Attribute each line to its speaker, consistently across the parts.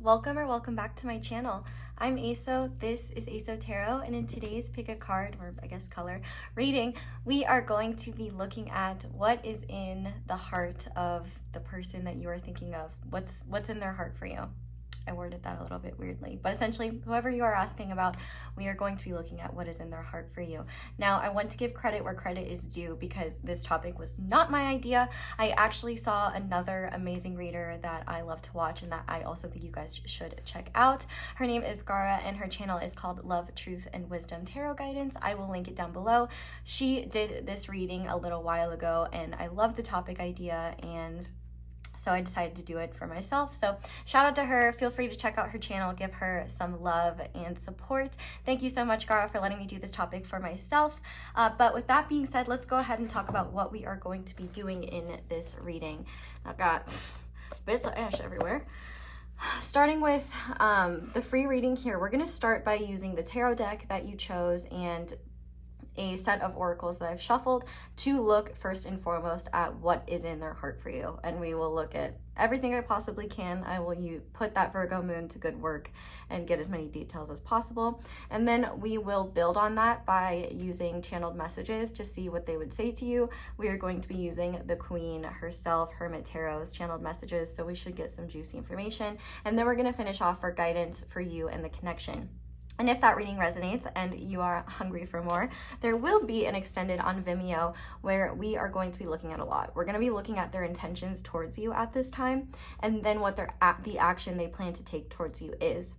Speaker 1: Welcome back to my channel. I'm Aso, this is Aso Tarot, and in today's pick a card, or I guess color, reading, we are going to be looking at what is in the heart of the person that you are thinking of. What's in their heart for you? I worded that a little bit weirdly, but essentially, whoever you are asking about, we are going to be looking at what is in their heart for you. Now, I want to give credit where credit is due because this topic was not my idea. I actually saw another amazing reader that I love to watch and that I also think you guys should check out. Her name is Gara and her channel is called Love, Truth, and Wisdom Tarot Guidance. I will link it down below. She did this reading a little while ago and I love the topic idea, and so I decided to do it for myself. So shout out to her. Feel free to check out her channel, give her some love and support. Thank you so much, Gara, for letting me do this topic for myself. But with that being said, let's go ahead and talk about what we are going to be doing in this reading. I've got bits of ash everywhere. Starting with the free reading here, we're gonna start by using the tarot deck that you chose and a set of oracles that I've shuffled to look first and foremost at what is in their heart for you. And we will look at everything I possibly can. I will put that Virgo moon to good work and get as many details as possible. And then we will build on that by using channeled messages to see what they would say to you. We are going to be using the Queen herself, Hermit Tarot's channeled messages, so we should get some juicy information. And then we're going to finish off for guidance for you and the connection. And if that reading resonates and you are hungry for more, there will be an extended on Vimeo where we are going to be looking at a lot. We're going to be looking at their intentions towards you at this time, and then what the action they plan to take towards you is,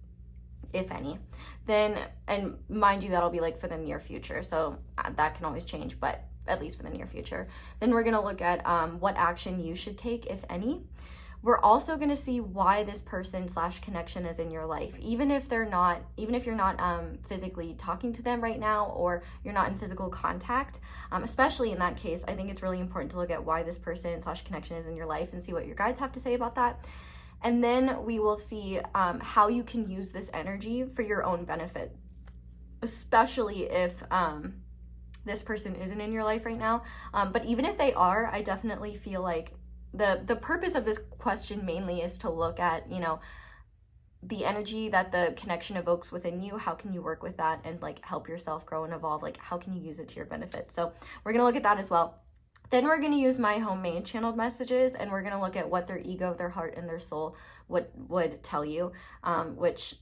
Speaker 1: if any. Then, and mind you, that'll be like for the near future, so that can always change, but at least for the near future. Then we're going to look at what action you should take, if any. We're also going to see why this person / connection is in your life, even if you're not physically talking to them right now, or you're not in physical contact. Especially in that case, I think it's really important to look at why this person / connection is in your life and see what your guides have to say about that. And then we will see how you can use this energy for your own benefit, especially if this person isn't in your life right now. But even if they are, I definitely feel like the purpose of this question mainly is to look at, the energy that the connection evokes within you. How can you work with that and like help yourself grow and evolve? Like, how can you use it to your benefit? So we're going to look at that as well. Then we're going to use my homemade channeled messages, and we're going to look at what their ego, their heart, and their soul would tell you, which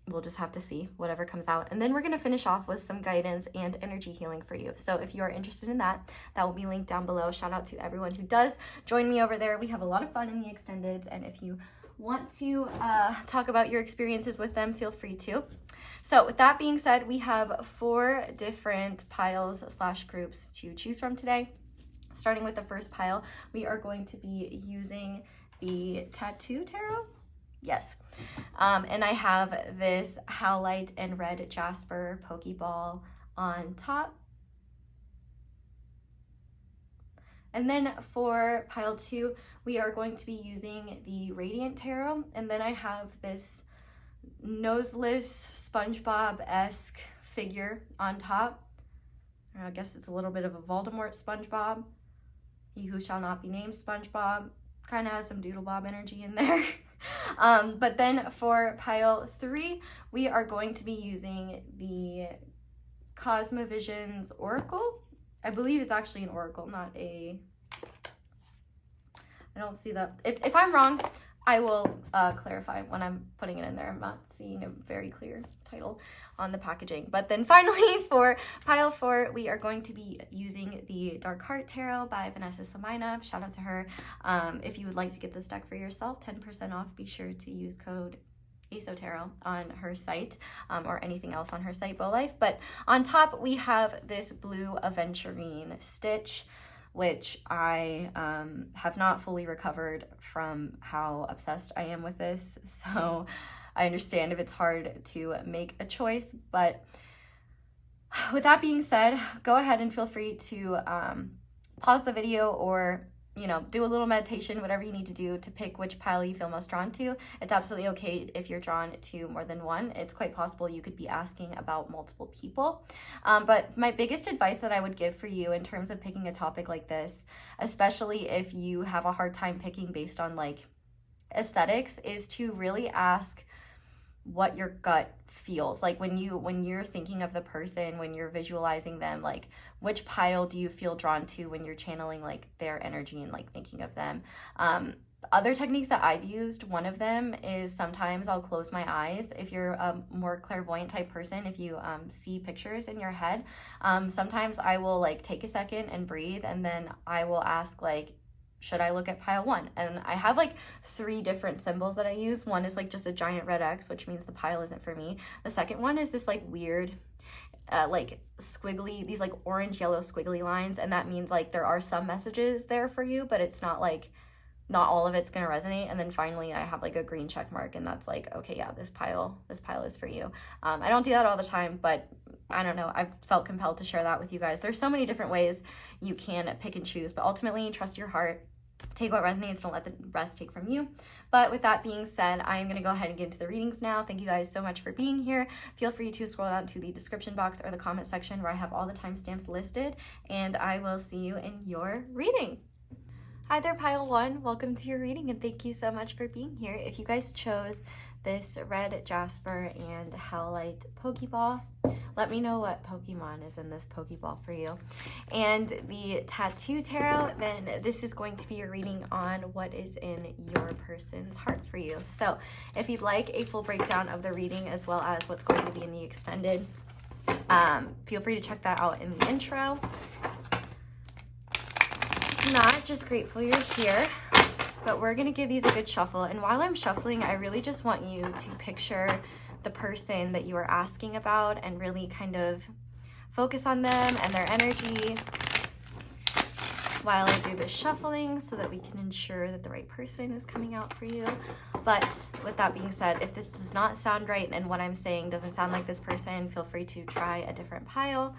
Speaker 1: we'll just have to see whatever comes out. And then we're going to finish off with some guidance and energy healing for you. So if you are interested in that, that will be linked down below. Shout out to everyone who does join me over there. We have a lot of fun in the extendeds, and if you want to talk about your experiences with them, feel free to. So with that being said, we have 4 different piles / groups to choose from today. Starting with the first pile, we are going to be using the Tattoo Tarot. Yes. And I have this Howlite and red Jasper Pokeball on top. And then for pile 2, we are going to be using the Radiant Tarot. And then I have this noseless Spongebob-esque figure on top. I guess it's a little bit of a Voldemort Spongebob. He who shall not be named Spongebob. Kind of has some Doodlebob energy in there. But then for pile 3, we are going to be using the Cosma Visions Oracle. I believe it's actually an oracle, not a... I don't see that. If I'm wrong, I will clarify when I'm putting it in there. I'm not seeing a very clear title on the packaging. But then finally, for pile 4, we are going to be using the Dark Heart Tarot by Vanessa Samina. Shout out to her. If you would like to get this deck for yourself, 10% off, be sure to use code ASOTarot on her site, or anything else on her site, Bow Life. But on top, we have this blue Aventurine stitch, which I have not fully recovered from how obsessed I am with this. So I understand if it's hard to make a choice, but with that being said, go ahead and feel free to pause the video or do a little meditation, whatever you need to do to pick which pile you feel most drawn to. It's absolutely okay if you're drawn to more than one. It's quite possible you could be asking about multiple people. But my biggest advice that I would give for you in terms of picking a topic like this, especially if you have a hard time picking based on like aesthetics is to really ask what your gut feels like when you're thinking of the person, when you're visualizing them, like which pile do you feel drawn to when you're channeling like their energy and like thinking of them. Other techniques that I've used, one of them is sometimes I'll close my eyes. If you're a more clairvoyant type person, if you see pictures in your head, sometimes I will like take a second and breathe, and then I will ask like, should I look at pile 1? And I have like 3 different symbols that I use. One is like just a giant red X, which means the pile isn't for me. The second one is this like weird like squiggly, these like orange yellow squiggly lines, and that means like there are some messages there for you, but it's not like, not all of it's gonna resonate. And then finally I have like a green check mark, and that's like, okay, yeah, this pile is for you. I don't do that all the time, but I don't know, I've felt compelled to share that with you guys. There's so many different ways you can pick and choose, but ultimately trust your heart. Take what resonates, don't let the rest take from you. But with that being said, I'm going to go ahead and get into the readings now. Thank you guys so much for being here. Feel free to scroll down to the description box or the comment section where I have all the timestamps listed, and I will see you in your reading. Hi there, pile 1. Welcome to your reading, and thank you so much for being here. If you guys chose this red Jasper and Howlite Pokeball, let me know what Pokemon is in this Pokeball for you. And the Tattoo Tarot, then this is going to be a reading on what is in your person's heart for you. So if you'd like a full breakdown of the reading as well as what's going to be in the extended, feel free to check that out in the intro. If not, just grateful you're here. But we're going to give these a good shuffle. And while I'm shuffling, I really just want you to picture the person that you are asking about and really kind of focus on them and their energy while I do this shuffling so that we can ensure that the right person is coming out for you. But with that being said, if this does not sound right and what I'm saying doesn't sound like this person, feel free to try a different pile.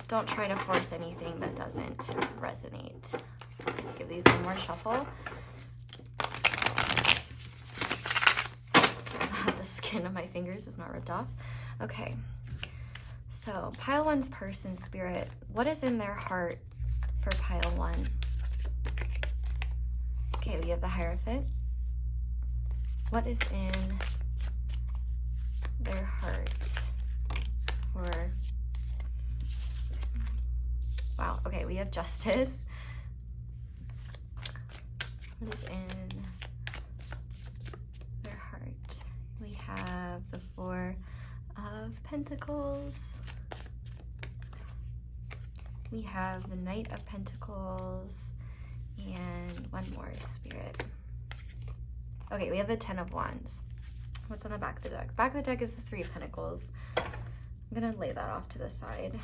Speaker 1: Don't try to force anything that doesn't resonate. Let's give these one more shuffle so that the skin of my fingers is not ripped off. Okay, so pile 1's person spirit, what is in their heart for pile 1? Okay, we have the Hierophant. What is in their heart for... Wow, okay, we have Justice. What is in their heart? We have the 4 of Pentacles. We have the Knight of Pentacles, and one more, Spirit. Okay, we have the 10 of Wands. What's on the back of the deck? Back of the deck is the 3 of Pentacles. I'm gonna lay that off to the side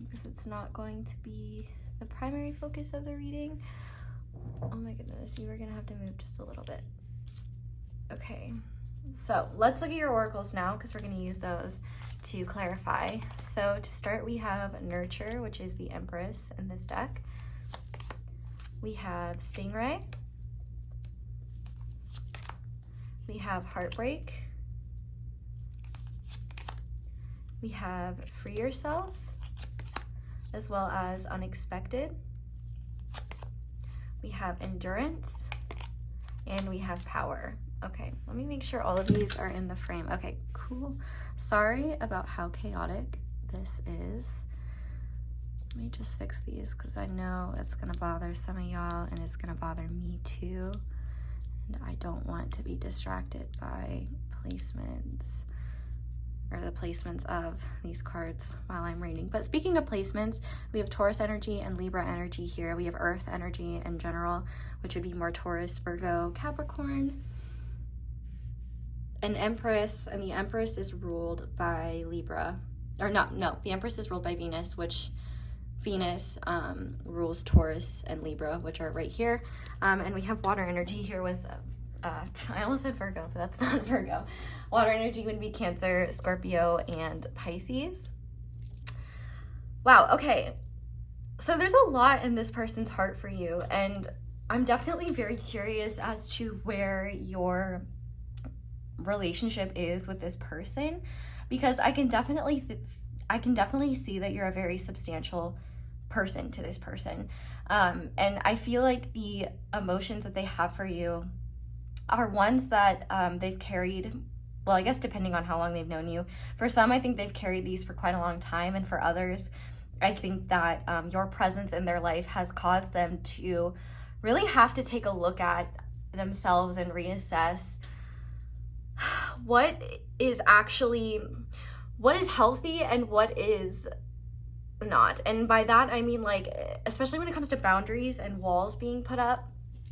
Speaker 1: because it's not going to be the primary focus of the reading. Oh my goodness, you are gonna have to move just a little bit. Okay, so let's look at your oracles now because we're gonna use those to clarify. So to start, we have Nurture, which is the Empress in this deck. We have Stingray. We have Heartbreak. We have Free Yourself, as well as Unexpected. We have Endurance, and we have Power. Okay, let me make sure all of these are in the frame. Okay, cool. Sorry about how chaotic this is. Let me just fix these because I know it's gonna bother some of y'all and it's gonna bother me too. And I don't want to be distracted by placements or the placements of these cards while I'm reading. But speaking of placements, we have Taurus energy and Libra energy here. We have Earth energy in general, which would be more Taurus, Virgo, Capricorn, an Empress, and the Empress is ruled by Libra. Or no, the Empress is ruled by Venus, which Venus rules Taurus and Libra, which are right here. And we have water energy here with, I almost said Virgo, but that's not Virgo. Water energy would be Cancer, Scorpio, and Pisces. Wow, okay. So there's a lot in this person's heart for you, and I'm definitely very curious as to where your relationship is with this person, because I can definitely see that you're a very substantial person to this person. And I feel like the emotions that they have for you are ones that they've carried, well, I guess depending on how long they've known you. For some, I think they've carried these for quite a long time, and for others, I think that your presence in their life has caused them to really have to take a look at themselves and reassess what is healthy and what is not. And by that, I mean, like, especially when it comes to boundaries and walls being put up,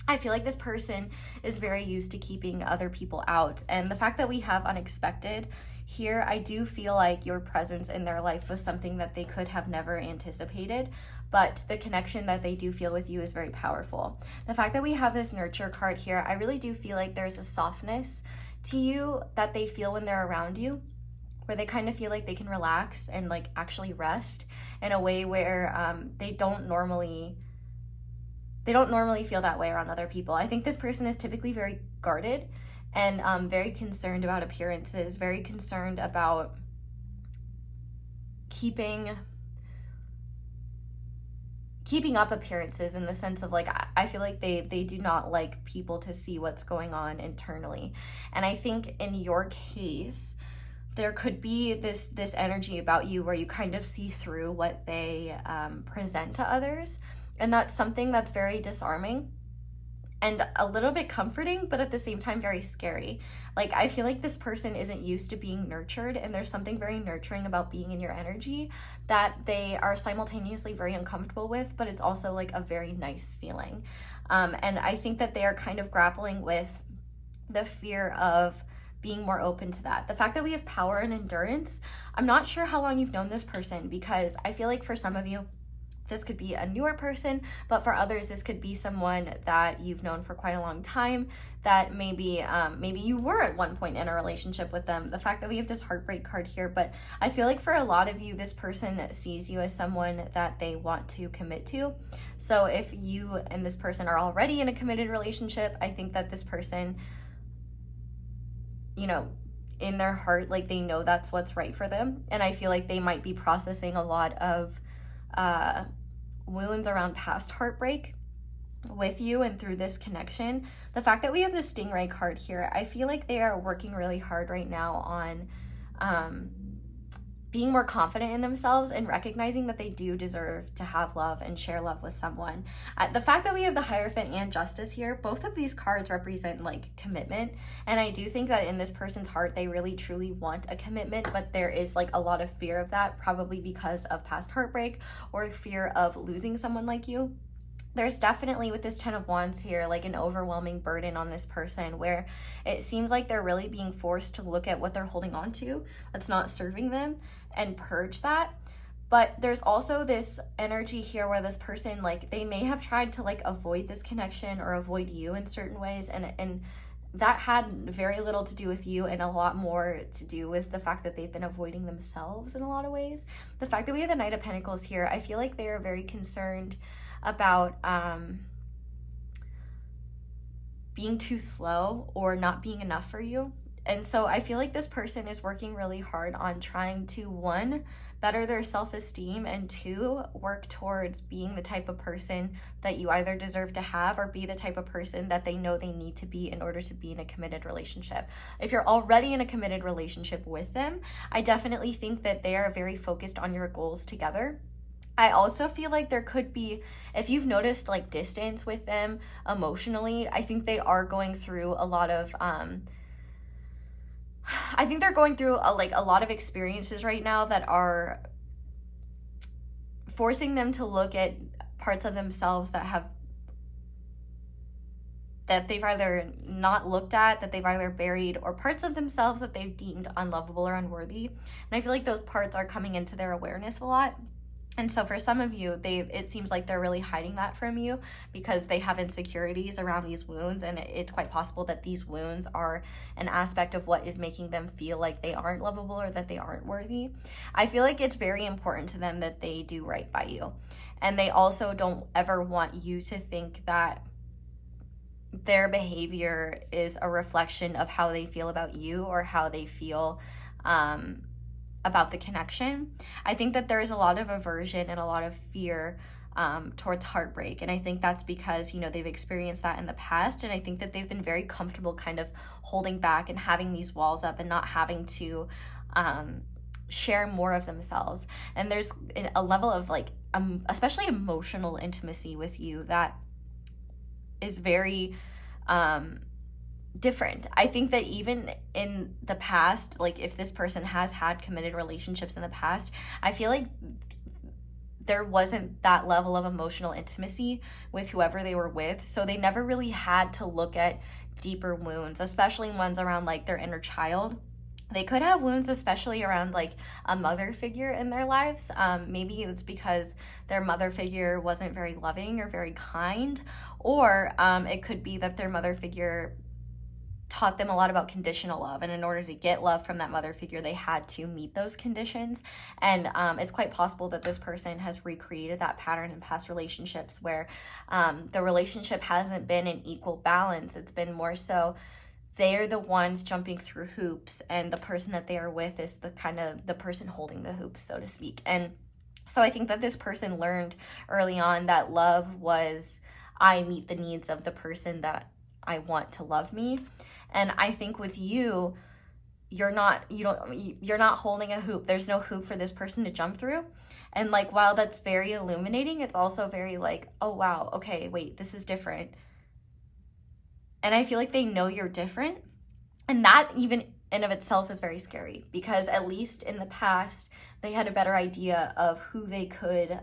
Speaker 1: I feel like this person is very used to keeping other people out. And the fact that we have unexpected here, I do feel like your presence in their life was something that they could have never anticipated, but the connection that they do feel with you is very powerful. The fact that we have this nurture card here, I really do feel like there's a softness to you that they feel when they're around you, where they kind of feel like they can relax and like actually rest in a way where they don't normally feel that way around other people. I think this person is typically very guarded and very concerned about appearances, very concerned about keeping up appearances, in the sense of like, I feel like they do not like people to see what's going on internally. And I think in your case, there could be this energy about you where you kind of see through what they present to others. And that's something that's very disarming and a little bit comforting, but at the same time very scary. Like, I feel like this person isn't used to being nurtured, and there's something very nurturing about being in your energy that they are simultaneously very uncomfortable with, but it's also like a very nice feeling. And I think that they are kind of grappling with the fear of being more open to that. The fact that we have power and endurance, I'm not sure how long you've known this person, because I feel like for some of you, this could be a newer person, but for others, this could be someone that you've known for quite a long time, that maybe you were at one point in a relationship with them. The fact that we have this heartbreak card here, but I feel like for a lot of you, this person sees you as someone that they want to commit to. So if you and this person are already in a committed relationship, I think that this person, you know, in their heart, like, they know that's what's right for them. And I feel like they might be processing a lot of wounds around past heartbreak with you and through this connection. The fact that we have the Stingray card here, I feel like they are working really hard right now on being more confident in themselves and recognizing that they do deserve to have love and share love with someone. The fact that we have the Hierophant and Justice here, both of these cards represent like commitment, and I do think that in this person's heart they really truly want a commitment, but there is like a lot of fear of that, probably because of past heartbreak or fear of losing someone like you. There's definitely, with this Ten of Wands here, like an overwhelming burden on this person where it seems like they're really being forced to look at what they're holding on to that's not serving them and purge that. But there's also this energy here where this person, like, they may have tried to like avoid this connection or avoid you in certain ways, and that had very little to do with you and a lot more to do with the fact that they've been avoiding themselves in a lot of ways. The fact that we have the Knight of Pentacles here, I feel like they are very concerned about being too slow or not being enough for you. And so I feel like this person is working really hard on trying to, one, better their self-esteem, and two, work towards being the type of person that you either deserve to have or be the type of person that they know they need to be in order to be in a committed relationship. If you're already in a committed relationship with them, I definitely think that they are very focused on your goals together. I also feel like there could be, if you've noticed like distance with them emotionally, I think they are going through a lot of I think they're going through a lot of experiences right now that are forcing them to look at parts of themselves that they've either not looked at, that they've either buried, or parts of themselves that they've deemed unlovable or unworthy. And I feel like those parts are coming into their awareness a lot. And so for some of you, it seems like they're really hiding that from you because they have insecurities around these wounds, and it's quite possible that these wounds are an aspect of what is making them feel like they aren't lovable or that they aren't worthy. I feel like it's very important to them that they do right by you. And they also don't ever want you to think that their behavior is a reflection of how they feel about you or how they feel about the connection. I think that there is a lot of aversion and a lot of fear towards heartbreak. And I think that's because, you know, they've experienced that in the past. And I think that they've been very comfortable kind of holding back and having these walls up and not having to share more of themselves. And there's a level of like, especially emotional intimacy with you that is very different. I think that even in the past, like if this person has had committed relationships in the past, I feel like there wasn't that level of emotional intimacy with whoever they were with. So they never really had to look at deeper wounds, especially ones around like their inner child. They could have wounds, especially around like a mother figure in their lives. Maybe it's because their mother figure wasn't very loving or very kind, or it could be that their mother figure taught them a lot about conditional love, and in order to get love from that mother figure, they had to meet those conditions. And it's quite possible that this person has recreated that pattern in past relationships where the relationship hasn't been in equal balance. It's been more so they're the ones jumping through hoops, and the person that they are with is the kind of the person holding the hoops, so to speak. And so I think that this person learned early on that love was, I meet the needs of the person that I want to love me. And I think with you, you're not holding a hoop. There's no hoop for this person to jump through. And like, while that's very illuminating, it's also very like, oh wow, okay, wait, this is different. And I feel like they know you're different. And that even in of itself is very scary, because at least in the past, they had a better idea of who they could,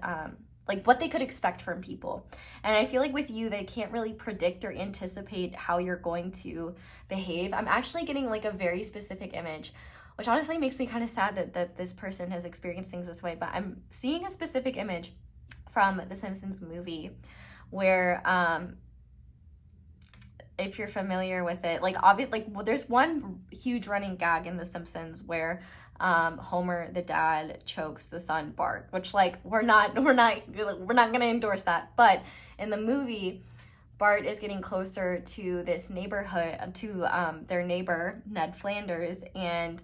Speaker 1: like what they could expect from people. And I feel like with you, they can't really predict or anticipate how you're going to behave. I'm actually getting like a very specific image, which honestly makes me kind of sad that this person has experienced things this way. But I'm seeing a specific image from the Simpsons movie where, if you're familiar with it, like obviously, like there's one huge running gag in The Simpsons where Homer, the dad, chokes the son Bart, which like we're not gonna endorse that. But in the movie, Bart is getting closer to this neighborhood, to their neighbor Ned Flanders, and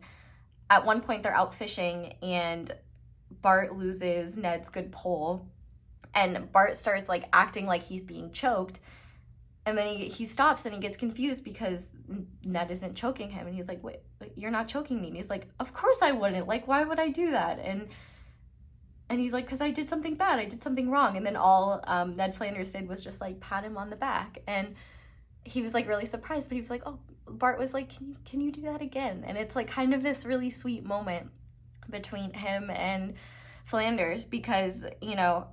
Speaker 1: at one point they're out fishing and Bart loses Ned's good pole, and Bart starts like acting like he's being choked. And then he stops and he gets confused because Ned isn't choking him. And he's like, wait, you're not choking me. And he's like, of course I wouldn't. Like, why would I do that? And he's like, because I did something bad. I did something wrong. And then all Ned Flanders did was just like pat him on the back. And he was like really surprised. But he was like, oh, Bart was like, can you do that again? And it's like kind of this really sweet moment between him and Flanders, because, you know,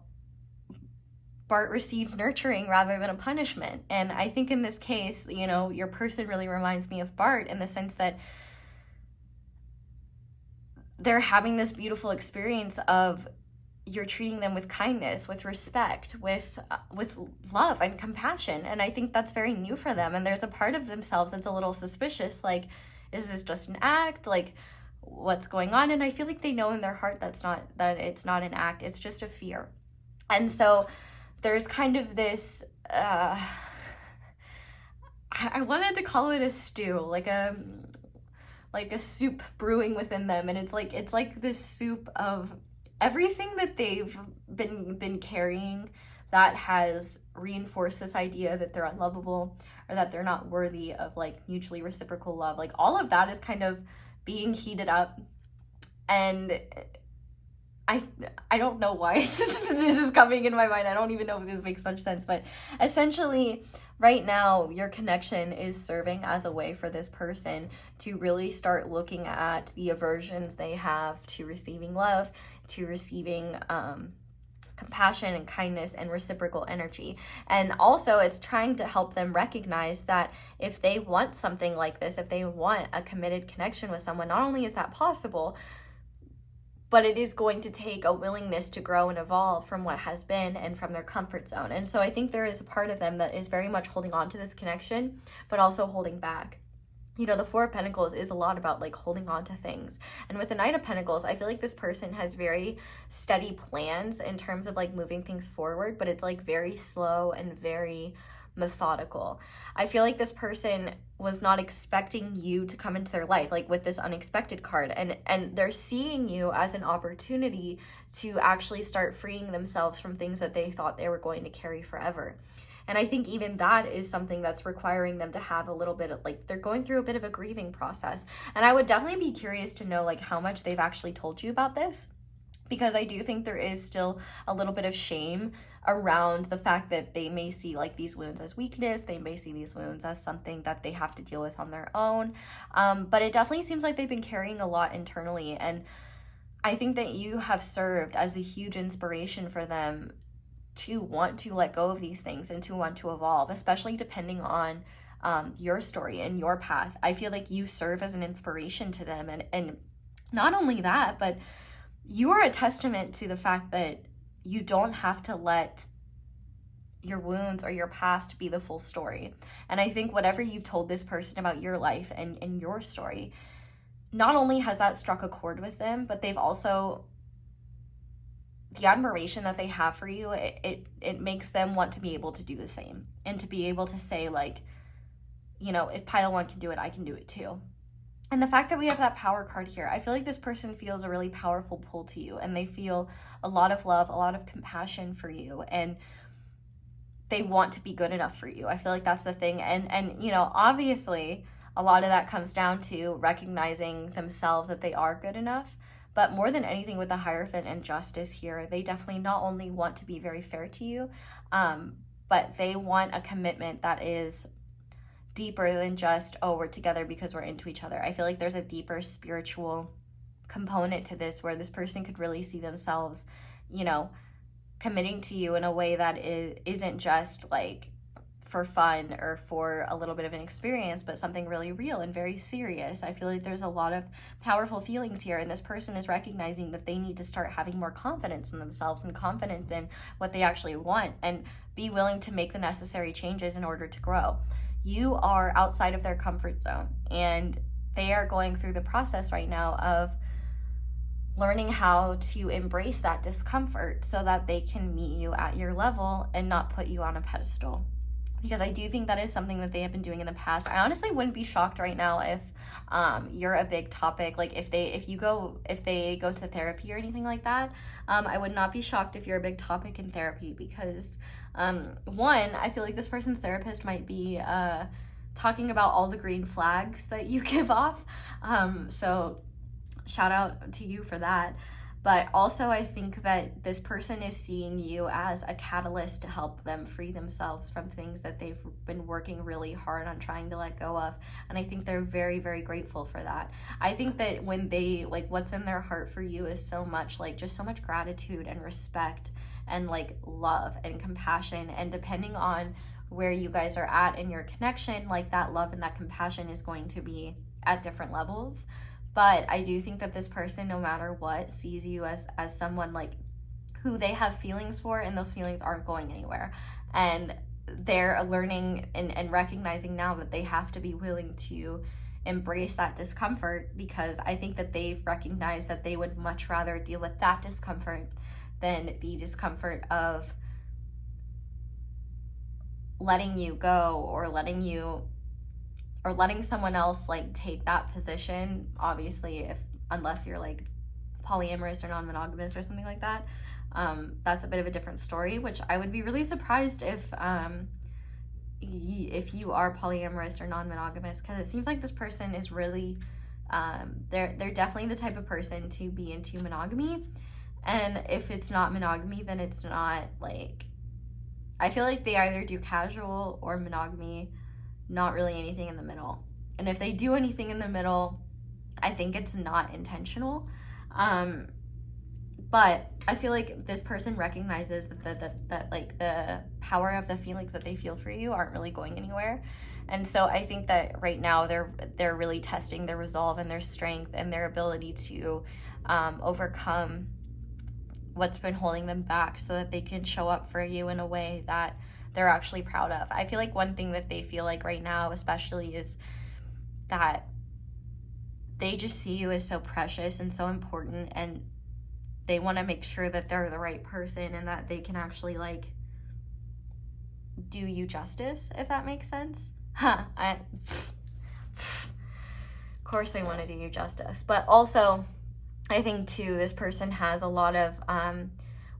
Speaker 1: Bart receives nurturing rather than a punishment. And I think in this case, you know, your person really reminds me of Bart in the sense that they're having this beautiful experience of you're treating them with kindness, with respect, with love and compassion. And I think that's very new for them. And there's a part of themselves that's a little suspicious, like, is this just an act? Like, what's going on? And I feel like they know in their heart that it's not an act, it's just a fear. And so there's kind of this, I wanted to call it a stew, like a soup brewing within them. And it's like this soup of everything that they've been carrying that has reinforced this idea that they're unlovable or that they're not worthy of like mutually reciprocal love. Like all of that is kind of being heated up. And I don't know why this is coming in my mind. I don't even know if this makes much sense, but essentially right now your connection is serving as a way for this person to really start looking at the aversions they have to receiving love, to receiving compassion and kindness and reciprocal energy. And also it's trying to help them recognize that if they want something like this, if they want a committed connection with someone, not only is that possible, but it is going to take a willingness to grow and evolve from what has been and from their comfort zone. And so I think there is a part of them that is very much holding on to this connection, but also holding back. You know, the Four of Pentacles is a lot about like holding on to things. And with the Knight of Pentacles, I feel like this person has very steady plans in terms of like moving things forward, but it's like very slow and very methodical. I feel like this person was not expecting you to come into their life, like with this unexpected card, and they're seeing you as an opportunity to actually start freeing themselves from things that they thought they were going to carry forever. And I think even that is something that's requiring them to have a little bit of, like, they're going through a bit of a grieving process. And I would definitely be curious to know, like, how much they've actually told you about this, because I do think there is still a little bit of shame around the fact that they may see, like, these wounds as weakness. They may see these wounds as something that they have to deal with on their own. But it definitely seems like they've been carrying a lot internally. And I think that you have served as a huge inspiration for them to want to let go of these things and to want to evolve, especially depending on your story and your path. I feel like you serve as an inspiration to them. And not only that, but you are a testament to the fact that you don't have to let your wounds or your past be the full story. And I think whatever you've told this person about your life and your story, not only has that struck a chord with them, but they've also, the admiration that they have for you, it makes them want to be able to do the same, and to be able to say, like, you know, if pile one can do it, I can do it too. And the fact that we have that power card here, I feel like this person feels a really powerful pull to you, and they feel a lot of love, a lot of compassion for you, and they want to be good enough for you. I feel like that's the thing. And you know, obviously a lot of that comes down to recognizing themselves that they are good enough. But more than anything, with the Hierophant and Justice here, they definitely not only want to be very fair to you, but they want a commitment that is deeper than just, oh, we're together because we're into each other. I feel like there's a deeper spiritual component to this, where this person could really see themselves, you know, committing to you in a way that isn't just like for fun or for a little bit of an experience, but something really real and very serious. I feel like there's a lot of powerful feelings here, and this person is recognizing that they need to start having more confidence in themselves and confidence in what they actually want, and be willing to make the necessary changes in order to grow. You are outside of their comfort zone, and they are going through the process right now of learning how to embrace that discomfort so that they can meet you at your level and not put you on a pedestal. Because I do think that is something that they have been doing in the past. I honestly wouldn't be shocked right now if you're a big topic, like if they go to therapy or anything like that. I would not be shocked if you're a big topic in therapy, because one, I feel like this person's therapist might be talking about all the green flags that you give off. So shout out to you for that. But also, I think that this person is seeing you as a catalyst to help them free themselves from things that they've been working really hard on trying to let go of. And I think they're very, very grateful for that. I think that when they, like, what's in their heart for you is so much, like, just so much gratitude and respect and, like, love and compassion. And depending on where you guys are at in your connection, like, that love and that compassion is going to be at different levels. But I do think that this person, no matter what, sees you as someone, like, who they have feelings for, and those feelings aren't going anywhere. And they're learning and recognizing now that they have to be willing to embrace that discomfort, because I think that they've recognized that they would much rather deal with that discomfort than the discomfort of letting you go, or letting someone else, like, take that position. Obviously, unless you're, like, polyamorous or non-monogamous or something like that, that's a bit of a different story, which I would be really surprised if you are polyamorous or non-monogamous, because it seems like this person is really they're definitely the type of person to be into monogamy. And if it's not monogamy, then it's not, like, I feel like they either do casual or monogamy, not really anything in the middle. And if they do anything in the middle, I think it's not intentional. But I feel like this person recognizes that like the power of the feelings that they feel for you aren't really going anywhere. And so I think that right now they're really testing their resolve and their strength and their ability to overcome what's been holding them back, so that they can show up for you in a way that they're actually proud of. I feel like one thing that they feel like right now especially is that they just see you as so precious and so important, and they want to make sure that they're the right person and that they can actually, like, do you justice, if that makes sense. Of course they want to do you justice, but also I think too, this person has a lot of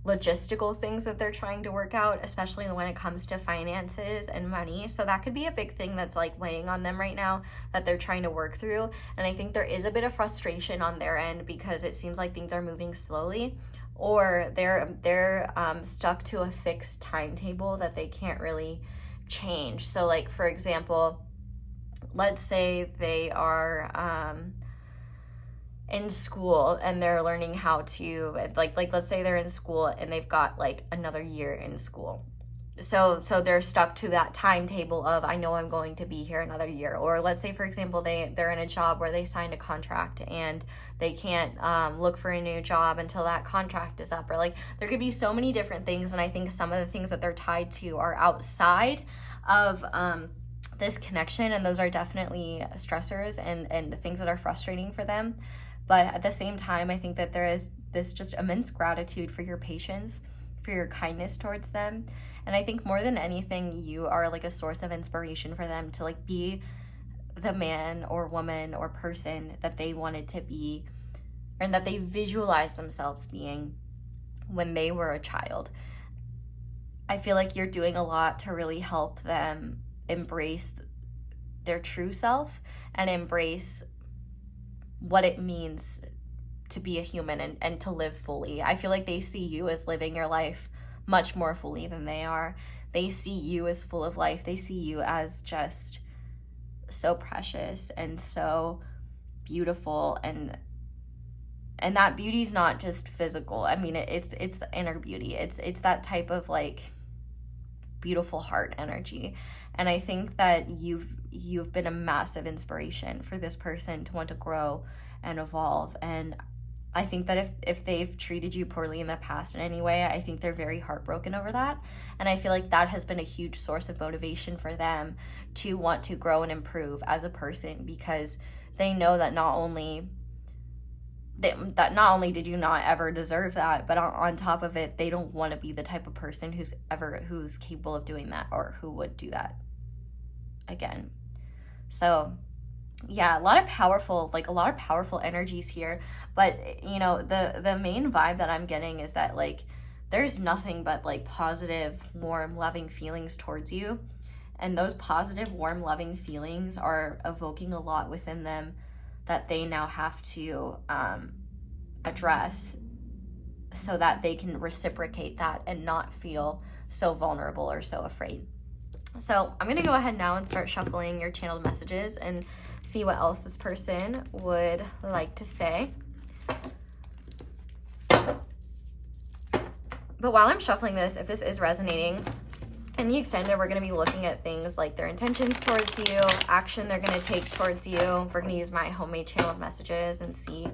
Speaker 1: logistical things that they're trying to work out, especially when it comes to finances and money. So that could be a big thing that's like weighing on them right now that they're trying to work through. And I think there is a bit of frustration on their end because it seems like things are moving slowly, or they're stuck to a fixed timetable that they can't really change. So like, for example, let's say they are in school and they're learning how to like let's say they're in school and they've got like another year in school, so they're stuck to that timetable of, I know I'm going to be here another year. Or let's say, for example, they're in a job where they signed a contract and they can't look for a new job until that contract is up. Or like, there could be so many different things, and I think some of the things that they're tied to are outside of this connection, and those are definitely stressors and things that are frustrating for them. But at the same time, I think that there is this just immense gratitude for your patience, for your kindness towards them. And I think more than anything, you are like a source of inspiration for them to like be the man or woman or person that they wanted to be, and that they visualized themselves being when they were a child. I feel like you're doing a lot to really help them embrace their true self and embrace what it means to be a human and to live fully. I feel like they see you as living your life much more fully than they are. They see you as full of life. They see you as just so precious and so beautiful, and that beauty's not just physical. I mean, it's the inner beauty. It's that type of like beautiful heart energy. And I think that you've been a massive inspiration for this person to want to grow and evolve. And I think that if they've treated you poorly in the past in any way, I think they're very heartbroken over that. And I feel like that has been a huge source of motivation for them to want to grow and improve as a person, because they know that not only did you not ever deserve that, but on top of it, they don't want to be the type of person who's capable of doing that, or who would do that again. So yeah, a lot of powerful energies here. But you know, the main vibe that I'm getting is that like there's nothing but like positive, warm, loving feelings towards you. And those positive, warm, loving feelings are evoking a lot within them that they now have to address, so that they can reciprocate that and not feel so vulnerable or so afraid. So I'm going to go ahead now and start shuffling your channeled messages and see what else this person would like to say. But while I'm shuffling this, if this is resonating, in the extended, we're going to be looking at things like their intentions towards you, action they're going to take towards you. We're going to use my homemade channeled messages and see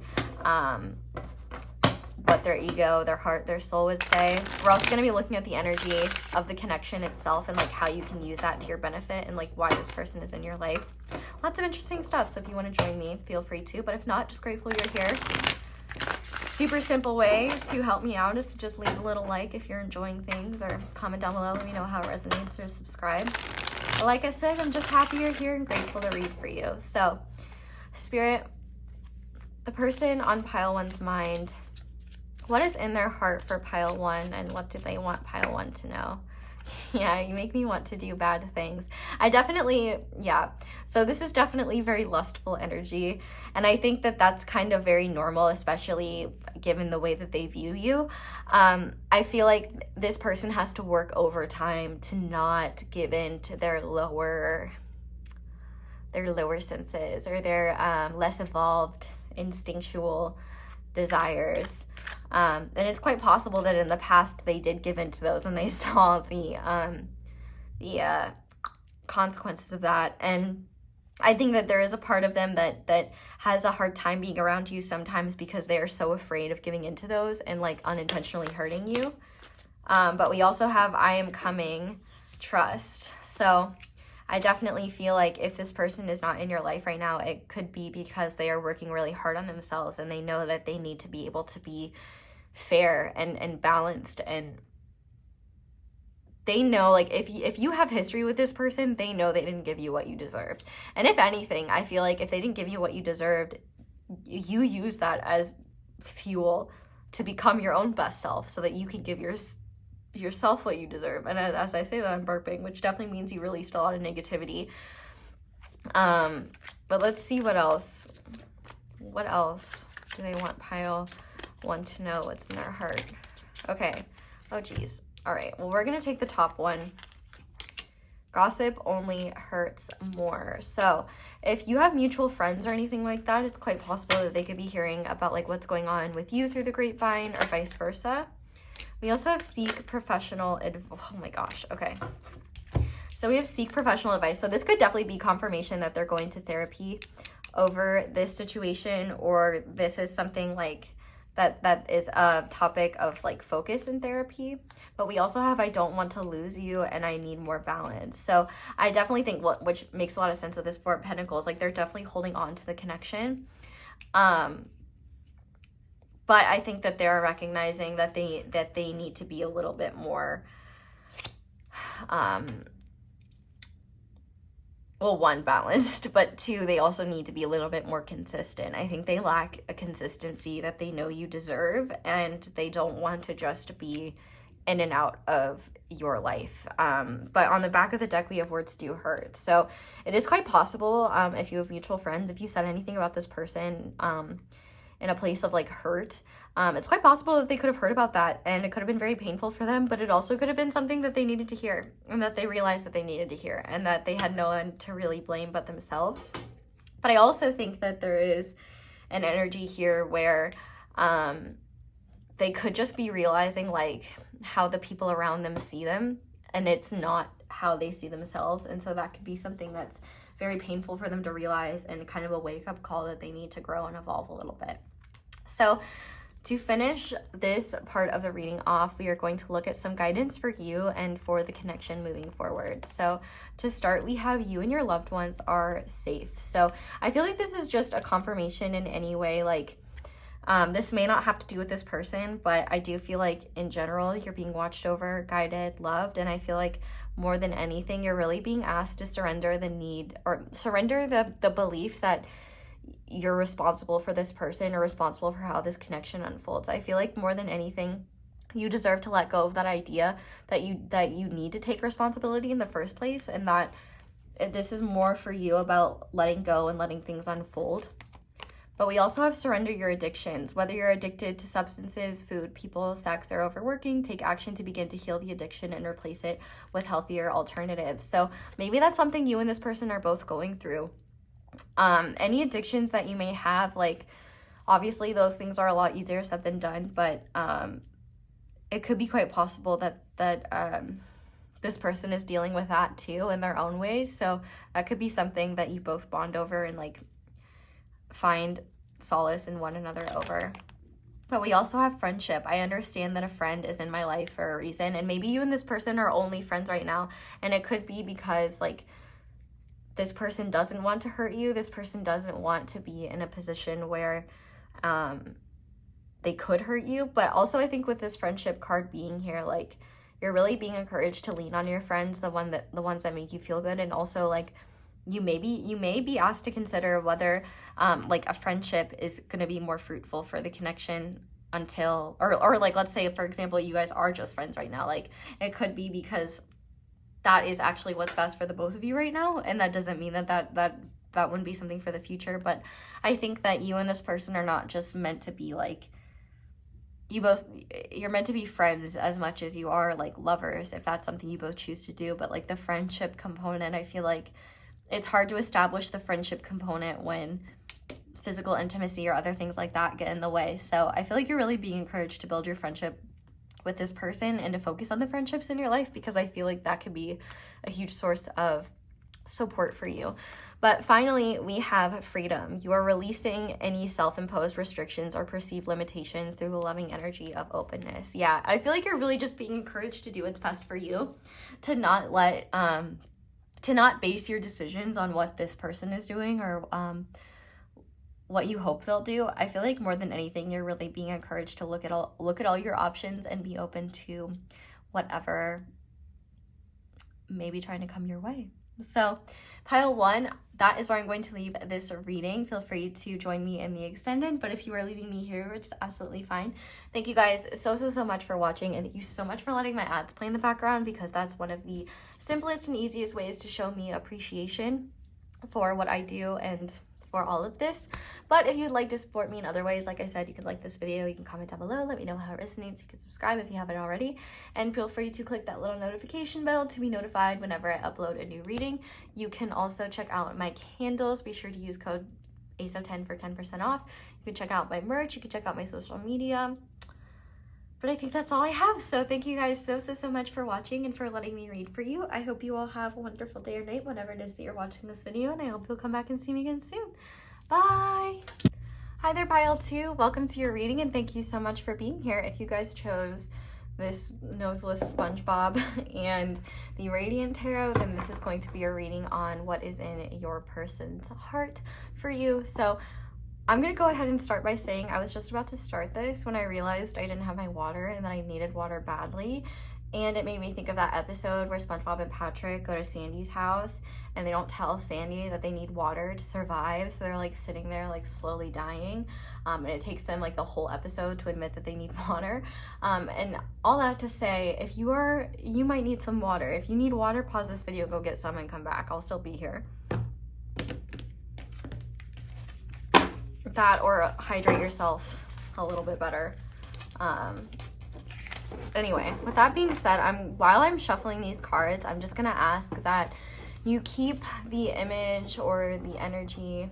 Speaker 1: what their ego, their heart, their soul would say. We're also going to be looking at the energy of the connection itself and like how you can use that to your benefit, and like why this person is in your life. Lots of interesting stuff. So if you want to join me, feel free to. But if not, just grateful you're here. Super simple way to help me out is to just leave a little like if you're enjoying things, or comment down below, let me know how it resonates, or subscribe. But like I said, I'm just happy you're here and grateful to read for you. So Spirit, the person on pile one's mind, what is in their heart for pile one, and what do they want pile one to know? Yeah, you make me want to do bad things. So this is definitely very lustful energy, and I think that that's kind of very normal, especially given the way that they view you. I feel like this person has to work overtime to not give in to their lower senses, or their less evolved instinctual desires. And it's quite possible that in the past they did give in to those, and they saw the consequences of that. And I think that there is a part of them that has a hard time being around you sometimes, because they are so afraid of giving into those and like unintentionally hurting you. But we also have I am coming, trust. So I definitely feel like if this person is not in your life right now, it could be because they are working really hard on themselves, and they know that they need to be able to be fair and balanced and they know, like, if you have history with this person, they know they didn't give you what you deserved. And if anything, I feel like if they didn't give you what you deserved, you use that as fuel to become your own best self so that you can give yourself what you deserve. And as I say that, I'm burping, which definitely means you released a lot of negativity. But let's see what else do they want pile one to know what's in their heart. Okay. Oh geez. All right, well, we're gonna take the top one. Gossip only hurts more. So if you have mutual friends or anything like that, it's quite possible that they could be hearing about like what's going on with you through the grapevine or vice versa. We also have seek professional oh my gosh, okay. So we have seek professional advice. So this could definitely be confirmation that they're going to therapy over this situation, or this is something like that is a topic of like focus in therapy. But we also have I don't want to lose you and I need more balance. So I definitely think which makes a lot of sense with this Four of Pentacles, like they're definitely holding on to the connection. But I think that they're recognizing that they need to be a little bit more well, one, balanced, but two, they also need to be a little bit more consistent. I think they lack a consistency that they know you deserve, and they don't want to just be in and out of your life. But on the back of the deck, we have words do hurt. So it is quite possible, if you have mutual friends, if you said anything about this person in a place of like hurt, it's quite possible that they could have heard about that and it could have been very painful for them, but it also could have been something that they needed to hear and that they realized that they needed to hear and that they had no one to really blame but themselves. But I also think that there is an energy here where they could just be realizing like how the people around them see them, and it's not how they see themselves. And so that could be something that's very painful for them to realize, and kind of a wake-up call that they need to grow and evolve a little bit. So to finish this part of the reading off, we are going to look at some guidance for you and for the connection moving forward. So to start, we have you and your loved ones are safe. So I feel like this is just a confirmation in any way, like this may not have to do with this person, but I do feel like in general, you're being watched over, guided, loved. And I feel like more than anything, you're really being asked to surrender the need, or surrender the belief that you're responsible for this person or responsible for how this connection unfolds. I feel like more than anything, you deserve to let go of that idea that you need to take responsibility in the first place, and that this is more for you about letting go and letting things unfold. But we also have surrender your addictions. Whether you're addicted to substances, food, people, sex, or overworking, take action to begin to heal the addiction and replace it with healthier alternatives. So maybe that's something you and this person are both going through. Any addictions that you may have, like obviously those things are a lot easier said than done, but it could be quite possible that this person is dealing with that too in their own ways. So that could be something that you both bond over and like find solace in one another over. But we also have friendship. I understand that a friend is in my life for a reason, and maybe you and this person are only friends right now, and it could be because like this person doesn't want to hurt you. This person doesn't want to be in a position where they could hurt you. But also I think with this friendship card being here, like you're really being encouraged to lean on your friends, the ones that make you feel good. And also like you may be asked to consider whether like a friendship is going to be more fruitful for the connection until, or like let's say for example you guys are just friends right now. Like it could be because that is actually what's best for the both of you right now, and that doesn't mean that wouldn't be something for the future. But I think that you and this person are not just meant to be like, you're meant to be friends as much as you are like lovers, if that's something you both choose to do. But like the friendship component, I feel like it's hard to establish the friendship component when physical intimacy or other things like that get in the way. So I feel like you're really being encouraged to build your friendship with this person and to focus on the friendships in your life, because I feel like that could be a huge source of support for you. But finally, we have freedom. You are releasing any self-imposed restrictions or perceived limitations through the loving energy of openness. Yeah, I feel like you're really just being encouraged to do what's best for you, to not base your decisions on what this person is doing or what you hope they'll do. I feel like more than anything, you're really being encouraged to look at all your options and be open to whatever maybe trying to come your way. So pile 1, that is where I'm going to leave this reading. Feel free to join me in the extended, but if you are leaving me here, which is absolutely fine. Thank you guys so much for watching, and thank you so much for letting my ads play in the background, because that's one of the simplest and easiest ways to show me appreciation for what I do and for all of this. But if you'd like to support me in other ways, like I said, you could like this video, you can comment down below, let me know how it resonates, you can subscribe if you haven't already, and feel free to click that little notification bell to be notified whenever I upload a new reading. You can also check out my candles. Be sure to use code ASO10 for 10% off. You can check out my merch, you can check out my social media. But I think that's all I have. So thank you guys so much for watching and for letting me read for you. I hope you all have a wonderful day or night, whatever it is that you're watching this video, and I hope you'll come back and see me again soon. Bye! Hi there, pile 2. Welcome to your reading, and thank you so much for being here. If you guys chose this noseless Spongebob and the Radiant Tarot, then this is going to be a reading on what is in your person's heart for you. So I'm gonna go ahead and start by saying I was just about to start this when I realized I didn't have my water and that I needed water badly. And it made me think of that episode where SpongeBob and Patrick go to Sandy's house and they don't tell Sandy that they need water to survive. So they're like sitting there like slowly dying. And it takes them like the whole episode to admit that they need water. And all that to say, if you might need some water. If you need water, pause this video, go get some and come back. I'll still be here. That or hydrate yourself a little bit better. Anyway, with that being said, while I'm shuffling these cards, I'm just gonna ask that you keep the image or the energy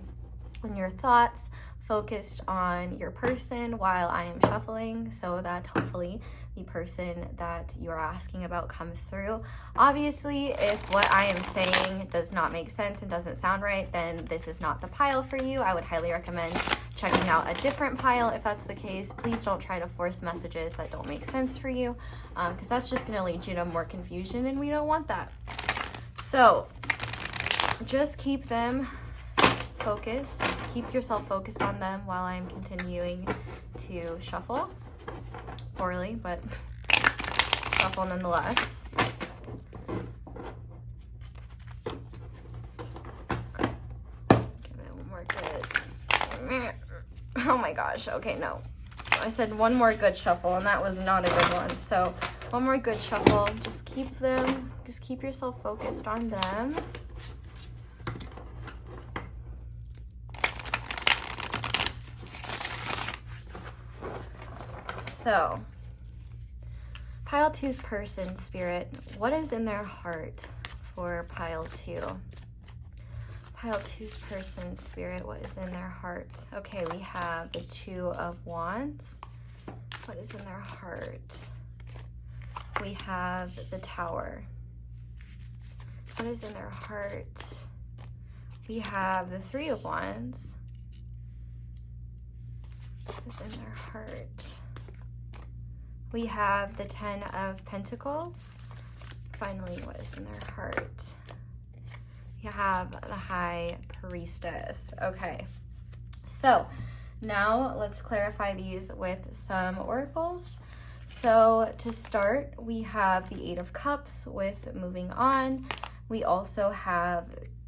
Speaker 1: and your thoughts focused on your person while I am shuffling, so that hopefully the person that you're asking about comes through. Obviously, if what I am saying does not make sense and doesn't sound right, then this is not the pile for you. I would highly recommend checking out a different pile if that's the case. Please don't try to force messages that don't make sense for you, because that's just going to lead you to more confusion, and we don't want that. So just keep them focused. Keep yourself focused on them while I'm continuing to shuffle. Poorly, but shuffle nonetheless. Give it one more good. Oh my gosh. Okay, no. I said one more good shuffle, and that was not a good one. So one more good shuffle. Just keep them. Just keep yourself focused on them. So, pile 2's person, spirit, what is in their heart for pile 2? Pile 2's person, spirit, what is in their heart? Okay, we have the 2 of Wands. What is in their heart? We have the Tower. What is in their heart? We have the 3 of Wands. What is in their heart? We have the 10 of Pentacles. Finally, what is in their heart? We have the High Priestess. Okay, so now let's clarify these with some oracles. So to start, we have the 8 of Cups with moving on. We also have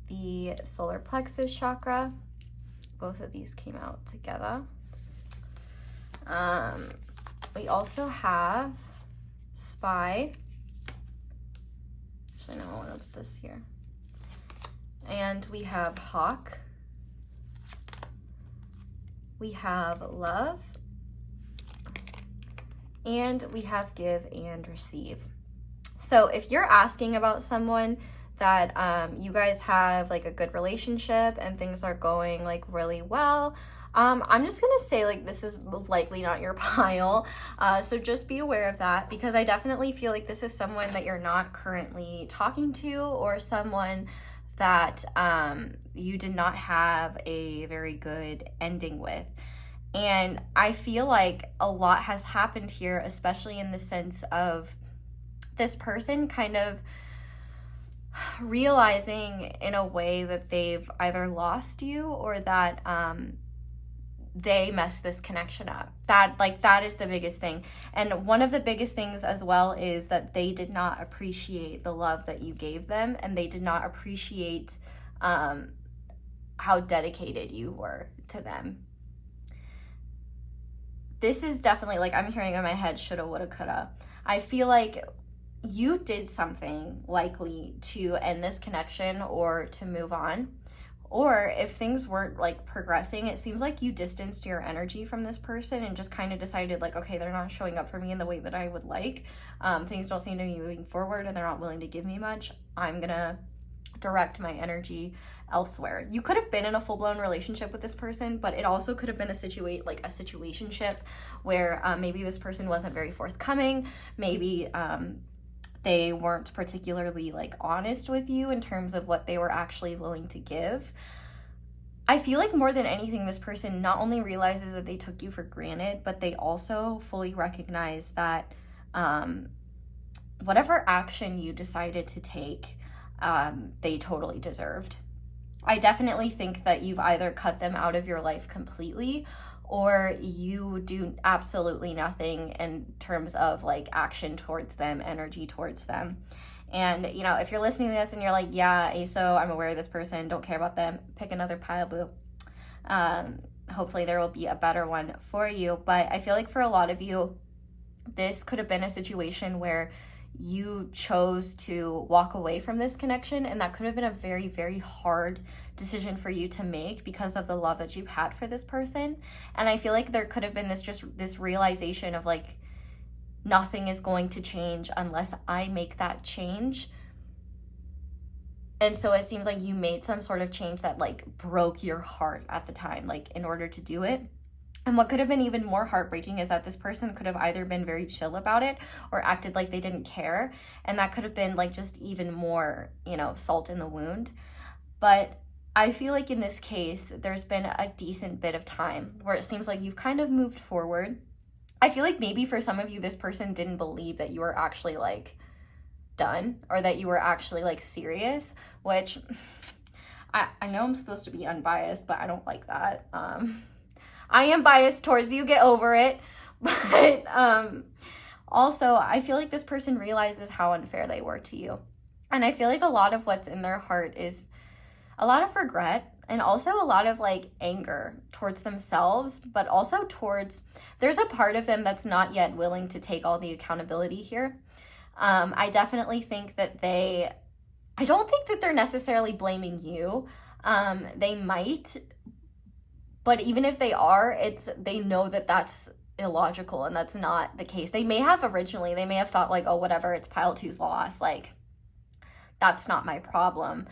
Speaker 1: the solar plexus chakra. Both of these came out together. We also have Spy. Actually, no, I want to put this here. And we have Hawk. We have Love. And we have Give and Receive. So if you're asking about someone that you guys have like a good relationship and things are going like really well, I'm just gonna say like this is likely not your pile, so just be aware of that, because I definitely feel like this is someone that you're not currently talking to, or someone that you did not have a very good ending with. And I feel like a lot has happened here, especially in the sense of this person kind of realizing in a way that they've either lost you, or that they messed this connection up. That is the biggest thing. And one of the biggest things as well is that they did not appreciate the love that you gave them, and they did not appreciate how dedicated you were to them. This is definitely, like, I'm hearing in my head, shoulda, woulda, coulda. I feel like you did something likely to end this connection or to move on. Or if things weren't like progressing, it seems like you distanced your energy from this person and just kind of decided like, okay, they're not showing up for me in the way that I would like. Things don't seem to be moving forward and they're not willing to give me much. I'm gonna direct my energy elsewhere. You could have been in a full-blown relationship with this person, but it also could have been a situationship where maybe this person wasn't very forthcoming. Maybe they weren't particularly like honest with you in terms of what they were actually willing to give. I feel like more than anything, this person not only realizes that they took you for granted, but they also fully recognize that whatever action you decided to take, they totally deserved. I definitely think that you've either cut them out of your life completely, or you do absolutely nothing in terms of like action towards them, energy towards them. And, you know, if you're listening to this and you're like, yeah, ASO, I'm aware of this person, don't care about them, pick another pile, boo. Hopefully there will be a better one for you. But I feel like for a lot of you, this could have been a situation where you chose to walk away from this connection, and that could have been a very, very hard decision for you to make because of the love that you've had for this person. And I feel like there could have been this realization of like, nothing is going to change unless I make that change. And so it seems like you made some sort of change that like broke your heart at the time, like in order to do it. And what could have been even more heartbreaking is that this person could have either been very chill about it or acted like they didn't care. And that could have been like just even more, you know, salt in the wound. But I feel like in this case, there's been a decent bit of time where it seems like you've kind of moved forward. I feel like maybe for some of you, this person didn't believe that you were actually like done or that you were actually like serious, which I know I'm supposed to be unbiased, but I don't like that. I am biased towards you, get over it. But also, I feel like this person realizes how unfair they were to you. And I feel like a lot of what's in their heart is a lot of regret and also a lot of like anger towards themselves, but also towards, there's a part of them that's not yet willing to take all the accountability here. I definitely think that I don't think that they're necessarily blaming you. They might, but even if they are, they know that that's illogical and that's not the case. They may have thought like, oh, whatever, it's pile two's loss. Like, that's not my problem.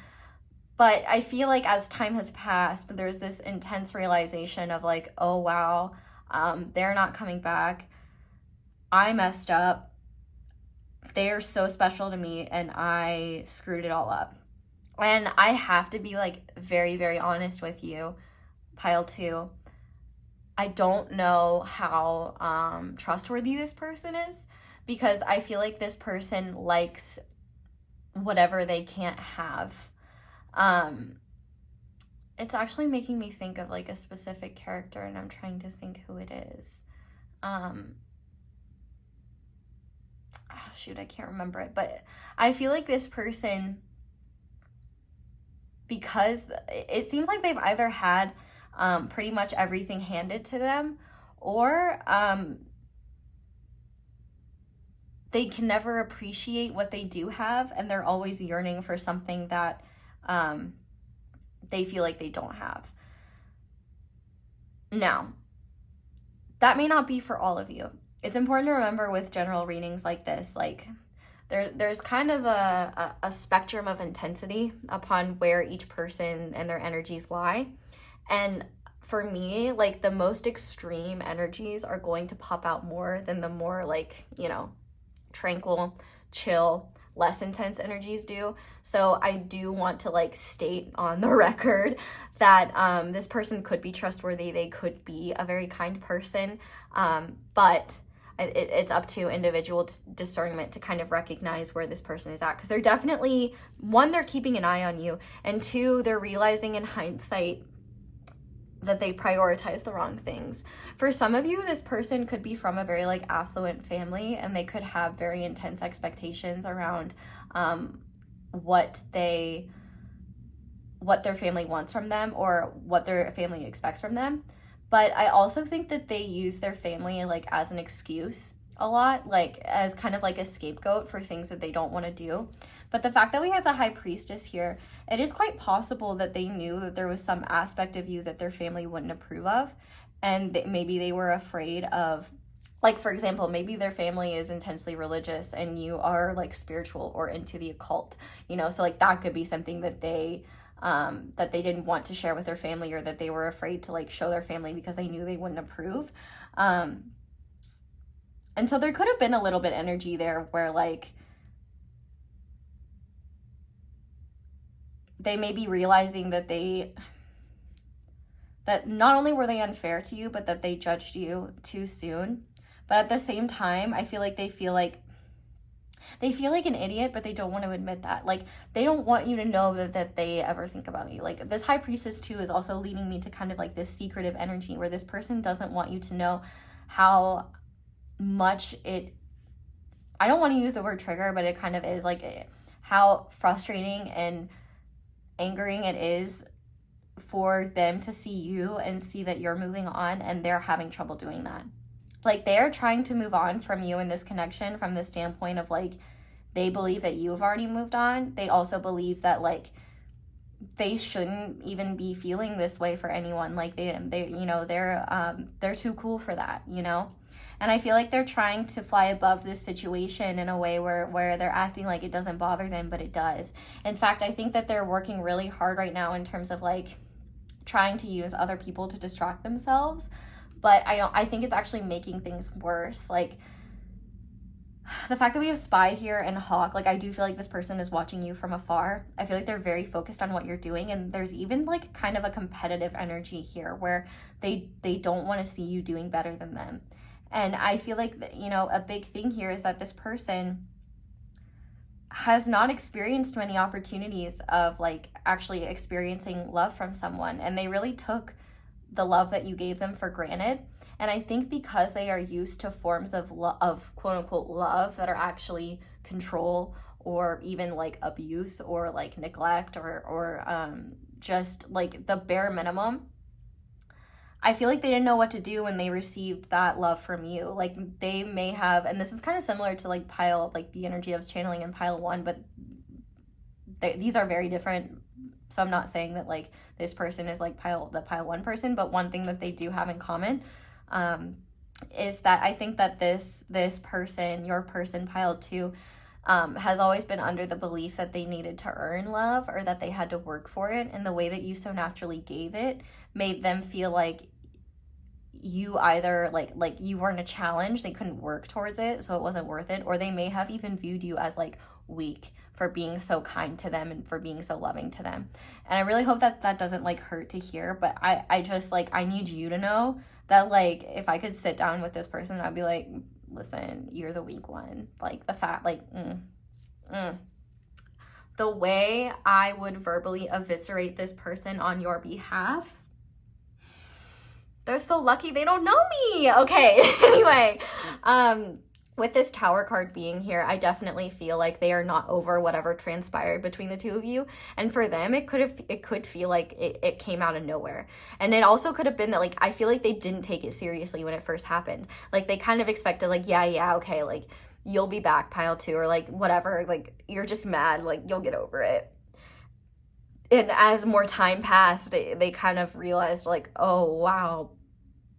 Speaker 1: But I feel like as time has passed, there's this intense realization of like, oh, wow, they're not coming back. I messed up. They are so special to me and I screwed it all up. And I have to be like very, very honest with you. Pile two, I don't know how trustworthy this person is, because I feel like this person likes whatever they can't have. It's actually making me think of like a specific character, and I'm trying to think who it is. I can't remember it, but I feel like this person, because it seems like they've either had pretty much everything handed to them, or they can never appreciate what they do have, and they're always yearning for something that they feel like they don't have. Now, that may not be for all of you. It's important to remember with general readings like this, like there's kind of a spectrum of intensity upon where each person and their energies lie. And for me, like the most extreme energies are going to pop out more than the more like, you know, tranquil, chill, less intense energies do. So I do want to like state on the record that this person could be trustworthy. They could be a very kind person, but it's up to individual discernment to kind of recognize where this person is at, because they're definitely, one, they're keeping an eye on you, and two, they're realizing in hindsight that they prioritize the wrong things. For some of you, this person could be from a very like affluent family, and they could have very intense expectations around what their family wants from them or what their family expects from them. But I also think that they use their family like as an excuse a lot, like as kind of like a scapegoat for things that they don't want to do. But the fact that we have the High Priestess here, it is quite possible that they knew that there was some aspect of you that their family wouldn't approve of, and that maybe they were afraid of, like, for example, maybe their family is intensely religious and you are like spiritual or into the occult, you know, so like that could be something that they didn't want to share with their family, or that they were afraid to like show their family because they knew they wouldn't approve. And so there could have been a little bit energy there where like they may be realizing that that not only were they unfair to you, but that they judged you too soon. But at the same time, I feel like they feel like an idiot, but they don't want to admit that. Like, they don't want you to know that they ever think about you. Like, this High Priestess too is also leading me to kind of like this secretive energy where this person doesn't want you to know how much I don't want to use the word trigger, but it kind of is, like, how frustrating and angering it is for them to see you and see that you're moving on and they're having trouble doing that. Like, they're trying to move on from you in this connection from the standpoint of like, they believe that you've already moved on. They also believe that like they shouldn't even be feeling this way for anyone. Like they you know, they're too cool for that, you know? And I feel like they're trying to fly above this situation in a way where they're acting like it doesn't bother them, but it does. In fact, I think that they're working really hard right now in terms of like trying to use other people to distract themselves. But I think it's actually making things worse. Like, the fact that we have Spy here and Hawk, like, I do feel like this person is watching you from afar. I feel like they're very focused on what you're doing, and there's even like kind of a competitive energy here where they don't want to see you doing better than them. And I feel like, you know, a big thing here is that this person has not experienced many opportunities of like actually experiencing love from someone, and they really took the love that you gave them for granted. And I think because they are used to forms of quote unquote love that are actually control or even like abuse or like neglect or just like the bare minimum, I feel like they didn't know what to do when they received that love from you. Like, they may have, and this is kind of similar to like the energy I was channeling in pile 1, but these are very different. So I'm not saying that like this person is like the pile 1 person, but one thing that they do have in common is that I think that this person, your person, pile 2, has always been under the belief that they needed to earn love or that they had to work for it, and the way that you so naturally gave it made them feel like you either like you weren't a challenge, they couldn't work towards it, so it wasn't worth it, or they may have even viewed you as like weak for being so kind to them and for being so loving to them. And I really hope that doesn't like hurt to hear, but I just like, I need you to know that like if I could sit down with this person, I'd be like, listen, you're the weak one. Like the fact, like the way I would verbally eviscerate this person on your behalf, they're so lucky they don't know me. Okay, anyway, with this Tower card being here, I definitely feel like they are not over whatever transpired between the two of you. And for them, it could feel like it came out of nowhere. And it also could have been that, like, I feel like they didn't take it seriously when it first happened. Like, they kind of expected, like, yeah, okay, like, you'll be back, pile 2, or, like, whatever. Like, you're just mad. Like, you'll get over it. And as more time passed, they kind of realized, like, oh, wow,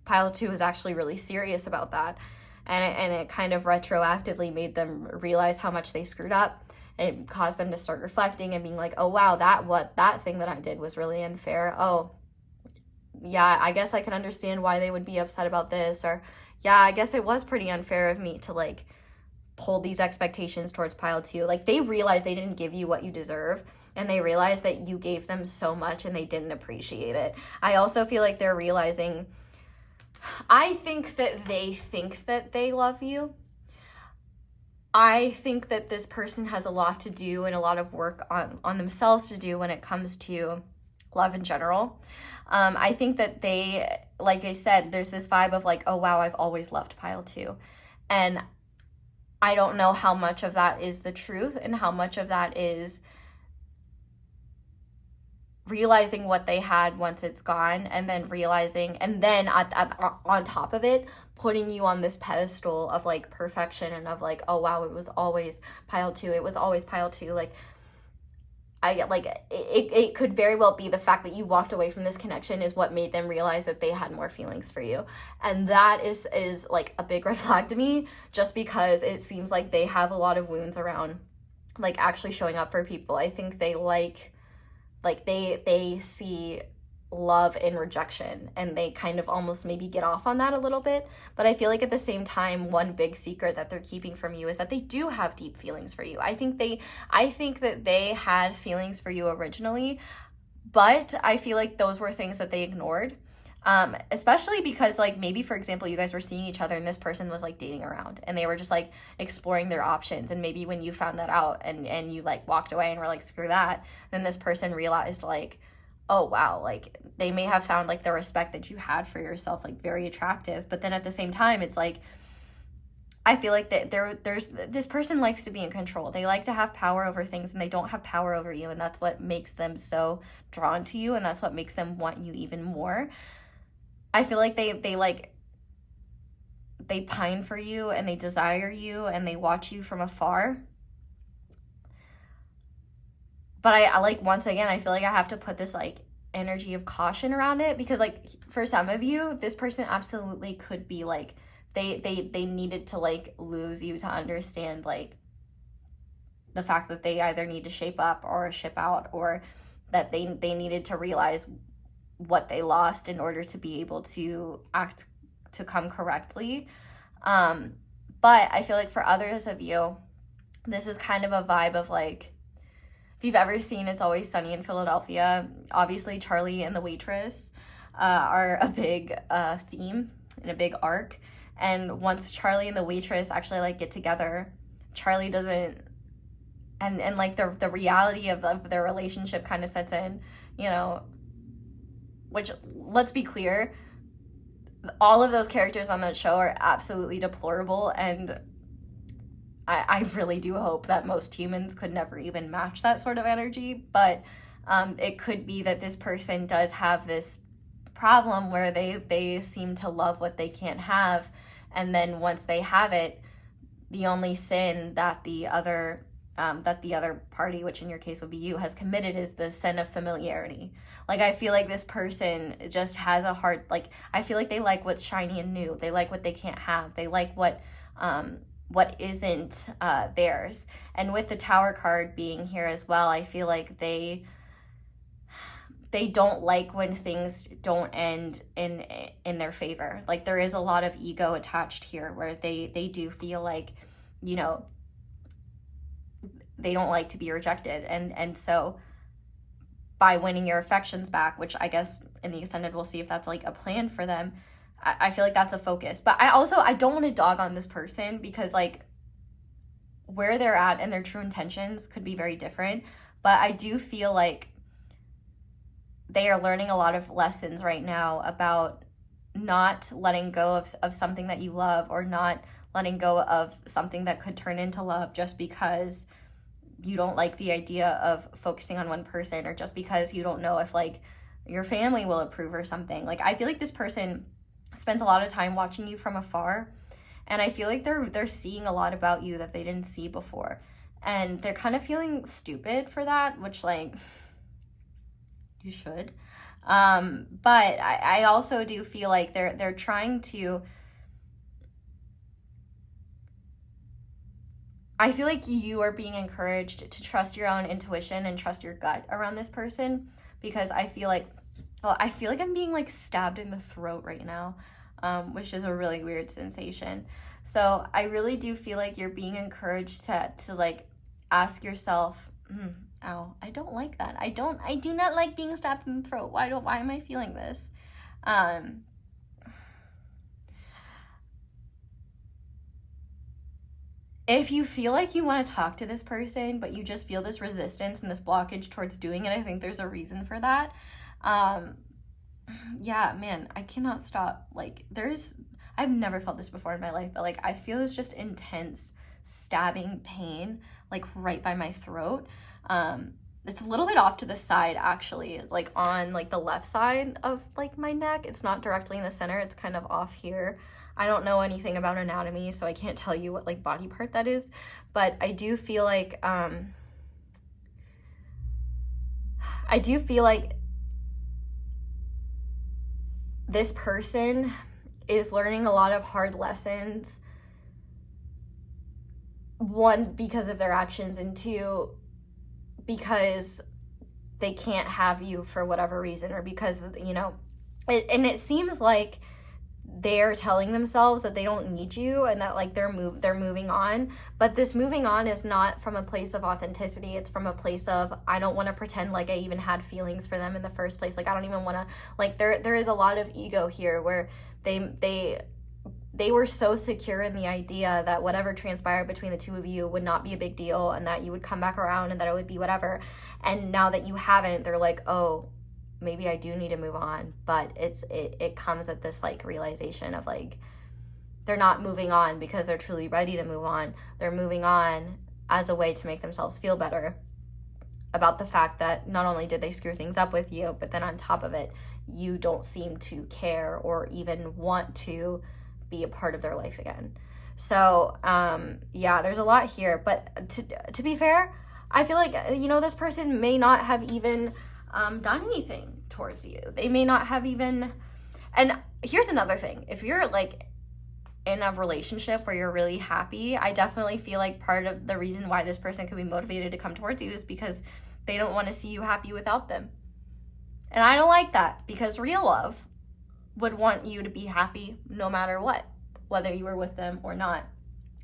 Speaker 1: pile 2 is actually really serious about that. And it kind of retroactively made them realize how much they screwed up. It caused them to start reflecting and being like, oh, wow, that thing that I did was really unfair. Oh, yeah, I guess I can understand why they would be upset about this. Or, yeah, I guess it was pretty unfair of me to, like, hold these expectations towards pile 2. Like, they realized they didn't give you what you deserve. And they realized that you gave them so much and they didn't appreciate it. I also feel like they're realizing, I think that they love you. I think that this person has a lot to do and a lot of work on themselves to do when it comes to love in general. I think that they, like I said, there's this vibe of like, oh wow, I've always loved pile 2. And I don't know how much of that is the truth and how much of that is realizing what they had once it's gone, and then realizing, and then on top of it, putting you on this pedestal of like perfection and of like, oh wow, it was always pile 2. It was always pile 2. Like, it could very well be the fact that you walked away from this connection is what made them realize that they had more feelings for you. And that is like a big red flag to me, just because it seems like they have a lot of wounds around like actually showing up for people. I think they they see love in rejection, and they kind of almost maybe get off on that a little bit. But I feel like at the same time, one big secret that they're keeping from you is that they do have deep feelings for you. I think that they had feelings for you originally, but I feel like those were things that they ignored. Especially because like maybe, for example, you guys were seeing each other and this person was like dating around and they were just like exploring their options, and maybe when you found that out and you like walked away and were like, screw that, then this person realized like, oh wow, like they may have found like the respect that you had for yourself like very attractive. But then at the same time, it's like, I feel like that there's this person likes to be in control. They like to have power over things, and they don't have power over you, and that's what makes them so drawn to you, and that's what makes them want you even more. I feel like they pine for you, and they desire you, and they watch you from afar. But I like, once again, I feel like I have to put this like energy of caution around it, because like for some of you, this person absolutely could be like, they needed to like lose you to understand like the fact that they either need to shape up or ship out, or that they needed to realize what they lost in order to be able to act to come correctly. But I feel like for others of you, this is kind of a vibe of like, if you've ever seen It's Always Sunny in Philadelphia, obviously Charlie and the waitress are a big theme and a big arc. And once Charlie and the waitress actually like get together, Charlie doesn't, and like the reality of their relationship kind of sets in, you know, which, let's be clear, all of those characters on that show are absolutely deplorable, and I really do hope that most humans could never even match that sort of energy. But it could be that this person does have this problem where they seem to love what they can't have, and then once they have it, the only sin that the other party, which in your case would be you, has committed is the sin of familiarity. Like, I feel like this person just has a heart, like, I feel like they like what's shiny and new. They like what they can't have. They like what isn't theirs. And with the Tower card being here as well, I feel like they don't like when things don't end in their favor. Like, there is a lot of ego attached here, where they do feel like, you know, they don't like to be rejected. And so by winning your affections back, which I guess in the extended we'll see if that's like a plan for them, I feel like that's a focus. But I don't want to dog on this person, because like where they're at and their true intentions could be very different. But I do feel like they are learning a lot of lessons right now about not letting go of something that you love, or not letting go of something that could turn into love just because you don't like the idea of focusing on one person, or just because you don't know if like your family will approve or something. Like, I feel like this person spends a lot of time watching you from afar, and I feel like they're seeing a lot about you that they didn't see before, and they're kind of feeling stupid for that, which like you should. But I also do feel like they're trying to, I feel like you are being encouraged to trust your own intuition and trust your gut around this person, because I feel like I'm being like stabbed in the throat right now, which is a really weird sensation. So I really do feel like you're being encouraged to like ask yourself, ow, I don't like that. I do not like being stabbed in the throat. Why am I feeling this? If you feel like you want to talk to this person, but you just feel this resistance and this blockage towards doing it, I think there's a reason for that. Yeah, man, I cannot stop. Like, I've never felt this before in my life, but like, I feel this just intense stabbing pain, like right by my throat. It's a little bit off to the side, actually, like on like the left side of like my neck. It's not directly in the center. It's kind of off here. I don't know anything about anatomy, so I can't tell you what like body part that is, but I do feel like, this person is learning a lot of hard lessons. One, because of their actions, and two, because they can't have you for whatever reason, or because, you know, it seems like they're telling themselves that they don't need you and that like they're moving on, but this moving on is not from a place of authenticity. It's from a place of, I don't want to pretend like I even had feelings for them in the first place. Like, I don't even want to, like, there is a lot of ego here where they were so secure in the idea that whatever transpired between the two of you would not be a big deal, and that you would come back around and that it would be whatever. And now that you haven't, they're like, oh, maybe I do need to move on. But it comes at this like realization of like, they're not moving on because they're truly ready to move on. They're moving on as a way to make themselves feel better about the fact that not only did they screw things up with you, but then on top of it, you don't seem to care or even want to be a part of their life again. So yeah, there's a lot here, but to be fair, I feel like, you know, this person may not have even done anything towards you. They may not have even, and here's another thing. If you're like in a relationship where you're really happy, I definitely feel like part of the reason why this person could be motivated to come towards you is because they don't want to see you happy without them. And I don't like that, because real love would want you to be happy no matter what, whether you were with them or not.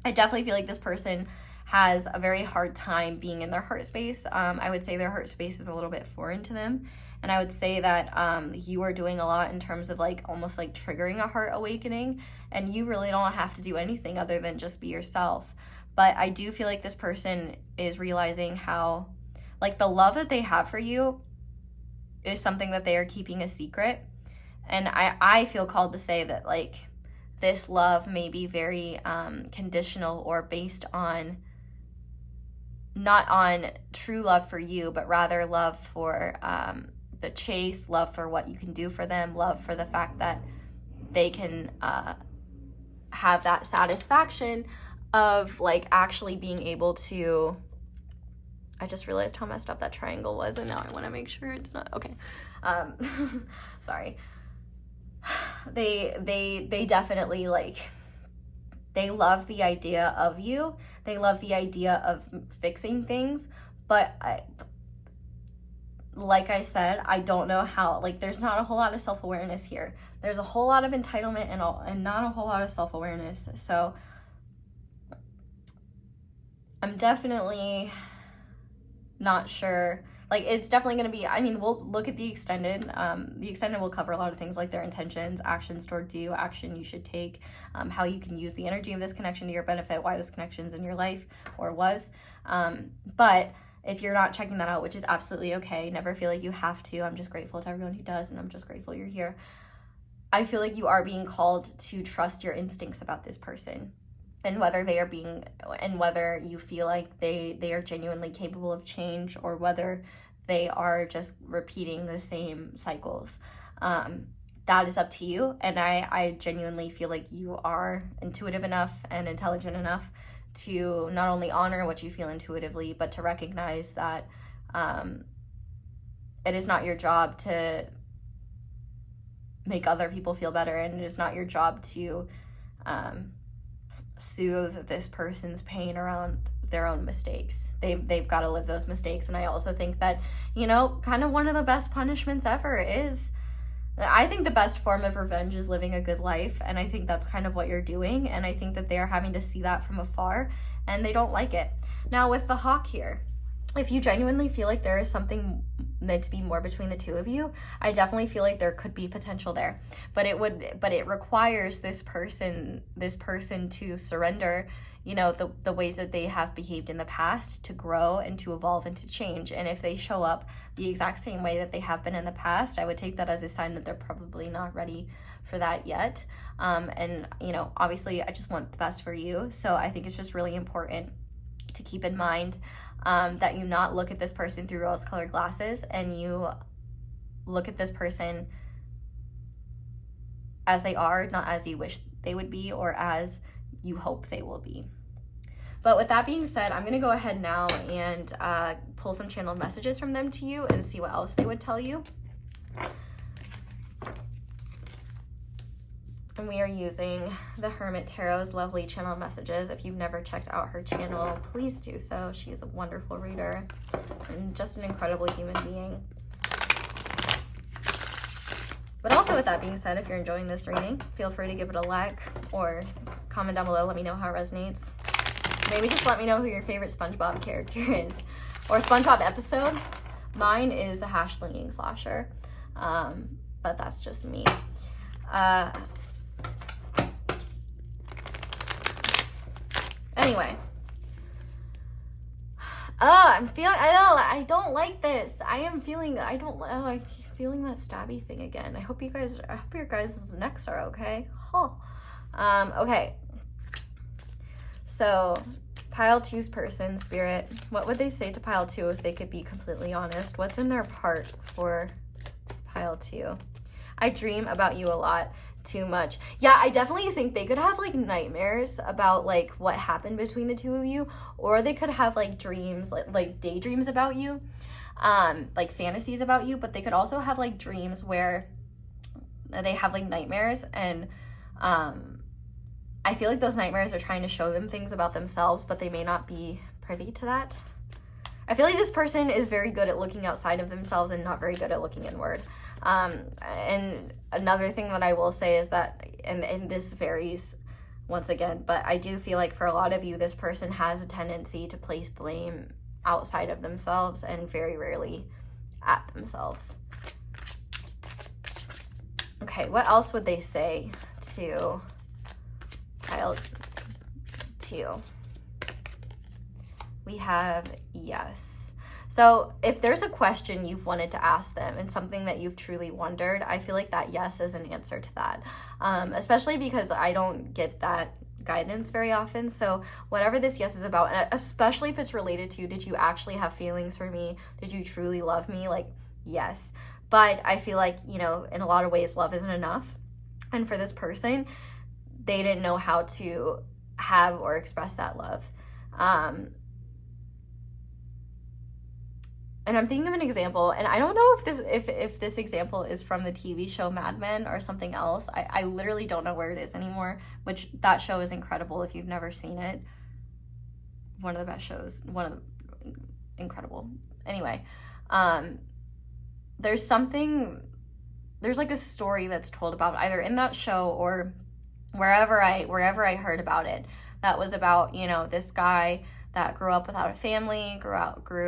Speaker 1: I definitely feel like this person has a very hard time being in their heart space. I would say their heart space is a little bit foreign to them. And I would say that you are doing a lot in terms of like almost like triggering a heart awakening, and you really don't have to do anything other than just be yourself. But I do feel like this person is realizing how like the love that they have for you is something that they are keeping a secret. And I feel called to say that like this love may be very conditional, or based on, not on true love for you, but rather love for the chase, love for what you can do for them, love for the fact that they can have that satisfaction of like actually being able to, I just realized how messed up that triangle was, and now I want to make sure it's not, okay. Sorry. They definitely like, they love the idea of you. They love the idea of fixing things, but like I said, I don't know how, like there's not a whole lot of self-awareness here. There's a whole lot of entitlement and not a whole lot of self-awareness. So I'm definitely not sure. Like, it's definitely going to be, I mean, we'll look at the extended. The extended will cover a lot of things like their intentions, actions towards you, action you should take, how you can use the energy of this connection to your benefit, why this connection's in your life or was. But if you're not checking that out, which is absolutely okay, never feel like you have to. I'm just grateful to everyone who does, and I'm just grateful you're here. I feel like you are being called to trust your instincts about this person. And whether whether you feel like they are genuinely capable of change, or whether they are just repeating the same cycles, that is up to you. And I genuinely feel like you are intuitive enough and intelligent enough to not only honor what you feel intuitively, but to recognize that it is not your job to make other people feel better, and it is not your job to soothe this person's pain around their own mistakes. They've got to live those mistakes. And I also think that, you know, kind of one of the best punishments ever is, I think the best form of revenge is living a good life, and I think that's kind of what you're doing, and I think that they're having to see that from afar, and they don't like it. Now with the hawk here, if you genuinely feel like there is something meant to be more between the two of you, I definitely feel like there could be potential there. But it requires this person to surrender, you know, the ways that they have behaved in the past, to grow and to evolve and to change. And if they show up the exact same way that they have been in the past, I would take that as a sign that they're probably not ready for that yet. And, you know, obviously I just want the best for you. So I think it's just really important to keep in mind that you not look at this person through rose-colored glasses, and you look at this person as they are, not as you wish they would be or as you hope they will be. But with that being said, I'm going to go ahead now and pull some channeled messages from them to you and see what else they would tell you. And we are using the Hermit Tarot's lovely channel messages. If you've never checked out her channel, please do so. She is a wonderful reader and just an incredible human being. But also, with that being said, if you're enjoying this reading, feel free to give it a like or comment down below. Let me know how it resonates. Maybe just let me know who your favorite Spongebob character is, or Spongebob episode. Mine is the #slinging slasher, but that's just me. Anyway, I don't like this. I'm feeling that stabby thing again. I hope your guys' necks are okay. Okay. So, pile 2's person, Spirit, what would they say to pile 2 if they could be completely honest? What's in their part for pile 2? I dream about you a lot. Too much. Yeah, I definitely think they could have like nightmares about like what happened between the two of you, or they could have like dreams, like daydreams about you, like fantasies about you, but they could also have like dreams where they have like nightmares, and I feel like those nightmares are trying to show them things about themselves, but they may not be privy to that. I feel like this person is very good at looking outside of themselves and not very good at looking inward. And another thing that I will say is that, and this varies once again, but I do feel like for a lot of you, this person has a tendency to place blame outside of themselves and very rarely at themselves. Okay, what else would they say to pile 2? We have yes. So if there's a question you've wanted to ask them and something that you've truly wondered, I feel like that yes is an answer to that, especially because I don't get that guidance very often. So whatever this yes is about, and especially if it's related to, did you actually have feelings for me? Did you truly love me? Like, yes. But I feel like, you know, in a lot of ways, love isn't enough. And for this person, they didn't know how to have or express that love. And I'm thinking of an example, and I don't know if this example is from the TV show Mad Men or something else. I literally don't know where it is anymore, which that show is incredible if you've never seen it. One of the best shows, incredible. Anyway, there's like a story that's told about either in that show or wherever I heard about it, that was about, you know, this guy that grew up without a family, grew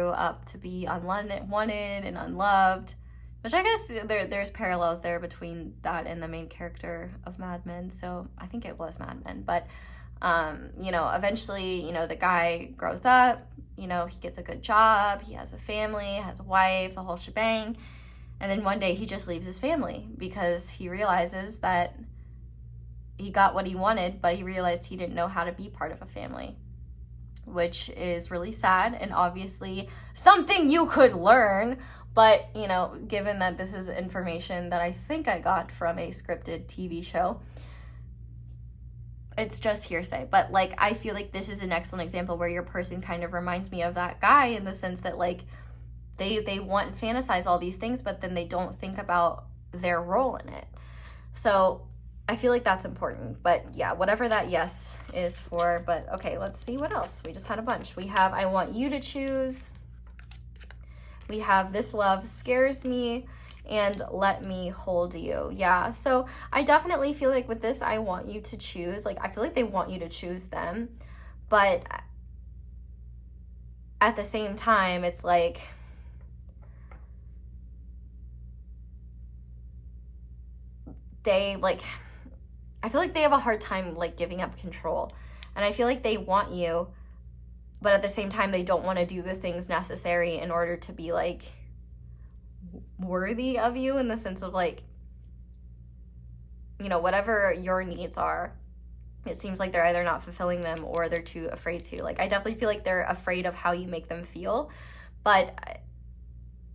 Speaker 1: up to be unwanted and unloved, which I guess there's parallels there between that and the main character of Mad Men. So I think it was Mad Men, but you know, eventually, you know, the guy grows up, you know, he gets a good job, he has a family, has a wife, the whole shebang, and then one day he just leaves his family because he realizes that he got what he wanted, but he realized he didn't know how to be part of a family, which is really sad and obviously something you could learn. But, you know, given that this is information that I think I got from a scripted TV show, it's just hearsay. But, like, I feel like this is an excellent example where your person kind of reminds me of that guy in the sense that, like, they want and fantasize all these things, but then they don't think about their role in it. So I feel like that's important. But yeah, whatever that yes is for. But okay, let's see what else. We just had a bunch. We have I want you to choose. We have this love scares me, and let me hold you. Yeah, so I definitely feel like with this I want you to choose. Like, I feel like they want you to choose them. But at the same time, it's like they like, I feel like they have a hard time like giving up control. And I feel like they want you, but at the same time, they don't want to do the things necessary in order to be like worthy of you, in the sense of like, you know, whatever your needs are, it seems like they're either not fulfilling them or they're too afraid to. Like, I definitely feel like they're afraid of how you make them feel. But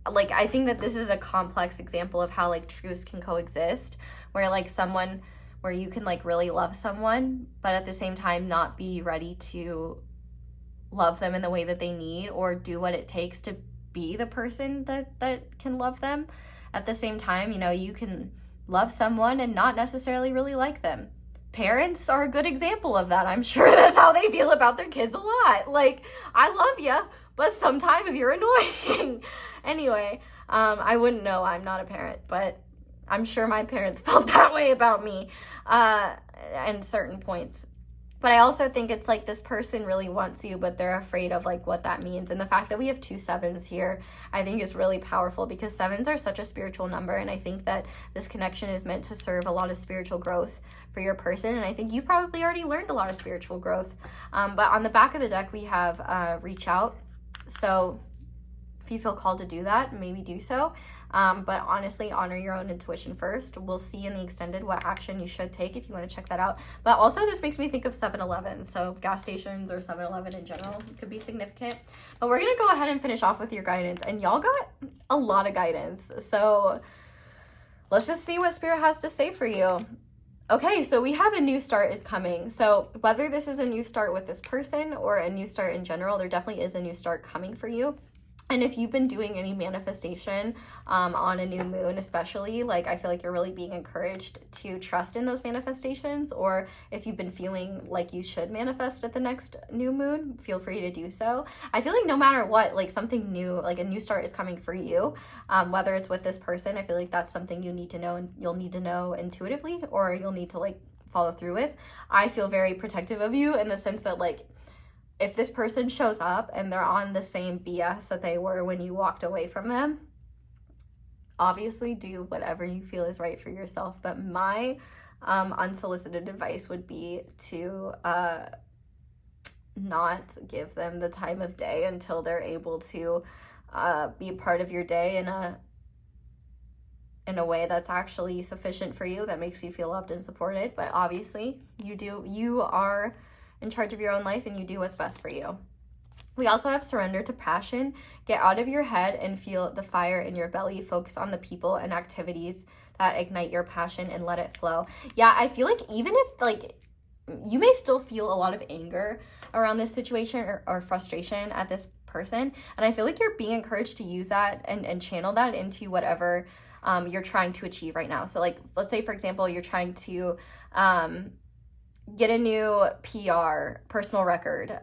Speaker 1: like, I think that this is a complex example of how like truths can coexist, where like someone, where you can like really love someone, but at the same time not be ready to love them in the way that they need, or do what it takes to be the person that can love them. At the same time, you know, you can love someone and not necessarily really like them. Parents are a good example of that. I'm sure that's how they feel about their kids a lot. Like, I love you, but sometimes you're annoying. Anyway, I wouldn't know. I'm not a parent, but I'm sure my parents felt that way about me at certain points. But I also think it's like this person really wants you, but they're afraid of like what that means. And the fact that we have 2 7s here, I think is really powerful, because 7s are such a spiritual number. And I think that this connection is meant to serve a lot of spiritual growth for your person. And I think you probably already learned a lot of spiritual growth. But on the back of the deck, we have reach out. So if you feel called to do that, maybe do so. But honestly, honor your own intuition first. We'll see in the extended what action you should take if you want to check that out. But also, this makes me think of 7-Eleven. So gas stations or 7-Eleven in general could be significant. But we're going to go ahead and finish off with your guidance. And y'all got a lot of guidance. So let's just see what Spirit has to say for you. Okay, so we have a new start is coming. So whether this is a new start with this person or a new start in general, there definitely is a new start coming for you. And if you've been doing any manifestation on a new moon especially, like, I feel like you're really being encouraged to trust in those manifestations. Or if you've been feeling like you should manifest at the next new moon, feel free to do so. I feel like no matter what, like something new, like a new start is coming for you, whether it's with this person. I feel like that's something you need to know, and you'll need to know intuitively, or you'll need to like follow through with. I feel very protective of you in the sense that like, if this person shows up and they're on the same BS that they were when you walked away from them, obviously do whatever you feel is right for yourself. But my unsolicited advice would be to not give them the time of day until they're able to be a part of your day in a way that's actually sufficient for you, that makes you feel loved and supported. But obviously you are in charge of your own life, and you do what's best for you. We also have surrender to passion. Get out of your head and feel the fire in your belly. Focus on the people and activities that ignite your passion and let it flow. Yeah, I feel like even if like you may still feel a lot of anger around this situation or frustration at this person, and I feel like you're being encouraged to use that and channel that into whatever you're trying to achieve right now. So like, let's say for example, you're trying to get a new PR, personal record,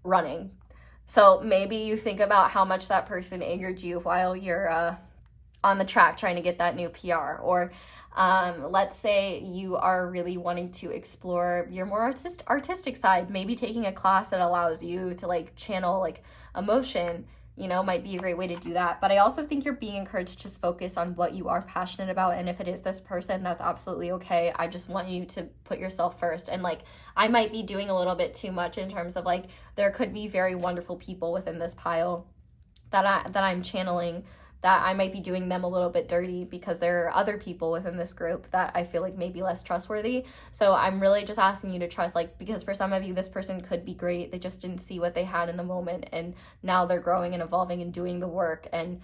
Speaker 1: running. So maybe you think about how much that person angered you while you're on the track trying to get that new PR. Or let's say you are really wanting to explore your more artistic side. Maybe taking a class that allows you to like channel like emotion, you know, might be a great way to do that. But I also think you're being encouraged to just focus on what you are passionate about. And if it is this person, that's absolutely okay. I just want you to put yourself first. And like, I might be doing a little bit too much in terms of like, there could be very wonderful people within this pile that I'm channeling, that I might be doing them a little bit dirty because there are other people within this group that I feel like may be less trustworthy. So I'm really just asking you to trust, like, because for some of you, this person could be great. They just didn't see what they had in the moment, and now they're growing and evolving and doing the work, and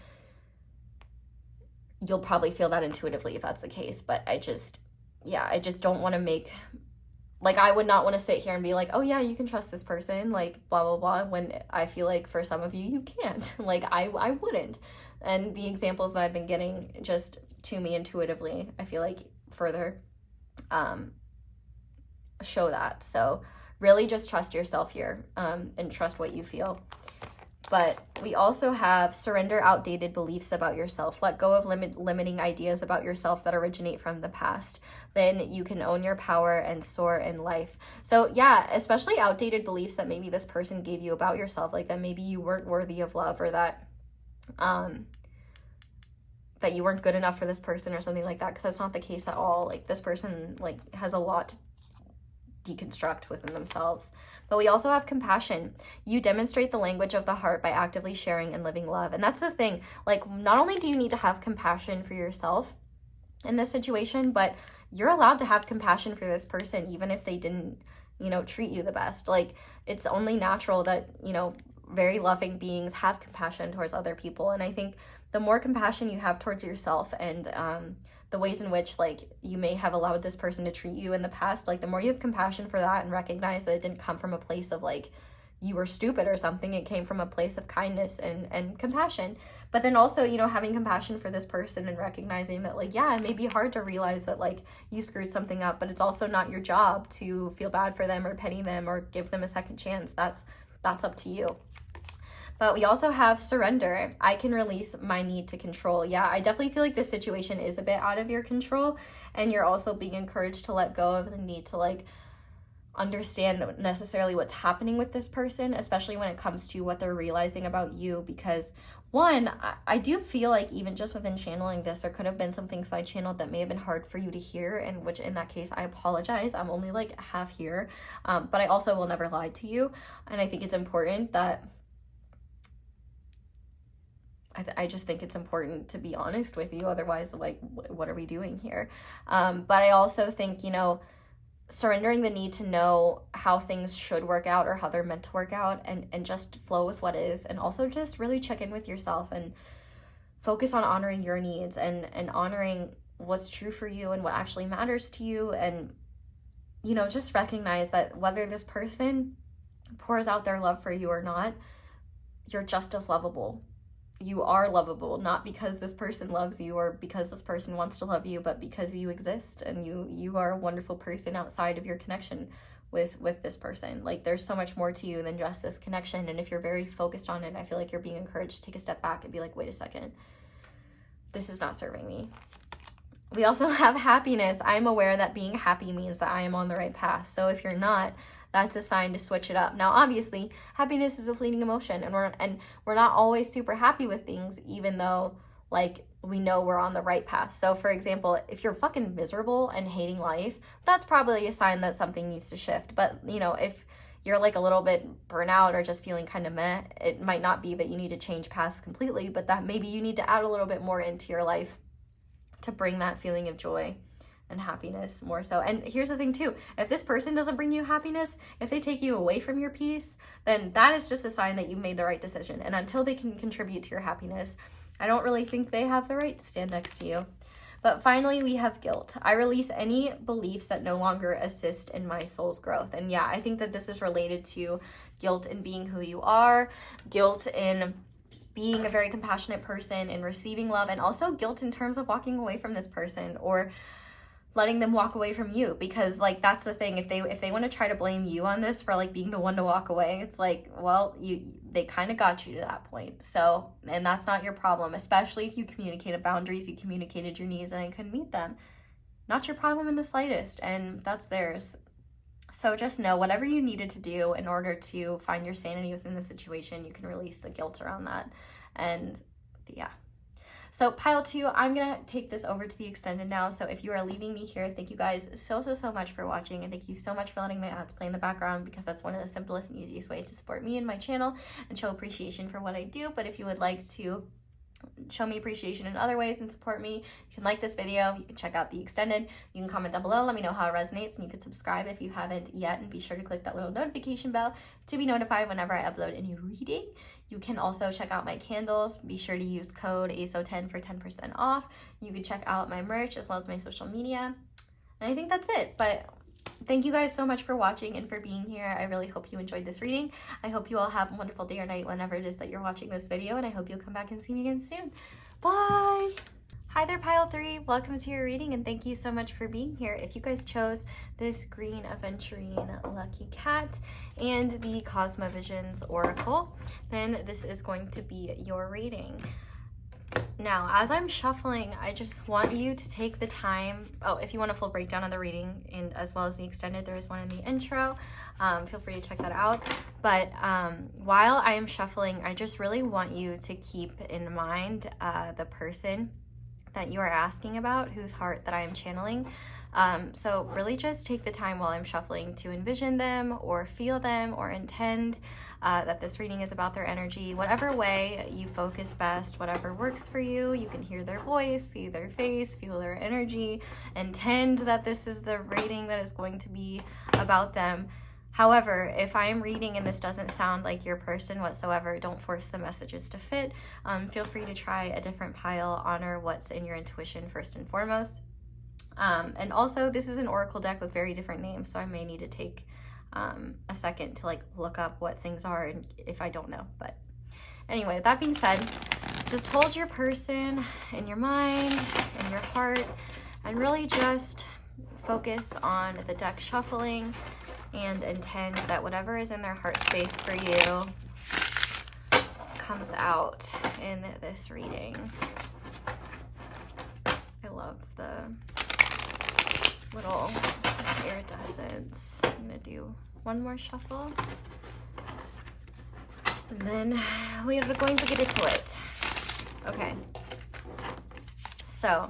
Speaker 1: you'll probably feel that intuitively if that's the case. But I just don't want to make, like, I would not want to sit here and be like, oh yeah, you can trust this person, like, blah, blah, blah, when I feel like for some of you, you can't. Like, I wouldn't. And the examples that I've been getting just to me intuitively, I feel like further show that. So really just trust yourself here, and trust what you feel. But we also have surrender outdated beliefs about yourself. Let go of limiting ideas about yourself that originate from the past. Then you can own your power and soar in life. So yeah, especially outdated beliefs that maybe this person gave you about yourself, like that maybe you weren't worthy of love, or that that you weren't good enough for this person or something like that, because that's not the case at all. Like, this person like has a lot to deconstruct within themselves. But we also have compassion. You demonstrate the language of the heart by actively sharing and living love. And that's the thing, like, not only do you need to have compassion for yourself in this situation, but you're allowed to have compassion for this person even if they didn't, you know, treat you the best. Like, it's only natural that, you know, very loving beings have compassion towards other people. And I think the more compassion you have towards yourself and the ways in which, like, you may have allowed this person to treat you in the past, like, the more you have compassion for that and recognize that it didn't come from a place of, like, you were stupid or something. It came from a place of kindness and compassion. But then also, you know, having compassion for this person and recognizing that, like, yeah, it may be hard to realize that, like, you screwed something up, but it's also not your job to feel bad for them or pity them or give them a second chance. That's up to you. But we also have surrender. I can release my need to control. Yeah, I definitely feel like this situation is a bit out of your control, and you're also being encouraged to let go of the need to, like, understand necessarily what's happening with this person, especially when it comes to what they're realizing about you. Because one, I do feel like even just within channeling this, there could have been some things I channeled that may have been hard for you to hear, and which in that case, I apologize. I'm only like half here, but I also will never lie to you. And I think it's important that I just think it's important to be honest with you. Otherwise, like, what are we doing here? But I also think, you know, surrendering the need to know how things should work out or how they're meant to work out, and just flow with what is, and also just really check in with yourself and focus on honoring your needs and honoring what's true for you and what actually matters to you. And, you know, just recognize that whether this person pours out their love for you or not, you're just as lovable. You are lovable, not because this person loves you or because this person wants to love you, but because you exist, and you are a wonderful person outside of your connection with this person. Like, there's so much more to you than just this connection. And if you're very focused on it, I feel like you're being encouraged to take a step back and be like, wait a second, this is not serving me. We also have happiness. I'm aware that being happy means that I am on the right path. So if you're not, that's a sign to switch it up. Now, obviously, happiness is a fleeting emotion, and we're not always super happy with things, even though, like, we know we're on the right path. So, for example, if you're fucking miserable and hating life, that's probably a sign that something needs to shift. But, you know, if you're like a little bit burnout or just feeling kind of meh, it might not be that you need to change paths completely, but that maybe you need to add a little bit more into your life to bring that feeling of joy and happiness more so. And here's the thing too, if this person doesn't bring you happiness, if they take you away from your peace, then that is just a sign that you made the right decision. And until they can contribute to your happiness, I don't really think they have the right to stand next to you. But finally, we have guilt. I release any beliefs that no longer assist in my soul's growth. And yeah, I think that this is related to guilt in being who you are, guilt in being a very compassionate person and receiving love, and also guilt in terms of walking away from this person or letting them walk away from you. Because, like, that's the thing, if they want to try to blame you on this for, like, being the one to walk away, it's like, well, they kind of got you to that point. So, and that's not your problem, especially if you communicated boundaries, you communicated your needs, and I couldn't meet them. Not your problem in the slightest, and that's theirs. So just know, whatever you needed to do in order to find your sanity within the situation, you can release the guilt around that. And yeah. So pile 2, I'm going to take this over to the extended now. So if you are leaving me here, thank you guys so much for watching. And thank you so much for letting my ads play in the background, because that's one of the simplest and easiest ways to support me and my channel and show appreciation for what I do. But if you would like to show me appreciation in other ways and support me, you can like this video, you can check out the extended, you can comment down below, let me know how it resonates, and you can subscribe if you haven't yet, and be sure to click that little notification bell to be notified whenever I upload a new reading. You can also check out my candles. Be sure to use code ASO10 for 10% off. You can check out my merch as well as my social media. And I think that's it. But thank you guys so much for watching and for being here. I really hope you enjoyed this reading. I hope you all have a wonderful day or night whenever it is that you're watching this video, and I hope you'll come back and see me again soon. Bye! Hi there, pile 3. Welcome to your reading, and thank you so much for being here. If you guys chose this green Aventurine lucky cat and the Cosma Visions Oracle, then this is going to be your reading. Now, as I'm shuffling, I just want you to take the time. Oh, if you want a full breakdown of the reading and as well as the extended, there is one in the intro. Feel free to check that out. But while I am shuffling, I just really want you to keep in mind the person that you are asking about, whose heart that I am channeling. So really just take the time while I'm shuffling to envision them or feel them or intend that this reading is about their energy. Whatever way you focus best, whatever works for you, you can hear their voice, see their face, feel their energy, intend that this is the reading that is going to be about them. However, if I am reading and this doesn't sound like your person whatsoever, don't force the messages to fit. Feel free to try a different pile. Honor what's in your intuition first and foremost. And also, this is an oracle deck with very different names, so I may need to take a second to like look up what things are and if I don't know. But anyway, with that being said, just hold your person in your mind, in your heart, and really just focus on the deck shuffling and intend that whatever is in their heart space for you comes out in this reading. I love the little iridescence. I'm gonna do one more shuffle and then we are going to get into it. Okay, so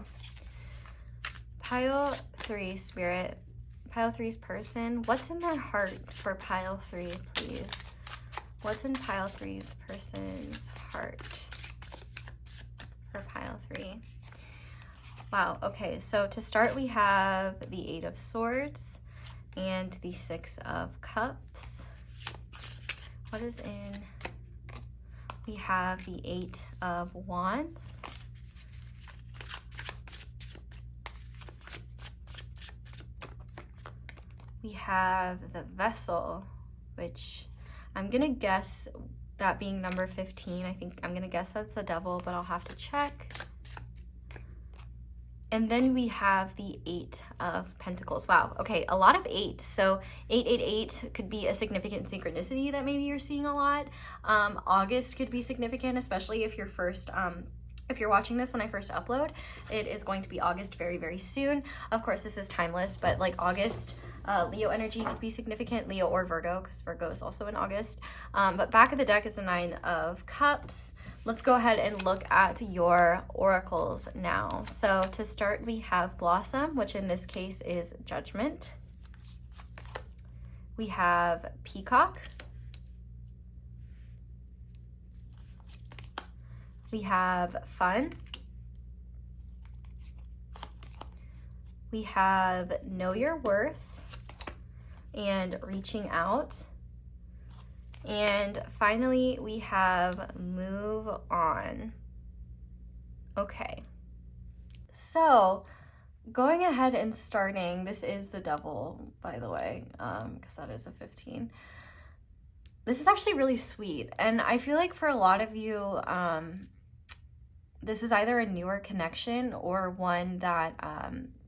Speaker 1: pile 3 spirit, pile 3's person, what's in their heart for pile 3, please? What's in pile 3's person's heart for pile 3? Wow, okay, so to start we have the 8 of Swords and the 6 of Cups. What is in? We have the 8 of Wands. We have the Vessel, which I'm gonna guess that being number 15. I think I'm gonna guess that's the Devil, but I'll have to check. And then we have the 8 of Pentacles. Wow, okay, a lot of 8. So 888 could be a significant synchronicity that maybe you're seeing a lot. August could be significant, especially if you're if you're watching this when I first upload. It is going to be August very, very soon. Of course, this is timeless, but like August, Leo energy could be significant, Leo or Virgo, because Virgo is also in August. But back of the deck is the 9 of Cups. Let's go ahead and look at your oracles now. So to start, we have Blossom, which in this case is Judgment. We have Peacock. We have Fun. We have Know Your Worth and Reaching Out. And finally, we have Move On. Okay. So, going ahead and starting, this is the Devil, by the way, because that is a 15. This is actually really sweet. And I feel like for a lot of you, this is either a newer connection or one that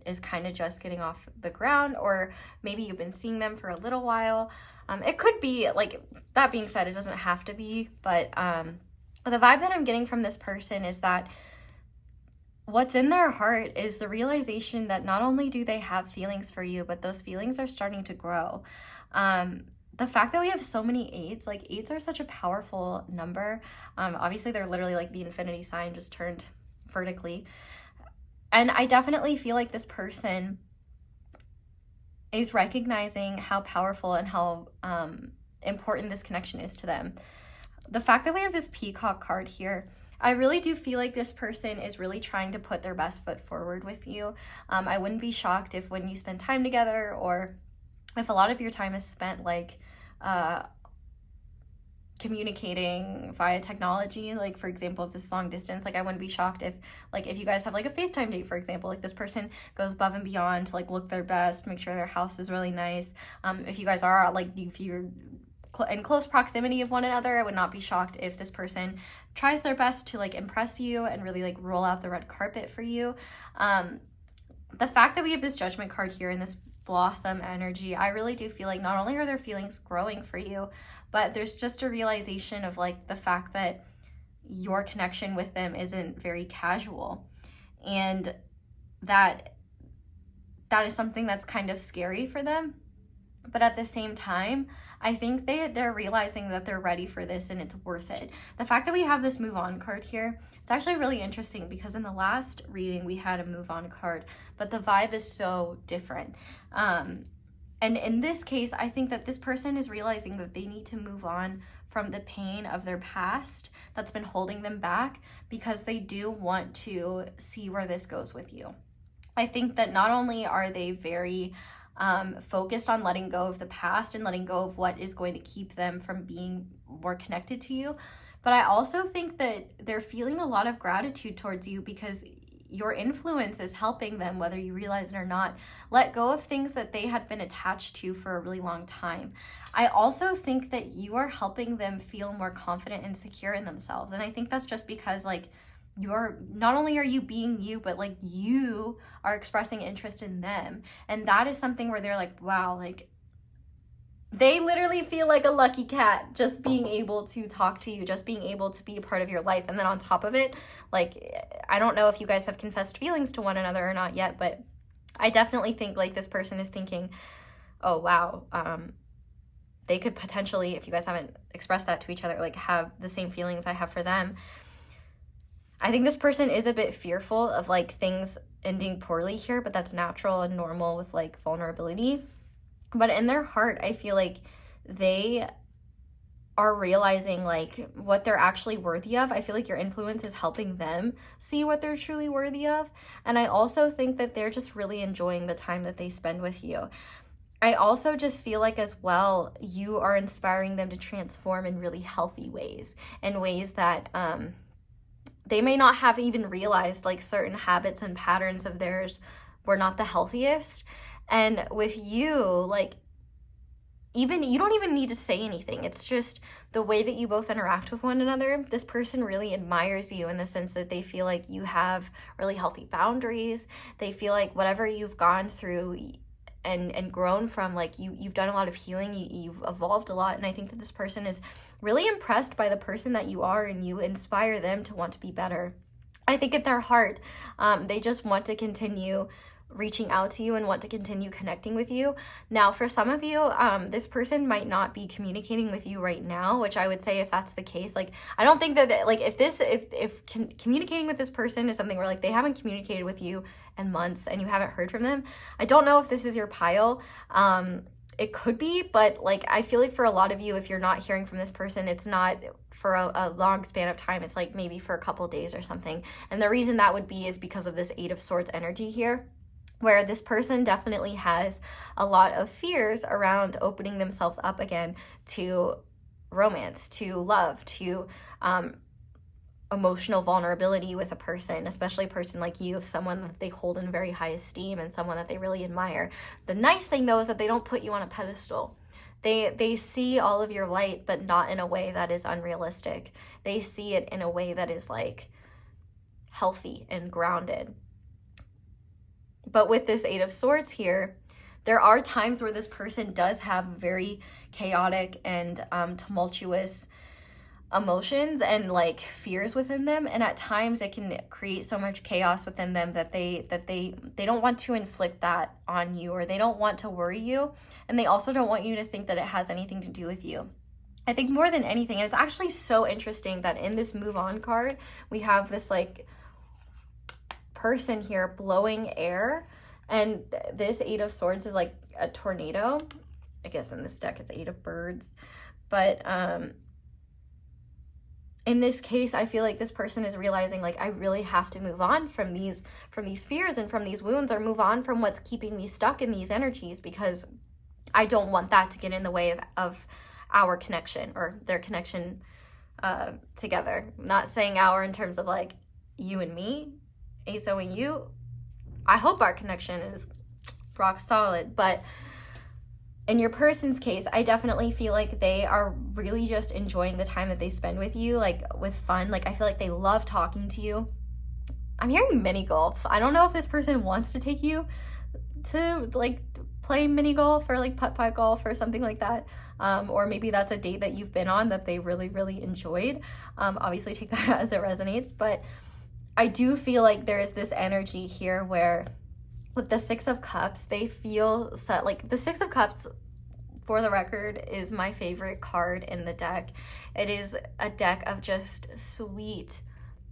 Speaker 1: is kind of just getting off the ground, or maybe you've been seeing them for a little while. It could be, like, that being said, it doesn't have to be, but the vibe that I'm getting from this person is that what's in their heart is the realization that not only do they have feelings for you, but those feelings are starting to grow. The fact that we have so many 8s, like 8s are such a powerful number. Obviously, they're literally like the infinity sign just turned vertically. And I definitely feel like this person is recognizing how powerful and how important this connection is to them. The fact that we have this Peacock card here, I really do feel like this person is really trying to put their best foot forward with you. I wouldn't be shocked if when you spend time together, or if a lot of your time is spent like communicating via technology, like for example, if this is long distance, like I wouldn't be shocked if you guys have like a FaceTime date, for example, like this person goes above and beyond to like look their best, make sure their house is really nice. If you guys are like, if you're in close proximity of one another, I would not be shocked if this person tries their best to like impress you and really like roll out the red carpet for you. The fact that we have this Judgment card here in this Blossom energy, I really do feel like not only are their feelings growing for you, but there's just a realization of like the fact that your connection with them isn't very casual, and that is something that's kind of scary for them. But at the same time, I think they're realizing that they're ready for this and it's worth it. The fact that we have this move on card here, it's actually really interesting because in the last reading we had a move on card, but the vibe is so different. And in this case, I think that this person is realizing that they need to move on from the pain of their past that's been holding them back, because they do want to see where this goes with you. I think that not only are they very focused on letting go of the past and letting go of what is going to keep them from being more connected to you, but I also think that they're feeling a lot of gratitude towards you because your influence is helping them, whether you realize it or not, let go of things that they had been attached to for a really long time. I also think that you are helping them feel more confident and secure in themselves. And I think that's just because like you're, not only are you being you, but like you are expressing interest in them. And that is something where they're like, wow, like they literally feel like a lucky cat just being able to talk to you, just being able to be a part of your life. And then on top of it, like, I don't know if you guys have confessed feelings to one another or not yet, but I definitely think like this person is thinking, oh, wow, they could potentially, if you guys haven't expressed that to each other, like have the same feelings I have for them. I think this person is a bit fearful of like things ending poorly here, but that's natural and normal with like vulnerability. But in their heart, I feel like they are realizing like what they're actually worthy of. I feel like your influence is helping them see what they're truly worthy of. And I also think that they're just really enjoying the time that they spend with you. I also just feel like as well, you are inspiring them to transform in really healthy ways, in ways that they may not have even realized, like certain habits and patterns of theirs were not the healthiest. And with you, like, even you don't even need to say anything. It's just the way that you both interact with one another. This person really admires you in the sense that they feel like you have really healthy boundaries. They feel like whatever you've gone through and grown from, like you've done a lot of healing, you've evolved a lot. And I think that this person is really impressed by the person that you are, and you inspire them to want to be better. I think at their heart, they just want to continue reaching out to you and want to continue connecting with you. Now, for some of you, this person might not be communicating with you right now, which I would say if that's the case, like, I don't think that, like, if communicating with this person is something where, like, they haven't communicated with you in months and you haven't heard from them, I don't know if this is your pile. It could be, but, like, I feel like for a lot of you, if you're not hearing from this person, it's not for a long span of time. It's, like, maybe for a couple of days or something. And the reason that would be is because of this 8 of Swords energy here, where this person definitely has a lot of fears around opening themselves up again to romance, to love, to emotional vulnerability with a person, especially a person like you, someone that they hold in very high esteem and someone that they really admire. The nice thing, though, is that they don't put you on a pedestal. They see all of your light, but not in a way that is unrealistic. They see it in a way that is, like, healthy and grounded. But with this 8 of Swords here, there are times where this person does have very chaotic and tumultuous emotions and, like, fears within them. And at times it can create so much chaos within them that they don't want to inflict that on you, or they don't want to worry you. And they also don't want you to think that it has anything to do with you. I think more than anything, and it's actually so interesting that in this move on card, we have this, like, person here blowing air, and this 8 of Swords is like a tornado. I guess in this deck it's 8 of birds, but in this case, I feel like this person is realizing, like, I really have to move on from these fears and from these wounds, or move on from what's keeping me stuck in these energies, because I don't want that to get in the way of our connection, or their connection together. I'm not saying our in terms of, like, you and me, Aso and you. I hope our connection is rock solid, but in your person's case, I definitely feel like they are really just enjoying the time that they spend with you, like, with fun. Like, I feel like they love talking to you. I'm hearing mini golf. I don't know if this person wants to take you to, like, play mini golf or, like, putt-putt golf or something like that. Or maybe that's a date that you've been on that they really, really enjoyed. Obviously take that as it resonates, but I do feel like there is this energy here where with the 6 of Cups, they feel like the 6 of Cups for the record, is my favorite card in the deck. It is a deck of just sweet,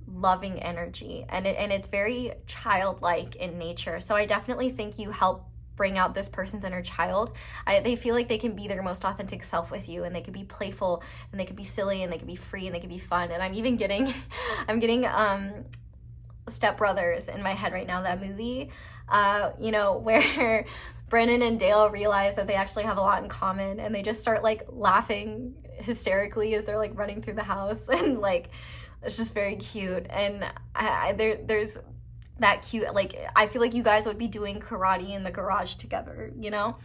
Speaker 1: loving energy, and it's very childlike in nature. So I definitely think you help bring out this person's inner child. They feel like they can be their most authentic self with you, and they can be playful, and they can be silly, and they can be free, and they can be fun. And I'm even getting Step Brothers in my head right now, that movie, you know, where Brennan and Dale realize that they actually have a lot in common, and they just start like laughing hysterically as they're like running through the house, and like it's just very cute. And there's that cute, like, I feel like you guys would be doing karate in the garage together, you know?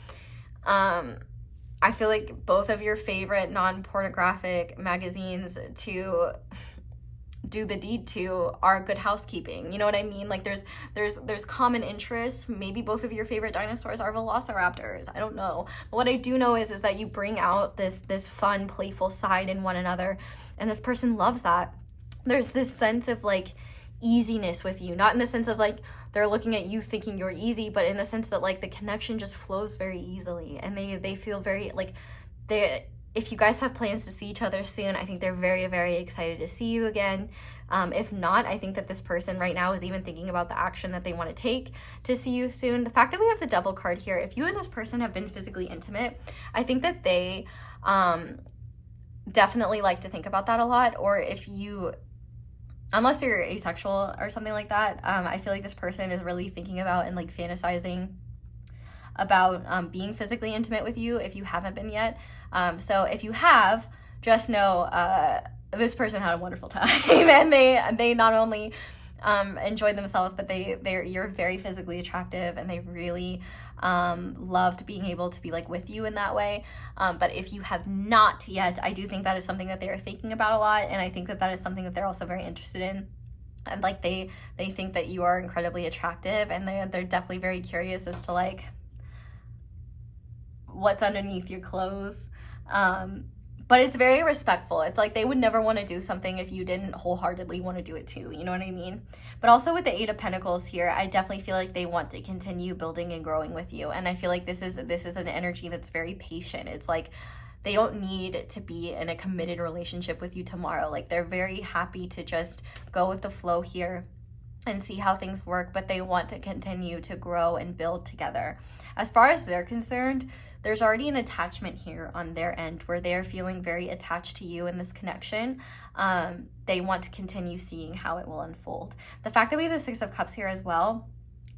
Speaker 1: I feel like both of your favorite non-pornographic magazines to do the deed to are Good Housekeeping. You know what I mean? Like there's common interests. Maybe both of your favorite dinosaurs are velociraptors. I don't know. But what I do know is that you bring out this fun, playful side in one another, and this person loves that. There's this sense of like easiness with you, not in the sense of like they're looking at you thinking you're easy, but in the sense that like the connection just flows very easily, and they feel very like if you guys have plans to see each other soon, I think they're very, very excited to see you again. If not, I think that this person right now is even thinking about the action that they want to take to see you soon. The fact that we have the Devil card here, if you and this person have been physically intimate, I think that they definitely like to think about that a lot. Or if you, unless you're asexual or something like that, I feel like this person is really thinking about and like fantasizing about being physically intimate with you if you haven't been yet. So if you have, just know this person had a wonderful time, and they not only enjoyed themselves, but you're very physically attractive, and they really loved being able to be like with you in that way. But if you have not yet, I do think that is something that they are thinking about a lot, and I think that that is something that they're also very interested in. And like they think that you are incredibly attractive, and they're definitely very curious as to like what's underneath your clothes. But it's very respectful. It's like they would never want to do something if you didn't wholeheartedly want to do it too. You know what I mean? But also with the Eight of Pentacles here, I definitely feel like they want to continue building and growing with you. And I feel like this is an energy that's very patient. It's like they don't need to be in a committed relationship with you tomorrow. Like they're very happy to just go with the flow here and see how things work, but they want to continue to grow and build together. As far as they're concerned, there's already an attachment here on their end where they're feeling very attached to you in this connection. They want to continue seeing how it will unfold. The fact that we have the Six of Cups here as well,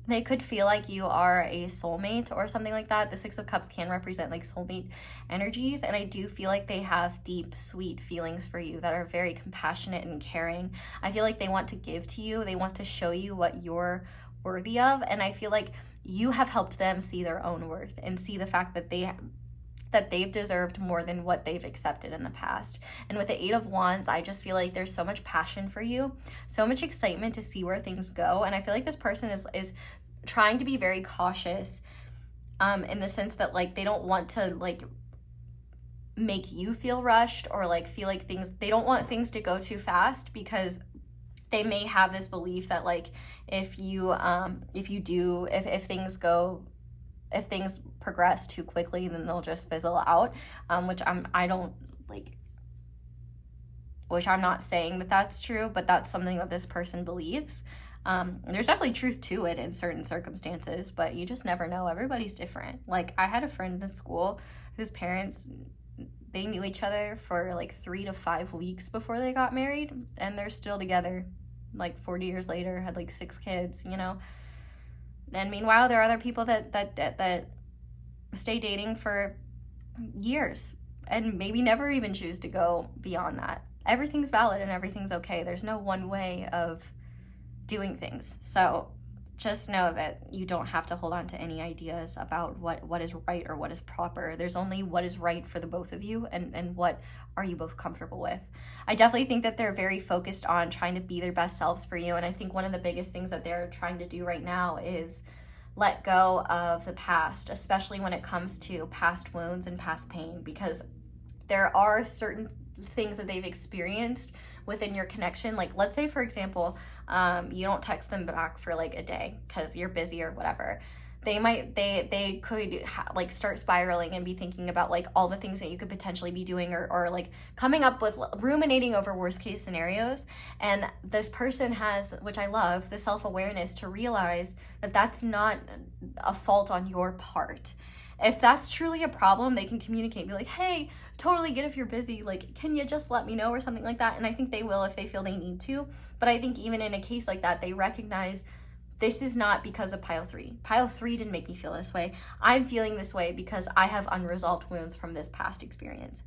Speaker 1: they could feel like you are a soulmate or something like that. The Six of Cups can represent like soulmate energies, and I do feel like they have deep, sweet feelings for you that are very compassionate and caring. I feel like they want to give to you. They want to show you what you're worthy of, and I feel like you have helped them see their own worth and see the fact that they've deserved more than what they've accepted in the past. And with the Eight of Wands, I just feel like there's so much passion for you, so much excitement to see where things go. And I feel like this person is trying to be very cautious in the sense that like they don't want to like make you feel rushed or like feel like they don't want things to go too fast, because they may have this belief that like if things progress too quickly, then they'll just fizzle out, which I'm not saying that that's true, but that's something that this person believes. There's definitely truth to it in certain circumstances, but you just never know. Everybody's different. Like I had a friend in school whose parents, they knew each other for like 3 to 5 weeks before they got married, and they're still together like 40 years later, had like 6 kids, you know. And meanwhile, there are other people that stay dating for years and maybe never even choose to go beyond that. Everything's valid and everything's okay. There's no one way of doing things. So just know that you don't have to hold on to any ideas about what is right or what is proper. There's only what is right for the both of you, and what are you both comfortable with. I definitely think that they're very focused on trying to be their best selves for you, and I think one of the biggest things that they're trying to do right now is let go of the past, especially when it comes to past wounds and past pain, because there are certain things that they've experienced within your connection. Like let's say, for example, you don't text them back for like a day because you're busy or whatever. they could like start spiraling and be thinking about like all the things that you could potentially be doing, or like coming up with ruminating over worst case scenarios. And this person has, which I love, the self-awareness to realize that that's not a fault on your part. If that's truly a problem, they can communicate, be like, hey, totally get if you're busy, like, can you just let me know, or something like that. And I think they will if they feel they need to. But I think even in a case like that, they recognize this is not because of pile 3. Pile 3 didn't make me feel this way. I'm feeling this way because I have unresolved wounds from this past experience.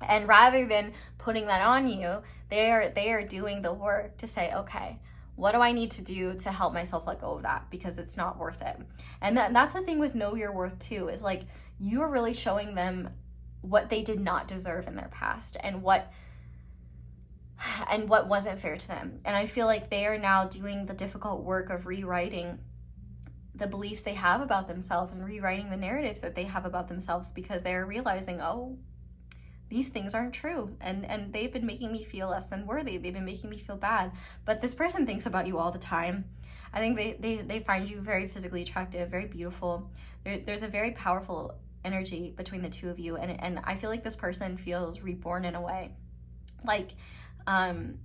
Speaker 1: And rather than putting that on you, they are doing the work to say, okay, what do I need to do to help myself let go of that? Because it's not worth it. And that's the thing with know your worth too, is like you're really showing them what they did not deserve in their past, and what wasn't fair to them. And I feel like they are now doing the difficult work of rewriting the beliefs they have about themselves and rewriting the narratives that they have about themselves, because they're realizing, oh, these things aren't true, and they've been making me feel less than worthy. They've been making me feel bad. But this person thinks about you all the time. I think they find you very physically attractive, very beautiful. There's a very powerful energy between the two of you, and I feel like this person feels reborn in a way. Like the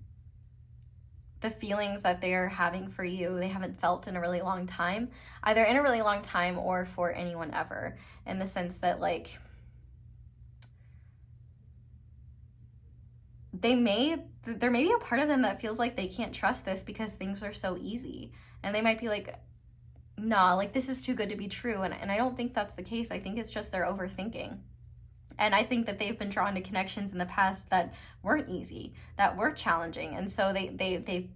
Speaker 1: feelings that they're having for you, they haven't felt in a really long time, either in a really long time or for anyone ever, in the sense that like there may be a part of them that feels like they can't trust this because things are so easy, and they might be like, nah, like this is too good to be true. And I don't think that's the case. I think it's just they're overthinking. And I think that they've been drawn to connections in the past that weren't easy, that were challenging. And so they've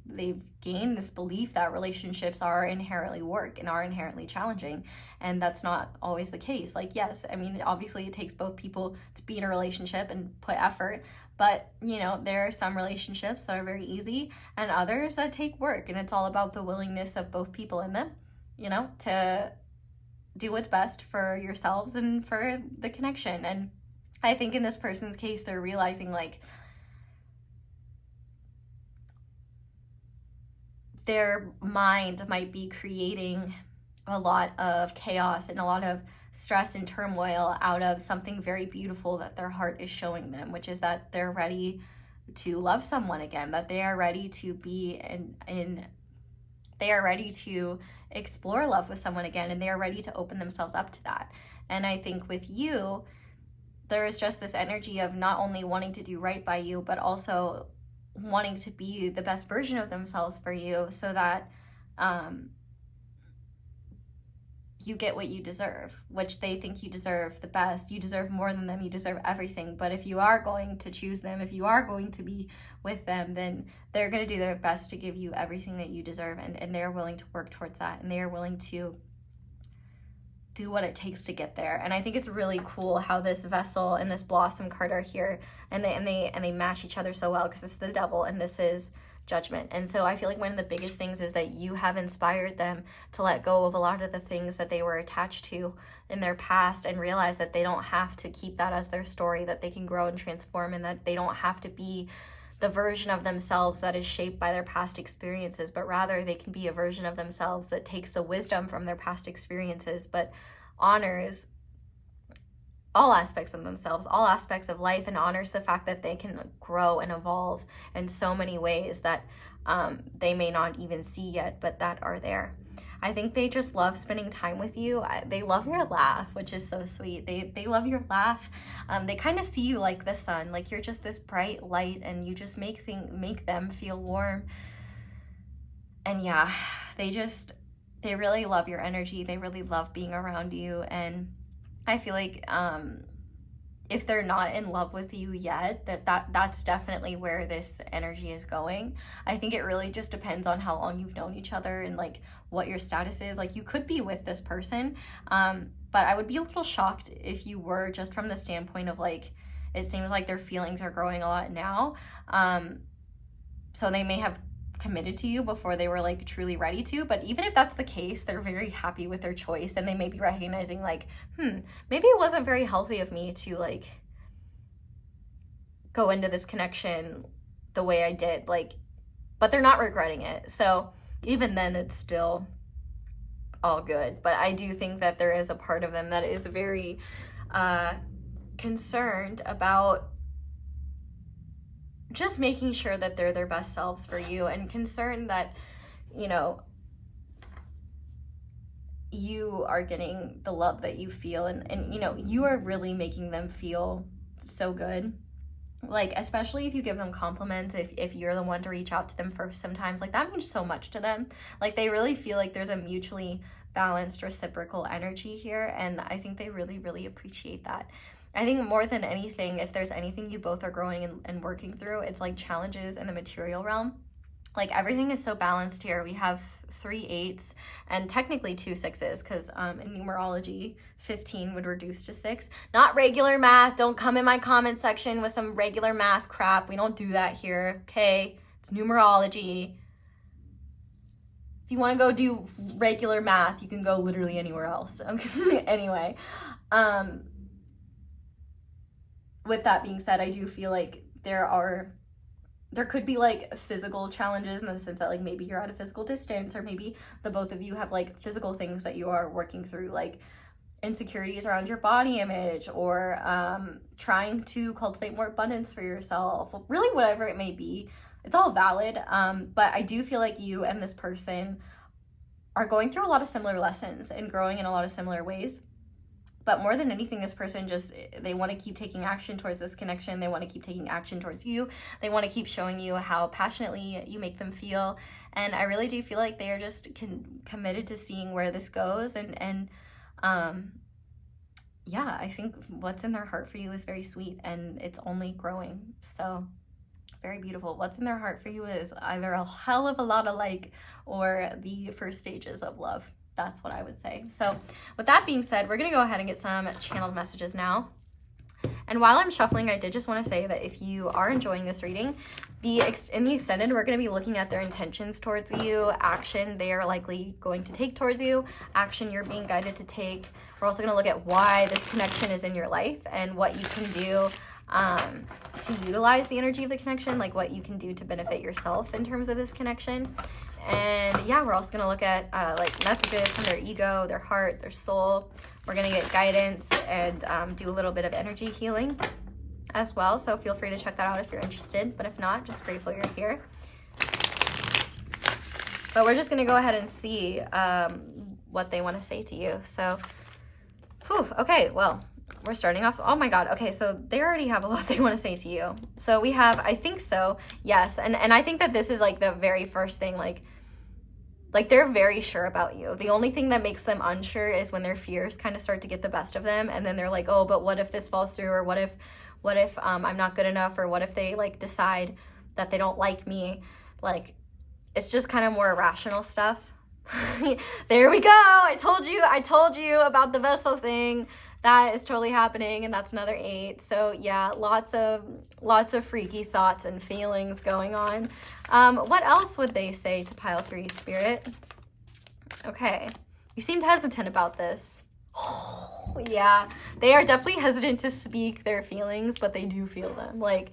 Speaker 1: gained this belief that relationships are inherently work and are inherently challenging. And that's not always the case. Like, yes, I mean, obviously it takes both people to be in a relationship and put effort. But, you know, there are some relationships that are very easy and others that take work. And it's all about the willingness of both people in them, you know, to do what's best for yourselves and for the connection. And I think in this person's case, they're realizing like their mind might be creating a lot of chaos and a lot of stress and turmoil out of something very beautiful that their heart is showing them, which is that they're ready to love someone again, that they are ready to be they are ready to explore love with someone again, and they are ready to open themselves up to that. And I think with you, there is just this energy of not only wanting to do right by you, but also wanting to be the best version of themselves for you, so that you get what you deserve, which they think you deserve the best. You deserve more than them. You deserve everything. But if you are going to choose them, if you are going to be with them, then they're going to do their best to give you everything that you deserve. And they're willing to work towards that. And they are willing to do what it takes to get there. And I think it's really cool how this vessel and this blossom card are here, and they match each other so well, because it's the devil and this is judgment. And so I feel like one of the biggest things is that you have inspired them to let go of a lot of the things that they were attached to in their past, and realize that they don't have to keep that as their story, that they can grow and transform, and that they don't have to be the version of themselves that is shaped by their past experiences, but rather they can be a version of themselves that takes the wisdom from their past experiences, but honors all aspects of themselves, all aspects of life, and honors the fact that they can grow and evolve in so many ways that they may not even see yet, but that are there. I think they just love spending time with you. They love your laugh, which is so sweet. They love your laugh. They kind of see you like the sun, like you're just this bright light, and you just make them feel warm. And yeah, they really love your energy. They really love being around you. And I feel like if they're not in love with you yet, that's definitely where this energy is going. I think it really just depends on how long you've known each other and like what your status is. Like, you could be with this person, but I would be a little shocked if you were, just from the standpoint of like, it seems like their feelings are growing a lot now. So they may have committed to you before they were like truly ready to, but even if that's the case, they're very happy with their choice, and they may be recognizing like, maybe it wasn't very healthy of me to like go into this connection the way I did, like, but they're not regretting it. So even then, it's still all good. But I do think that there is a part of them that is very concerned about just making sure that they're their best selves for you, and concerned that, you know, you are getting the love that you feel, and you know, you are really making them feel so good. Like, especially if you give them compliments, if you're the one to reach out to them first sometimes, like, that means so much to them. Like, they really feel like there's a mutually balanced, reciprocal energy here, and I think they really, really appreciate that. I think more than anything, if there's anything you both are growing and working through, it's like challenges in the material realm. Like, everything is so balanced here. We have 3 8s and technically 2 6s, because in numerology 15 would reduce to 6. Not regular math. Don't come in my comment section with some regular math crap. We don't do that here, okay? It's numerology. If you want to go do regular math, you can go literally anywhere else. Okay? Anyway, with that being said, I do feel like there could be like physical challenges, in the sense that like maybe you're at a physical distance, or maybe the both of you have like physical things that you are working through, like insecurities around your body image, or trying to cultivate more abundance for yourself. Really, whatever it may be, it's all valid. But I do feel like you and this person are going through a lot of similar lessons and growing in a lot of similar ways. But more than anything, this person just, they want to keep taking action towards this connection. They want to keep taking action towards you. They want to keep showing you how passionately you make them feel. And I really do feel like they are just committed to seeing where this goes. And yeah, I think what's in their heart for you is very sweet, and it's only growing. So very beautiful. What's in their heart for you is either a hell of a lot of like, or the first stages of love. That's what I would say. So with that being said, we're going to go ahead and get some channeled messages now. And while I'm shuffling, I did just want to say that if you are enjoying this reading, in the extended, we're going to be looking at their intentions towards you, action they are likely going to take towards you, action you're being guided to take. We're also going to look at why this connection is in your life, and what you can do to utilize the energy of the connection, like what you can do to benefit yourself in terms of this connection. And yeah, we're also going to look at like messages from their ego, their heart, their soul. We're going to get guidance and do a little bit of energy healing as well. So feel free to check that out if you're interested. But if not, just grateful you're here. But we're just going to go ahead and see what they want to say to you. So, okay, well, we're starting off. Oh my God. Okay, so they already have a lot they want to say to you. So we have, I think so, yes. And I think that this is like the very first thing, like they're very sure about you. The only thing that makes them unsure is when their fears kind of start to get the best of them, and then they're like, oh, but what if this falls through, or what if I'm not good enough, or what if they like decide that they don't like me? Like, it's just kind of more irrational stuff. There we go. I told you about the vessel thing. That is totally happening, and that's another 8. So yeah, lots of freaky thoughts and feelings going on. What else would they say to pile 3, Spirit? Okay, you seemed hesitant about this. Oh, yeah, they are definitely hesitant to speak their feelings, but they do feel them. Like,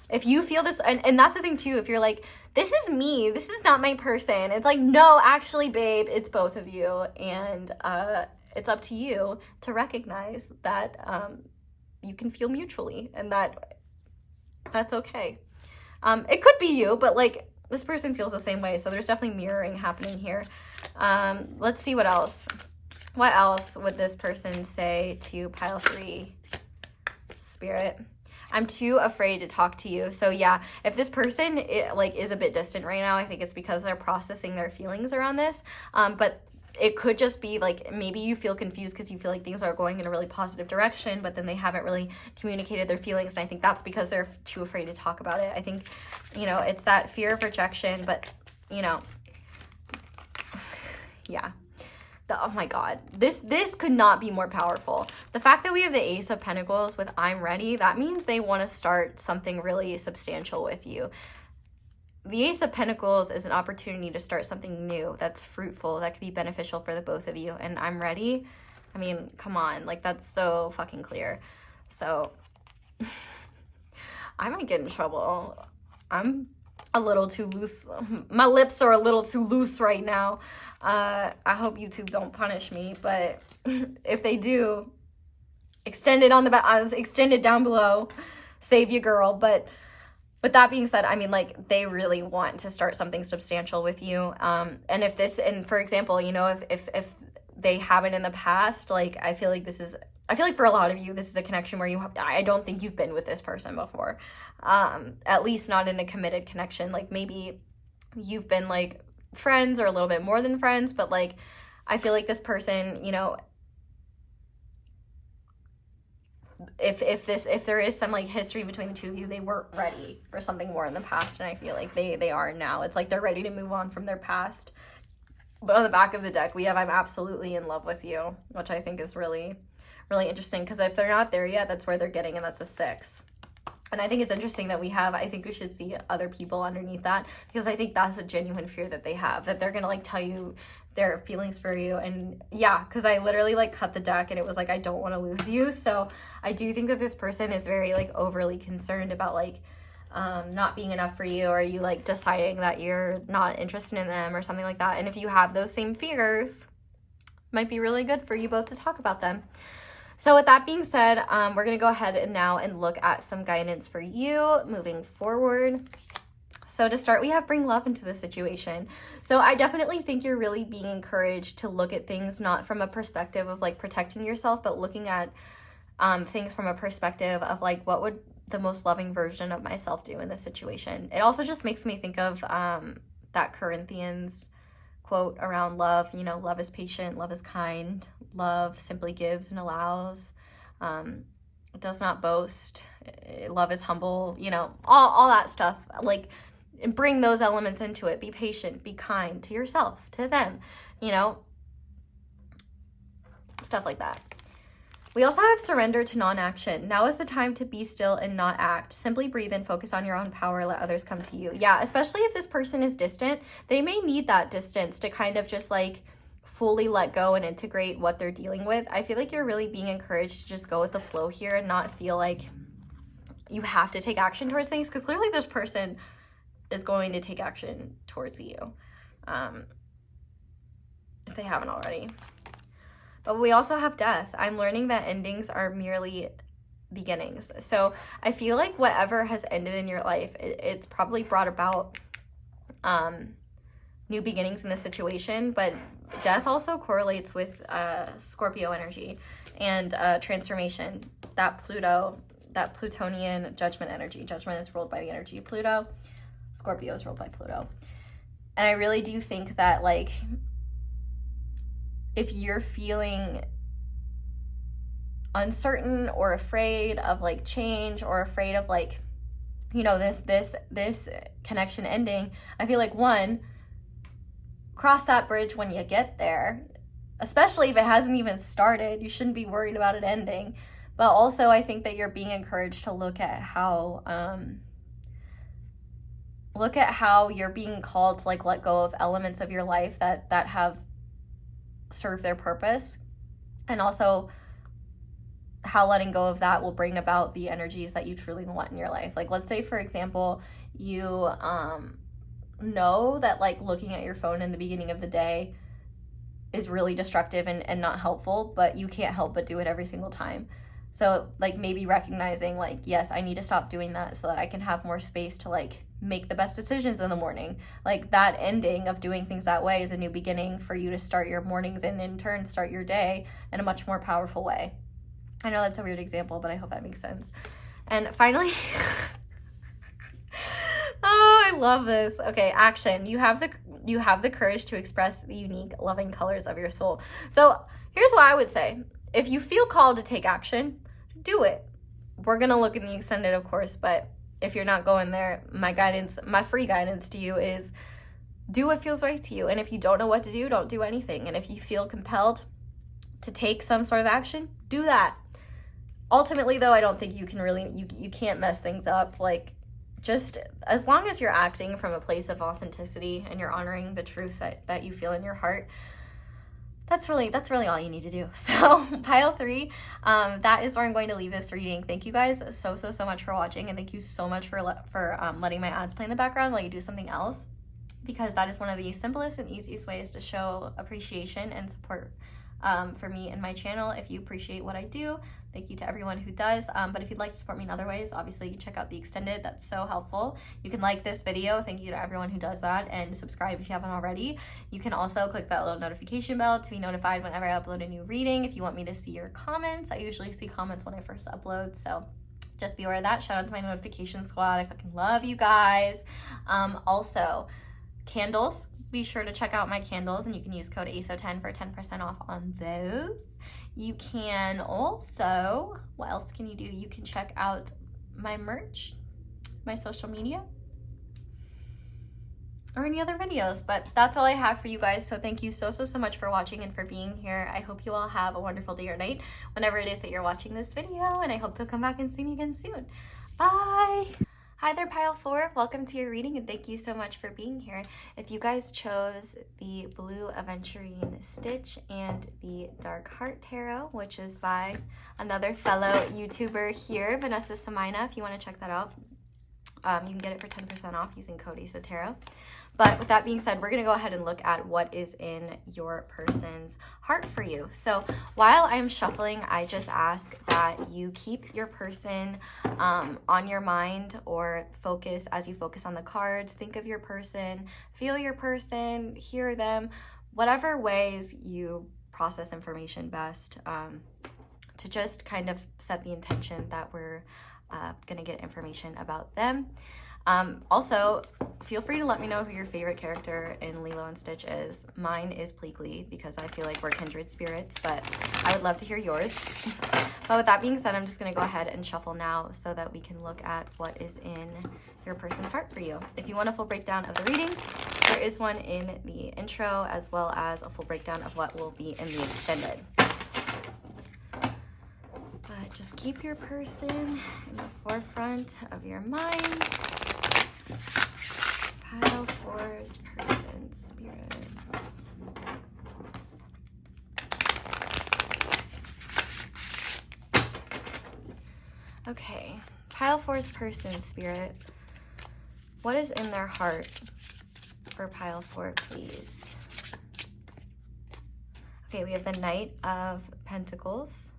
Speaker 1: if you feel this, and that's the thing too, if you're like, this is me, this is not my person, it's like, no, actually, babe, it's both of you, and it's up to you to recognize that you can feel mutually, and that's okay. It could be you, but like, this person feels the same way, so there's definitely mirroring happening here. Let's see what else. What else would this person say to pile 3, Spirit? I'm too afraid to talk to you. So yeah, if this person is a bit distant right now, I think it's because they're processing their feelings around this. But it could just be like, maybe you feel confused because you feel like things are going in a really positive direction, but then they haven't really communicated their feelings. And I think that's because they're too afraid to talk about it. I think, it's that fear of rejection, but, yeah. Oh my God, this could not be more powerful. The fact that we have the Ace of Pentacles with I'm ready, that means they want to start something really substantial with you. The Ace of Pentacles is an opportunity to start something new that's fruitful, that could be beneficial for the both of you. And I'm ready. I mean, come on, like, that's so fucking clear. So I might get in trouble. I'm a little too loose. My lips are a little too loose right now. I hope YouTube don't punish me, but if they do, extend it down below. Save you, girl. But that being said, I mean, like, they really want to start something substantial with you. And for example, you know, if they haven't in the past, like, I feel like for a lot of you, this is a connection where I don't think you've been with this person before. At least not in a committed connection. Like, maybe you've been like friends or a little bit more than friends, but like, I feel like this person, you know, if there is some like history between the two of you, they weren't ready for something more in the past, and I feel like they are now. It's like they're ready to move on from their past. But on the back of the deck, we have I'm absolutely in love with you, which I think is really, really interesting, because if they're not there yet, that's where they're getting, and that's a 6. And I think it's interesting that I think we should see other people underneath that, because I think that's a genuine fear that they have, that they're gonna like tell you their feelings for you. And yeah, because I literally like cut the deck and it was like, I don't want to lose you. So I do think that this person is very like overly concerned about like not being enough for you, or you like deciding that you're not interested in them or something like that. And if you have those same fears, might be really good for you both to talk about them. So with that being said, we're going to go ahead and now look at some guidance for you moving forward. So to start, we have bring love into the situation. So I definitely think you're really being encouraged to look at things not from a perspective of like protecting yourself, but looking at things from a perspective of like, what would the most loving version of myself do in this situation? It also just makes me think of that Corinthians quote around love. You know, love is patient, love is kind, love simply gives and allows, it does not boast, love is humble, you know, all that stuff. Like, and bring those elements into it. Be patient, be kind to yourself, to them, you know, stuff like that. We also have surrender to non-action. Now is the time to be still and not act. Simply breathe and focus on your own power. Let others come to you. Yeah, especially if this person is distant, they may need that distance to kind of just like fully let go and integrate what they're dealing with. I feel like you're really being encouraged to just go with the flow here and not feel like you have to take action towards things, because clearly this person is going to take action towards you, if they haven't already. But we also have death. I'm learning that endings are merely beginnings. So I feel like whatever has ended in your life, it's probably brought about new beginnings in the situation. But death also correlates with Scorpio energy and transformation. That Plutonian judgment energy. Judgment is ruled by the energy of Pluto. Scorpio is ruled by Pluto. And I really do think that, like, if you're feeling uncertain or afraid of like change, or afraid of like, you know, this connection ending, I feel like, one, cross that bridge when you get there, especially if it hasn't even started. You shouldn't be worried about it ending. But also I think that you're being encouraged to look at how you're being called to like let go of elements of your life that have serve their purpose, and also how letting go of that will bring about the energies that you truly want in your life. Like, let's say, for example, you know that like looking at your phone in the beginning of the day is really destructive and not helpful, but you can't help but do it every single time. So like maybe recognizing like, yes, I need to stop doing that so that I can have more space to like make the best decisions in the morning. Like, that ending of doing things that way is a new beginning for you to start your mornings and in turn start your day in a much more powerful way. I know that's a weird example, but I hope that makes sense. And finally, oh, I love this. Okay, action. You have the courage to express the unique, loving colors of your soul. So here's what I would say. If you feel called to take action, do it. We're going to look in the extended, of course, but if you're not going there, my free guidance to you is do what feels right to you. And if you don't know what to do, don't do anything. And if you feel compelled to take some sort of action, do that. Ultimately, though, I don't think you can really, you can't mess things up. Like, just as long as you're acting from a place of authenticity and you're honoring the truth that you feel in your heart, that's really all you need to do. So pile 3, that is where I'm going to leave this reading. Thank you guys so much for watching, and thank you so much for letting my ads play in the background while you do something else, because that is one of the simplest and easiest ways to show appreciation and support for me and my channel. If you appreciate what I do, thank you to everyone who does. But if you'd like to support me in other ways, obviously you check out the extended. That's so helpful. You can like this video. Thank you to everyone who does that, and subscribe if you haven't already. You can also click that little notification bell to be notified whenever I upload a new reading. If you want me to see your comments, I usually see comments when I first upload, so just be aware of that. Shout out to my notification squad. I fucking love you guys. Also, candles. Be sure to check out my candles, and you can use code ASO10 for 10% off on those. You can also, what else can you do? You can check out my merch, my social media, or any other videos. But that's all I have for you guys. So thank you so much for watching and for being here. I hope you all have a wonderful day or night whenever it is that you're watching this video, and I hope you'll come back and see me again soon. Bye. Hi there, pile 4. Welcome to your reading, and thank you so much for being here. If you guys chose the blue Aventurine Stitch and the Dark Heart Tarot, which is by another fellow YouTuber here, Vanessa Samina, if you want to check that out, you can get it for 10% off using code ASOTarot. But with that being said, we're going to go ahead and look at what is in your person's heart for you. So while I'm shuffling, I just ask that you keep your person on your mind, or focus as you focus on the cards. Think of your person, feel your person, hear them, whatever ways you process information best, to just kind of set the intention that we're going to get information about them. Also, feel free to let me know who your favorite character in Lilo and Stitch is. Mine is Pleakley, because I feel like we're kindred spirits, but I would love to hear yours. But with that being said, I'm just going to go ahead and shuffle now so that we can look at what is in your person's heart for you. If you want a full breakdown of the reading, there is one in the intro, as well as a full breakdown of what will be in the extended. But just keep your person in the forefront of your mind. Pile 4's person spirit. Okay, pile 4's person spirit. What is in their heart for pile 4, please? Okay, we have the Knight of Pentacles.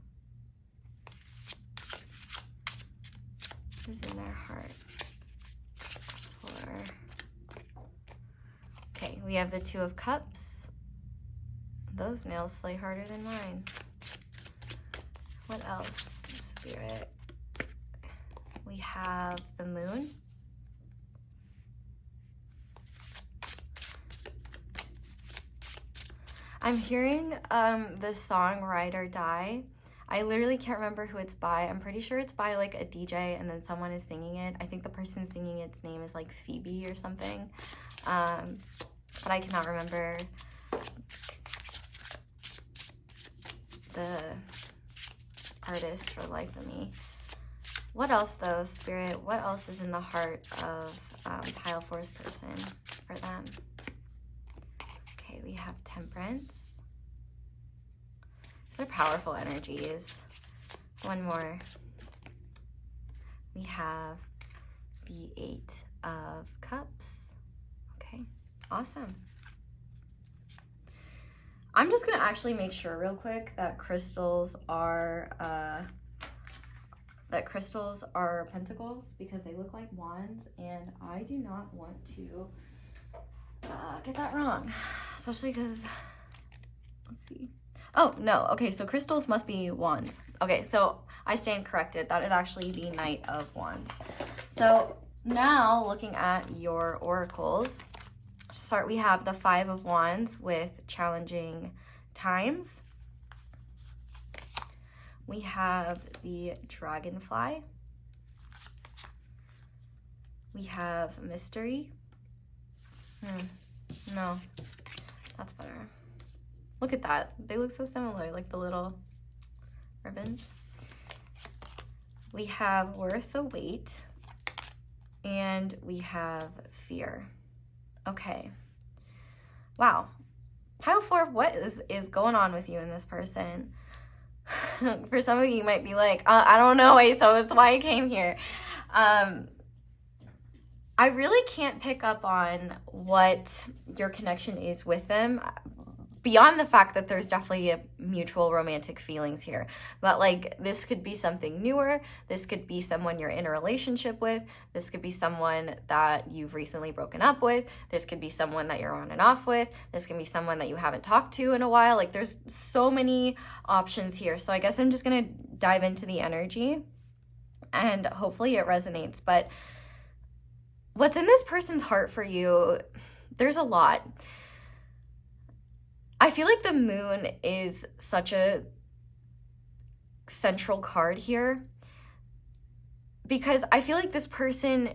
Speaker 1: What is in their heart? Okay, we have the Two of Cups. Those nails slay harder than mine. What else? Spirit. We have the Moon. I'm hearing the song Ride or Die. I literally can't remember who it's by. I'm pretty sure it's by like a DJ, and then someone is singing it. I think the person singing its name is like Phoebe or something. But I cannot remember the artist for the life of me. What else though, Spirit? What else is in the heart of pile 4's person for them? Okay, we have Temperance. These are powerful energies. One more. We have the 8 of Cups. Okay, awesome. I'm just gonna actually make sure real quick that crystals are pentacles, because they look like wands, and I do not want to get that wrong, especially because, let's see. Oh, no. Okay, so crystals must be wands. Okay, so I stand corrected. That is actually the Knight of Wands. So now looking at your oracles, to start, we have the 5 of Wands with challenging times. We have the Dragonfly. We have Mystery. No, that's better. Look at that. They look so similar, like the little ribbons. We have Worth the Wait, and we have Fear. Okay. Wow. Pile 4, what is going on with you and this person? For some of you, you might be like, I don't know, so that's why I came here. I really can't pick up on what your connection is with them, beyond the fact that there's definitely a mutual romantic feelings here. But like, this could be something newer. This could be someone you're in a relationship with. This could be someone that you've recently broken up with. This could be someone that you're on and off with. This can be someone that you haven't talked to in a while. Like, there's so many options here. So I guess I'm just gonna dive into the energy and hopefully it resonates. But what's in this person's heart for you, there's a lot. I feel like the moon is such a central card here because I feel like this person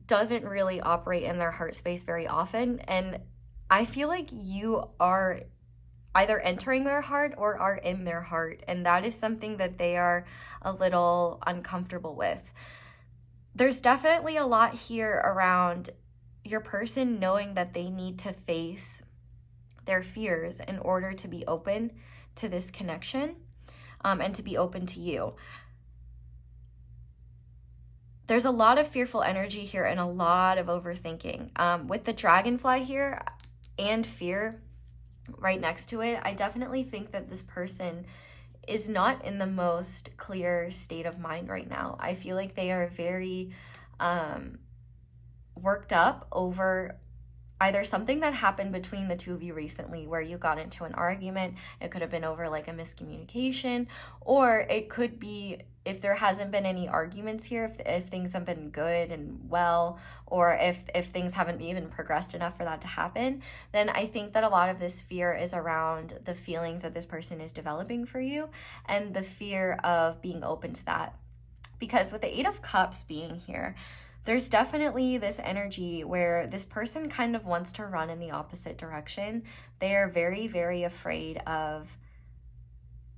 Speaker 1: doesn't really operate in their heart space very often. And I feel like you are either entering their heart or are in their heart. And that is something that they are a little uncomfortable with. There's definitely a lot here around your person knowing that they need to face their fears in order to be open to this connection, and to be open to you. There's a lot of fearful energy here and a lot of overthinking. With the dragonfly here and fear right next to it, I definitely think that this person is not in the most clear state of mind right now. I feel like they are very worked up over either something that happened between the two of you recently where you got into an argument. It could have been over like a miscommunication, or it could be, if there hasn't been any arguments here, if things have been good and well, or if things haven't even progressed enough for that to happen, then I think that a lot of this fear is around the feelings that this person is developing for you and the fear of being open to that. Because with the 8 of Cups being here, there's definitely this energy where this person kind of wants to run in the opposite direction. They are very, very afraid of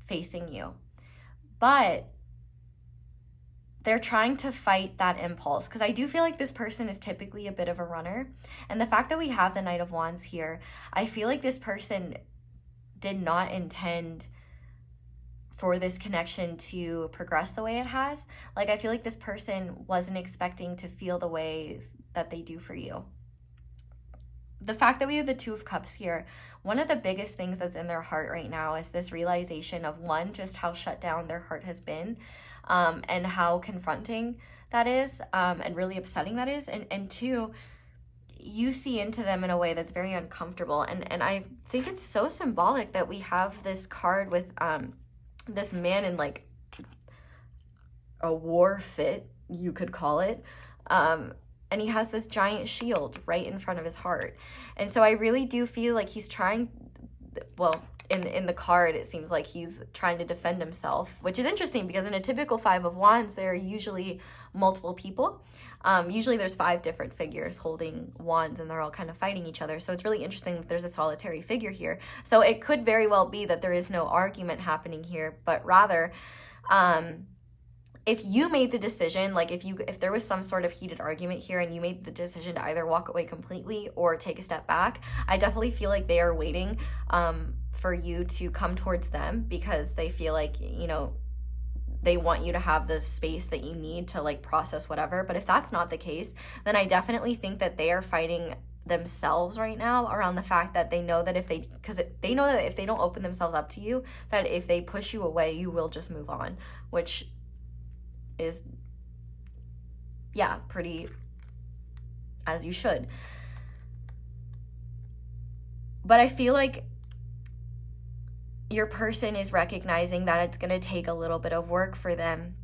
Speaker 1: facing you. But they're trying to fight that impulse, because I do feel like this person is typically a bit of a runner. And the fact that we have the Knight of Wands here, I feel like this person did not intend for this connection to progress the way it has. Like, I feel like this person wasn't expecting to feel the ways that they do for you. The fact that we have the 2 of Cups here, one of the biggest things that's in their heart right now is this realization of, one, just how shut down their heart has been, and how confronting that is, and really upsetting that is. And 2, you see into them in a way that's very uncomfortable. And I think it's so symbolic that we have this card with this man in like a war fit, you could call it, and he has this giant shield right in front of his heart. And so I really do feel like he's trying, well, in the card it seems like he's trying to defend himself, which is interesting because in a typical 5 of Wands there are usually multiple people. Usually there's 5 different figures holding wands and they're all kind of fighting each other. So it's really interesting that there's a solitary figure here. So it could very well be that there is no argument happening here, but rather, if you made the decision, like if there was some sort of heated argument here and you made the decision to either walk away completely or take a step back, I definitely feel like they are waiting for you to come towards them, because they feel like, you know, they want you to have the space that you need to like process whatever. But if that's not the case, then I definitely think that they are fighting themselves right now around the fact that they know that because they know that if they don't open themselves up to you, that if they push you away, you will just move on, which is, yeah, pretty as you should. But I feel like your person is recognizing that it's going to take a little bit of work for them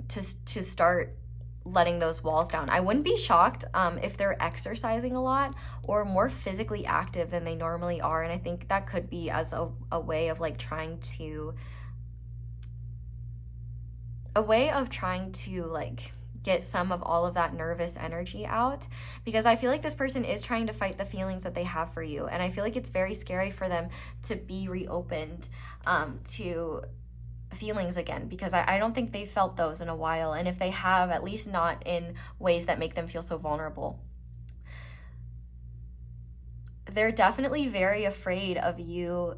Speaker 1: to start letting those walls down. I wouldn't be shocked if they're exercising a lot or more physically active than they normally are. And I think that could be as a way of like trying to like get some of all of that nervous energy out, because I feel like this person is trying to fight the feelings that they have for you. And I feel like it's very scary for them to be reopened to feelings again, because I don't think they felt those in a while. And if they have, at least not in ways that make them feel so vulnerable. they're definitely very afraid of you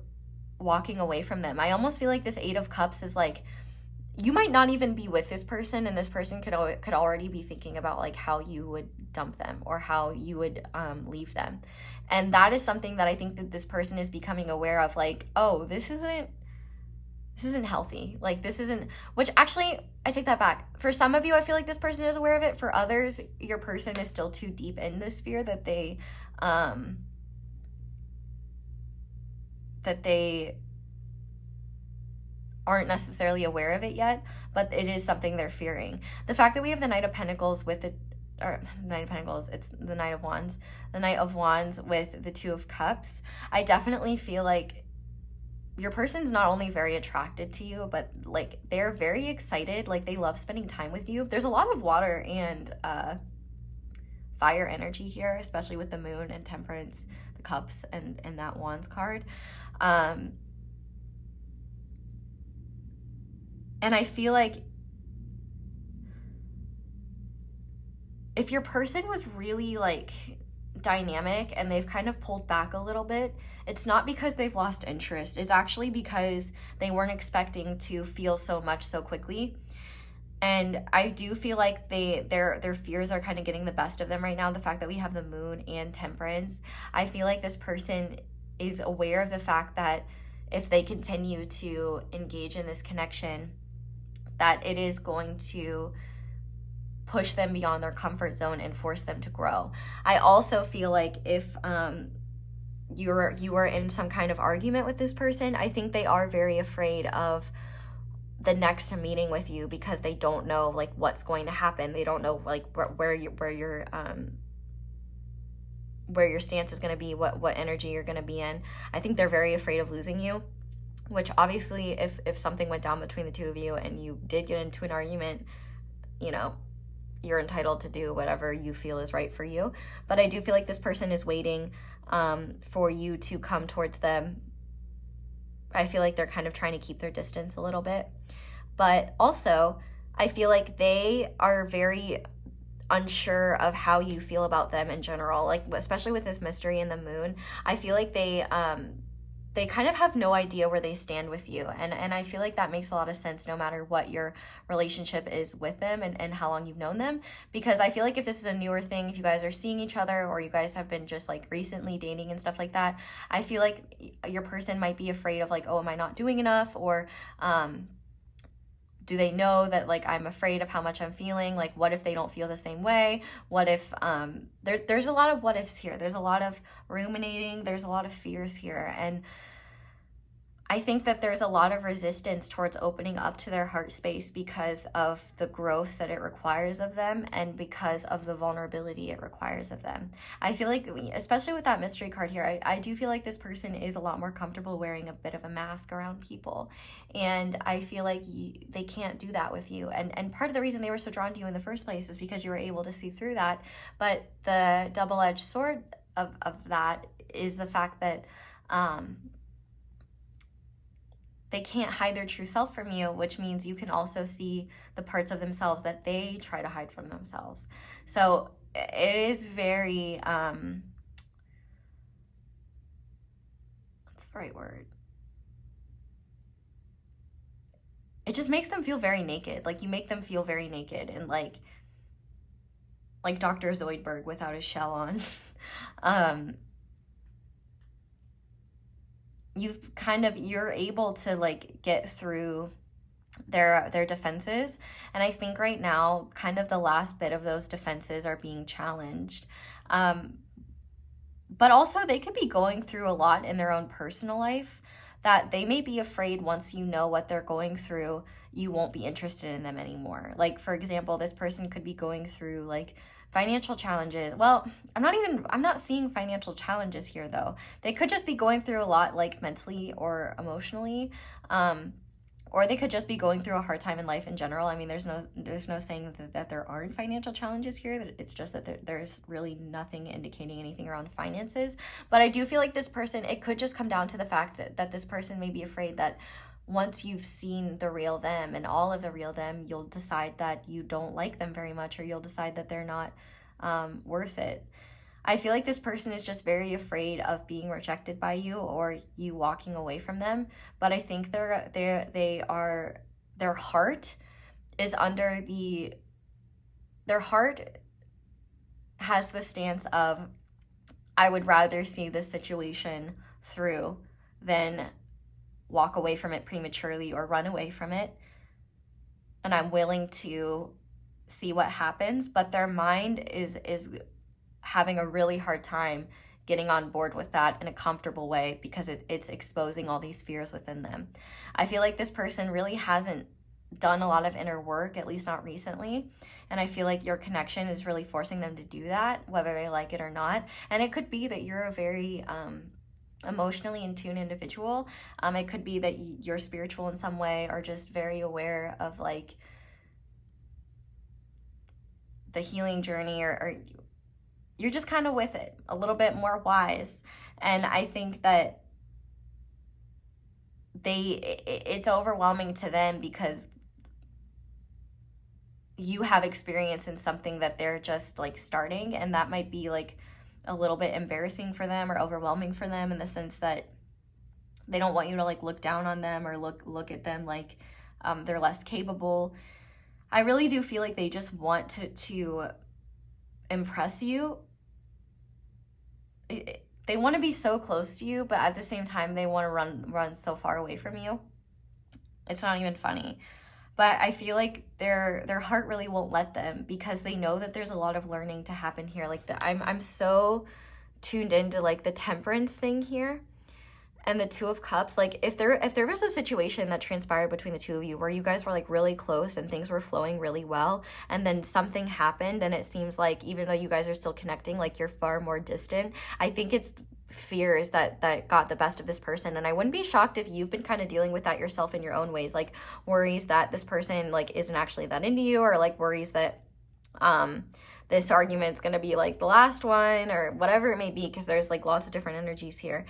Speaker 1: walking away from them. I almost feel like this Eight of Cups is like, you might not even be with this person, and this person could already be thinking about like how you would dump them or how you would leave them. And that is something that I think that this person is becoming aware of, like, oh, this isn't healthy. Like, this isn't, which actually, I take that back. For some of you, I feel like this person is aware of it. For others, your person is still too deep in this fear that they aren't necessarily aware of it yet, but it is something they're fearing. The fact that we have the Knight of Pentacles with the, or Knight of Pentacles, it's the Knight of Wands. The Knight of Wands with the Two of Cups. I definitely feel like your person's not only very attracted to you, but like they're very excited. Like they love spending time with you. There's a lot of water and fire energy here, especially with the Moon and Temperance, the Cups, and that Wands card. And I feel like if your person was really like dynamic and they've kind of pulled back a little bit, it's not because they've lost interest. It's actually because they weren't expecting to feel so much so quickly. And I do feel like their fears are kind of getting the best of them right now. The fact that we have the Moon and Temperance, I feel like this person is aware of the fact that if they continue to engage in this connection, that it is going to push them beyond their comfort zone and force them to grow. I also feel like if you are in some kind of argument with this person, I think they are very afraid of the next meeting with you because they don't know like what's going to happen. They don't know like where your stance is going to be, what energy you're going to be in. I think they're very afraid of losing you. Which obviously, if something went down between the two of you and you did get into an argument, you know, you're entitled to do whatever you feel is right for you. But I do feel like this person is waiting for you to come towards them. I feel like they're kind of trying to keep their distance a little bit. But also, I feel like they are very unsure of how you feel about them in general. Like, especially with this mystery in the Moon, I feel like they kind of have no idea where they stand with you. And I feel like that makes a lot of sense no matter what your relationship is with them and how long you've known them. Because I feel like if this is a newer thing, if you guys are seeing each other or you guys have been just like recently dating and stuff like that, I feel like your person might be afraid of like, oh, am I not doing enough? Or do they know that like I'm afraid of how much I'm feeling? Like, what if they don't feel the same way? What if there's a lot of what ifs here. There's a lot of ruminating. There's a lot of fears here. And I think that there's a lot of resistance towards opening up to their heart space because of the growth that it requires of them and because of the vulnerability it requires of them. I feel like, especially with that mystery card here, I do feel like this person is a lot more comfortable wearing a bit of a mask around people. And I feel like they can't do that with you. And part of the reason they were so drawn to you in the first place is because you were able to see through that. But the double-edged sword of that is the fact that they can't hide their true self from you, which means you can also see the parts of themselves that they try to hide from themselves. So it is very, what's the right word? It just makes them feel very naked. Like you make them feel very naked and like Dr. Zoidberg without his shell on. You're able to like get through their defenses. And I think right now kind of the last bit of those defenses are being challenged. But also they could be going through a lot in their own personal life that they may be afraid once you know what they're going through, you won't be interested in them anymore. Like, for example, this person could be going through like financial challenges. Well, I'm not seeing financial challenges here though. They could just be going through a lot like mentally or emotionally. Or they could just be going through a hard time in life in general. I mean, there's no saying that there aren't financial challenges here. It's just that there's really nothing indicating anything around finances. But I do feel like this person, it could just come down to the fact that this person may be afraid that once you've seen the real them and all of the real them, you'll decide that you don't like them very much, or you'll decide that they're not worth it. I feel like this person is just very afraid of being rejected by you or you walking away from them. But I think their heart is under their heart has the stance of, I would rather see this situation through than walk away from it prematurely or run away from it. And I'm willing to see what happens, but their mind is having a really hard time getting on board with that in a comfortable way because it's exposing all these fears within them. I feel like this person really hasn't done a lot of inner work, at least not recently. And I feel like your connection is really forcing them to do that, whether they like it or not. And it could be that you're a very emotionally in tune individual. It could be that you're spiritual in some way or just very aware of like the healing journey, or you're just kind of with it, a little bit more wise. And I think that it's overwhelming to them because you have experience in something that they're just like starting, and that might be like a little bit embarrassing for them or overwhelming for them in the sense that they don't want you to like look down on them or look at them like they're less capable. I really do feel like they just want to impress you. They want to be so close to you, but at the same time they want to run so far away from you. It's not even funny. But I feel like their heart really won't let them because they know that there's a lot of learning to happen here. Like I'm so tuned into like the temperance thing here and the Two of Cups. Like if there was a situation that transpired between the two of you where you guys were like really close and things were flowing really well, and then something happened and it seems like even though you guys are still connecting, like you're far more distant. I think it's fears that got the best of this person, and I wouldn't be shocked if you've been kind of dealing with that yourself in your own ways, like worries that this person like isn't actually that into you, or like worries that this argument's gonna be like the last one or whatever it may be, because there's like lots of different energies here.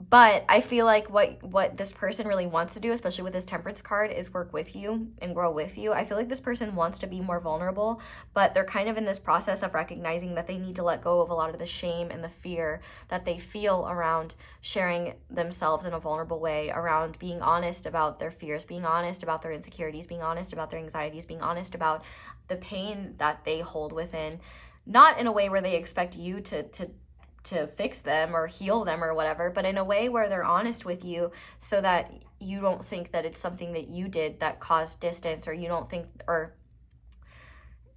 Speaker 1: But I feel like what this person really wants to do, especially with this Temperance card, is work with you and grow with you. I feel like this person wants to be more vulnerable, but they're kind of in this process of recognizing that they need to let go of a lot of the shame and the fear that they feel around sharing themselves in a vulnerable way, around being honest about their fears, being honest about their insecurities, being honest about their anxieties, being honest about the pain that they hold within, not in a way where they expect you to fix them or heal them or whatever, but in a way where they're honest with you so that you don't think that it's something that you did that caused distance, or you don't think, or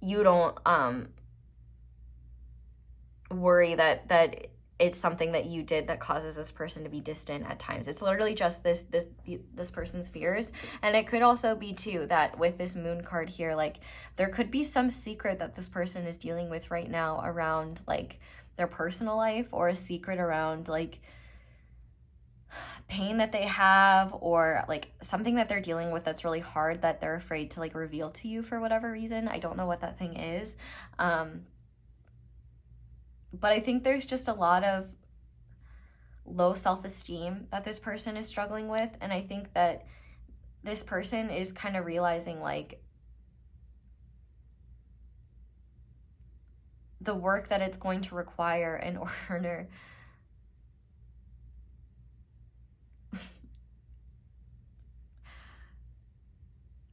Speaker 1: you don't worry that it's something that you did that causes this person to be distant at times. It's literally just this person's fears. And it could also be too that with this Moon card here, like there could be some secret that this person is dealing with right now around like their personal life, or a secret around like pain that they have, or like something that they're dealing with that's really hard that they're afraid to like reveal to you for whatever reason. I don't know what that thing is. But I think there's just a lot of low self-esteem that this person is struggling with. And I think that this person is kind of realizing like the work that it's going to require in order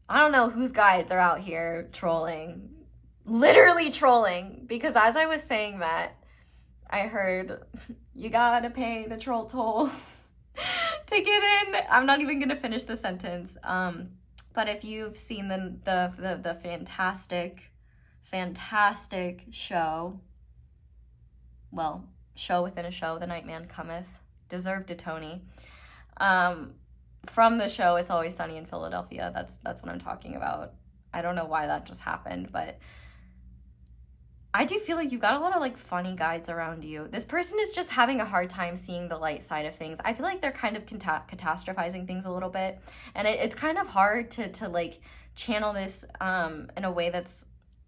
Speaker 1: I don't know whose guides are out here trolling, literally trolling, because as I was saying that, I heard you gotta pay the troll toll to get in. I'm not even gonna finish the sentence. But if you've seen the fantastic show, well, show within a show, The Nightman Cometh, deserved a Tony. From the show It's Always Sunny in Philadelphia, that's what I'm talking about. I don't know why that just happened, but I do feel like you've got a lot of like funny guides around you. This person is just having a hard time seeing the light side of things. I feel like they're kind of catastrophizing things a little bit, and it's kind of hard to like channel this in a way that's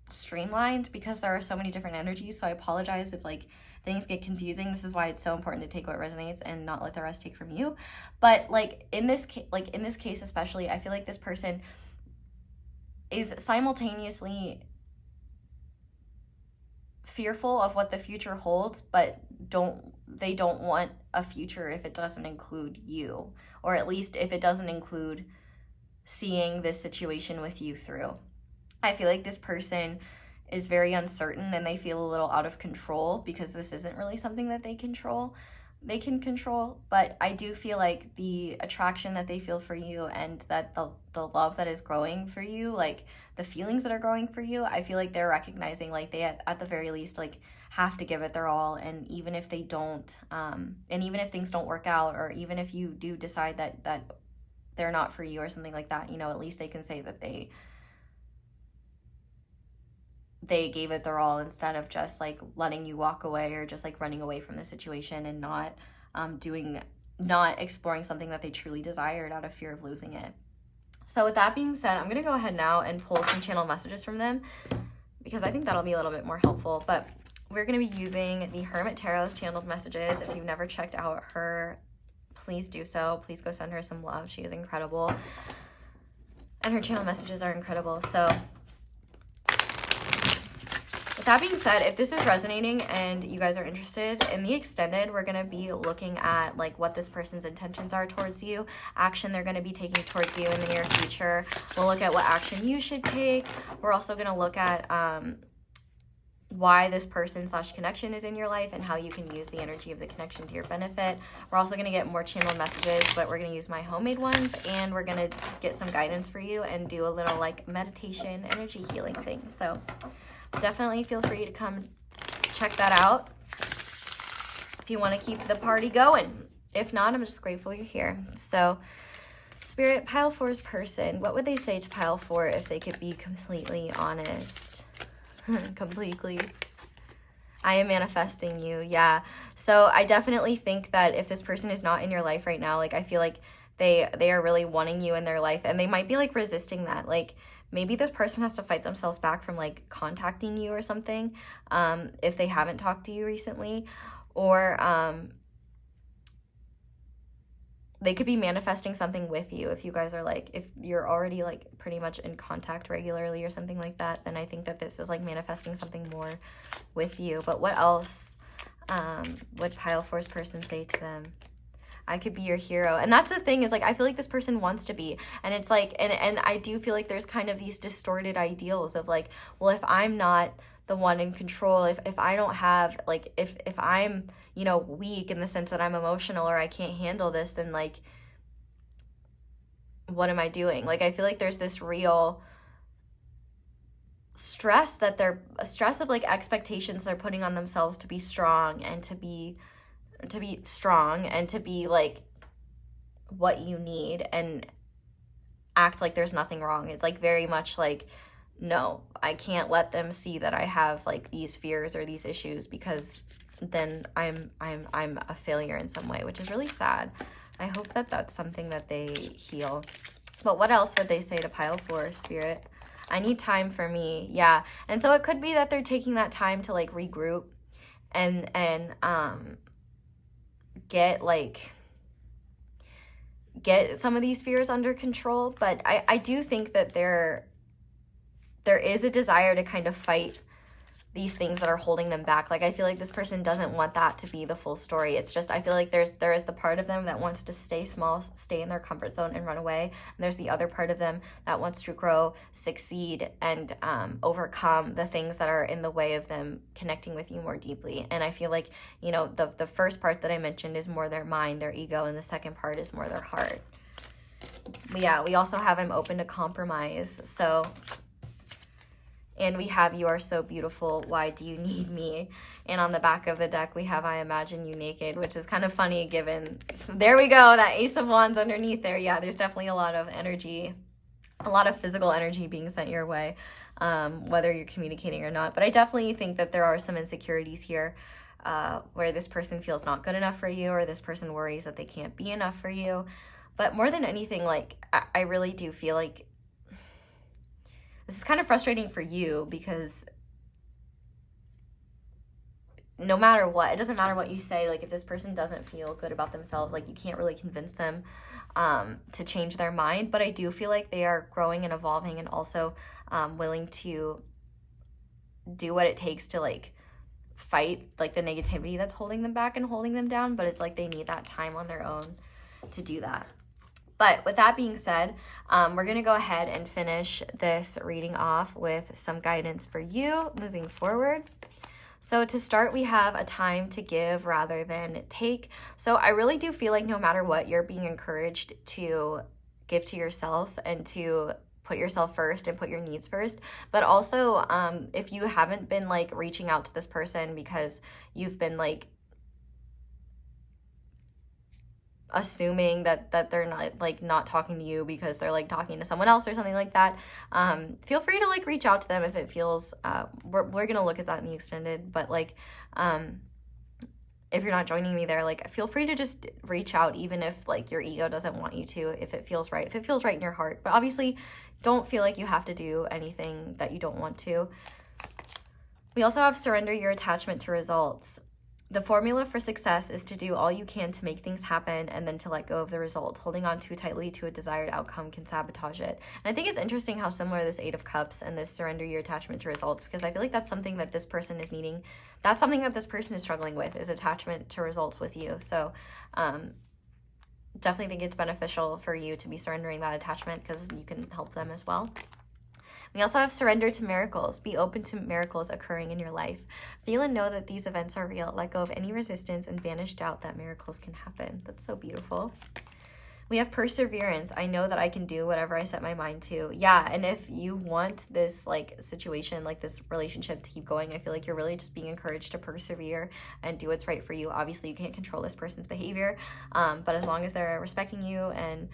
Speaker 1: streamlined because there are so many different energies. So I apologize if like things get confusing. This is why it's so important to take what resonates and not let the rest take from you. But like in this case especially, I feel like this person is simultaneously fearful of what the future holds, but they don't want a future if it doesn't include you, or at least if it doesn't include seeing this situation with you through. I feel like this person is very uncertain and they feel a little out of control because this isn't really something that they can control, but I do feel like the attraction that they feel for you, and that the love that is growing for you, like the feelings that are growing for you, I feel like they're recognizing like they at the very least like have to give it their all. And even if they don't, and even if things don't work out, or even if you do decide that they're not for you or something like that, you know, at least they can say that they gave it their all, instead of just like letting you walk away, or just like running away from the situation and not exploring something that they truly desired out of fear of losing it. So with that being said, I'm going to go ahead now and pull some channel messages from them, because I think that'll be a little bit more helpful. But we're going to be using the Hermit Tarot's channeled messages. If you've never checked out her, please do so. Please go send her some love. She is incredible, and her channel messages are incredible. So with that being said, if this is resonating and you guys are interested in the extended, we're going to be looking at like what this person's intentions are towards you, action they're going to be taking towards you in the near future. We'll look at what action you should take. We're also going to look at why this person / connection is in your life, and how you can use the energy of the connection to your benefit. We're also going to get more channel messages, but we're going to use my homemade ones, and we're going to get some guidance for you and do a little like meditation energy healing thing. So definitely feel free to come check that out if you want to keep the party going. If not, I'm just grateful you're here. So Spirit, Pile 4's person, what would they say to Pile 4 if they could be completely honest? Completely. I am manifesting you. Yeah. So I definitely think that if this person is not in your life right now, like I feel like they are really wanting you in their life, and they might be like resisting that. Like maybe this person has to fight themselves back from like contacting you or something, if they haven't talked to you recently, or they could be manifesting something with you. If you guys are like, if you're already like pretty much in contact regularly or something like that, then I think that this is like manifesting something more with you. But what else would Pile 4's person say to them? I could be your hero. And that's the thing, is like I feel like this person wants to be, and it's like, and I do feel like there's kind of these distorted ideals of like, well, if I'm not the one in control, if I don't have like, if I'm, you know, weak in the sense that I'm emotional or I can't handle this, then like what am I doing? Like I feel like there's this real stress that a stress of like expectations they're putting on themselves to be strong, and to be strong, and to be like what you need, and act like there's nothing wrong. It's like very much like, no, I can't let them see that I have like these fears or these issues, because then I'm a failure in some way, which is really sad. I hope that that's something that they heal. But what else would they say to Pile 4, Spirit? I need time for me. Yeah. And so it could be that they're taking that time to like regroup and get some of these fears under control. But I do think that there is a desire to kind of fight these things that are holding them back. Like I feel like this person doesn't want that to be the full story. It's just, I feel like there is the part of them that wants to stay small, stay in their comfort zone and run away, and there's the other part of them that wants to grow, succeed, and overcome the things that are in the way of them connecting with you more deeply. And I feel like, you know, the first part that I mentioned is more their mind, their ego, and the second part is more their heart. But yeah, we also have I'm open to compromise. So, and we have you are so beautiful, why do you need me? And on the back of the deck, we have I imagine you naked, which is kind of funny given, there we go, that Ace of Wands underneath there. Yeah, there's definitely a lot of energy, a lot of physical energy being sent your way, whether you're communicating or not. But I definitely think that there are some insecurities here, where this person feels not good enough for you, or this person worries that they can't be enough for you. But more than anything, like, I really do feel like this is kind of frustrating for you, because no matter what, it doesn't matter what you say, like if this person doesn't feel good about themselves, like you can't really convince them to change their mind. But I do feel like they are growing and evolving, and also willing to do what it takes to like fight like the negativity that's holding them back and holding them down, but it's like they need that time on their own to do that. But with that being said, we're going to go ahead and finish this reading off with some guidance for you moving forward. So to start, we have a time to give rather than take. So I really do feel like no matter what, you're being encouraged to give to yourself and to put yourself first and put your needs first. But also, if you haven't been like reaching out to this person because you've been like assuming that they're not talking to you because they're like talking to someone else or something like that, feel free to like reach out to them if it feels we're gonna look at that in the extended, but like if you're not joining me there, like feel free to just reach out, even if like your ego doesn't want you to, if it feels right in your heart. But obviously don't feel like you have to do anything that you don't want to. We also have surrender your attachment to results. The formula for success is to do all you can to make things happen and then to let go of the result. Holding on too tightly to a desired outcome can sabotage it. And I think it's interesting how similar this 8 of Cups and this surrender your attachment to results, because I feel like that's something that this person is needing. That's something that this person is struggling with, is attachment to results with you. So definitely think it's beneficial for you to be surrendering that attachment because you can help them as well. We also have surrender to miracles. Be open to miracles occurring in your life. Feel and know that these events are real. Let go of any resistance and banish doubt that miracles can happen. That's so beautiful. We have perseverance. I know that I can do whatever I set my mind to. Yeah, and if you want this like situation, like this relationship to keep going, I feel like you're really just being encouraged to persevere and do what's right for you. Obviously, you can't control this person's behavior, but as long as they're respecting you and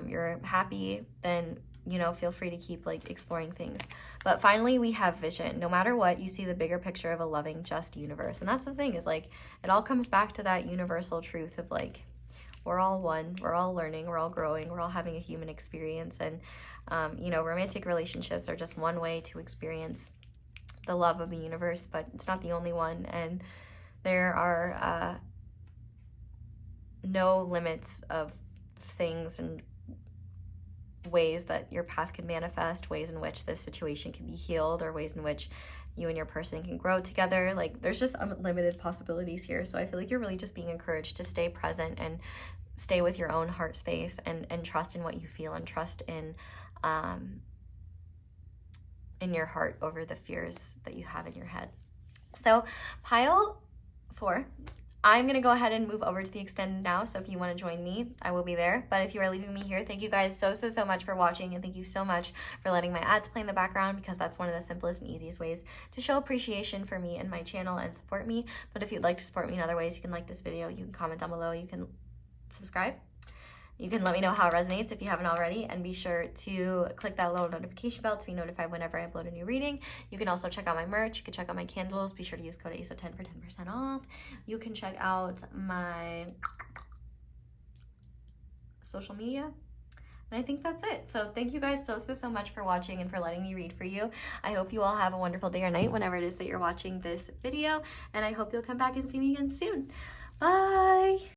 Speaker 1: you're happy, then you know, feel free to keep like exploring things. But finally, we have vision. No matter what, you see the bigger picture of a loving, just universe. And that's the thing, is like, it all comes back to that universal truth of like, we're all one, we're all learning, we're all growing, we're all having a human experience. And, you know, romantic relationships are just one way to experience the love of the universe, but it's not the only one. And there are no limits of things and ways that your path can manifest, ways in which this situation can be healed, or ways in which you and your person can grow together. Like, there's just unlimited possibilities here. So I feel like you're really just being encouraged to stay present and stay with your own heart space and trust in what you feel and trust in your heart over the fears that you have in your head. So pile 4. I'm going to go ahead and move over to the extended now, so if you want to join me, I will be there. But if you are leaving me here, thank you guys so much for watching, and thank you so much for letting my ads play in the background, because that's one of the simplest and easiest ways to show appreciation for me and my channel and support me. But if you'd like to support me in other ways, you can like this video, you can comment down below, you can subscribe. You can let me know how it resonates if you haven't already, and be sure to click that little notification bell to be notified whenever I upload a new reading. You can also check out my merch. You can check out my candles. Be sure to use code ASO10 for 10% off. You can check out my social media. And I think that's it. So thank you guys so much for watching and for letting me read for you. I hope you all have a wonderful day or night whenever it is that you're watching this video, and I hope you'll come back and see me again soon. Bye!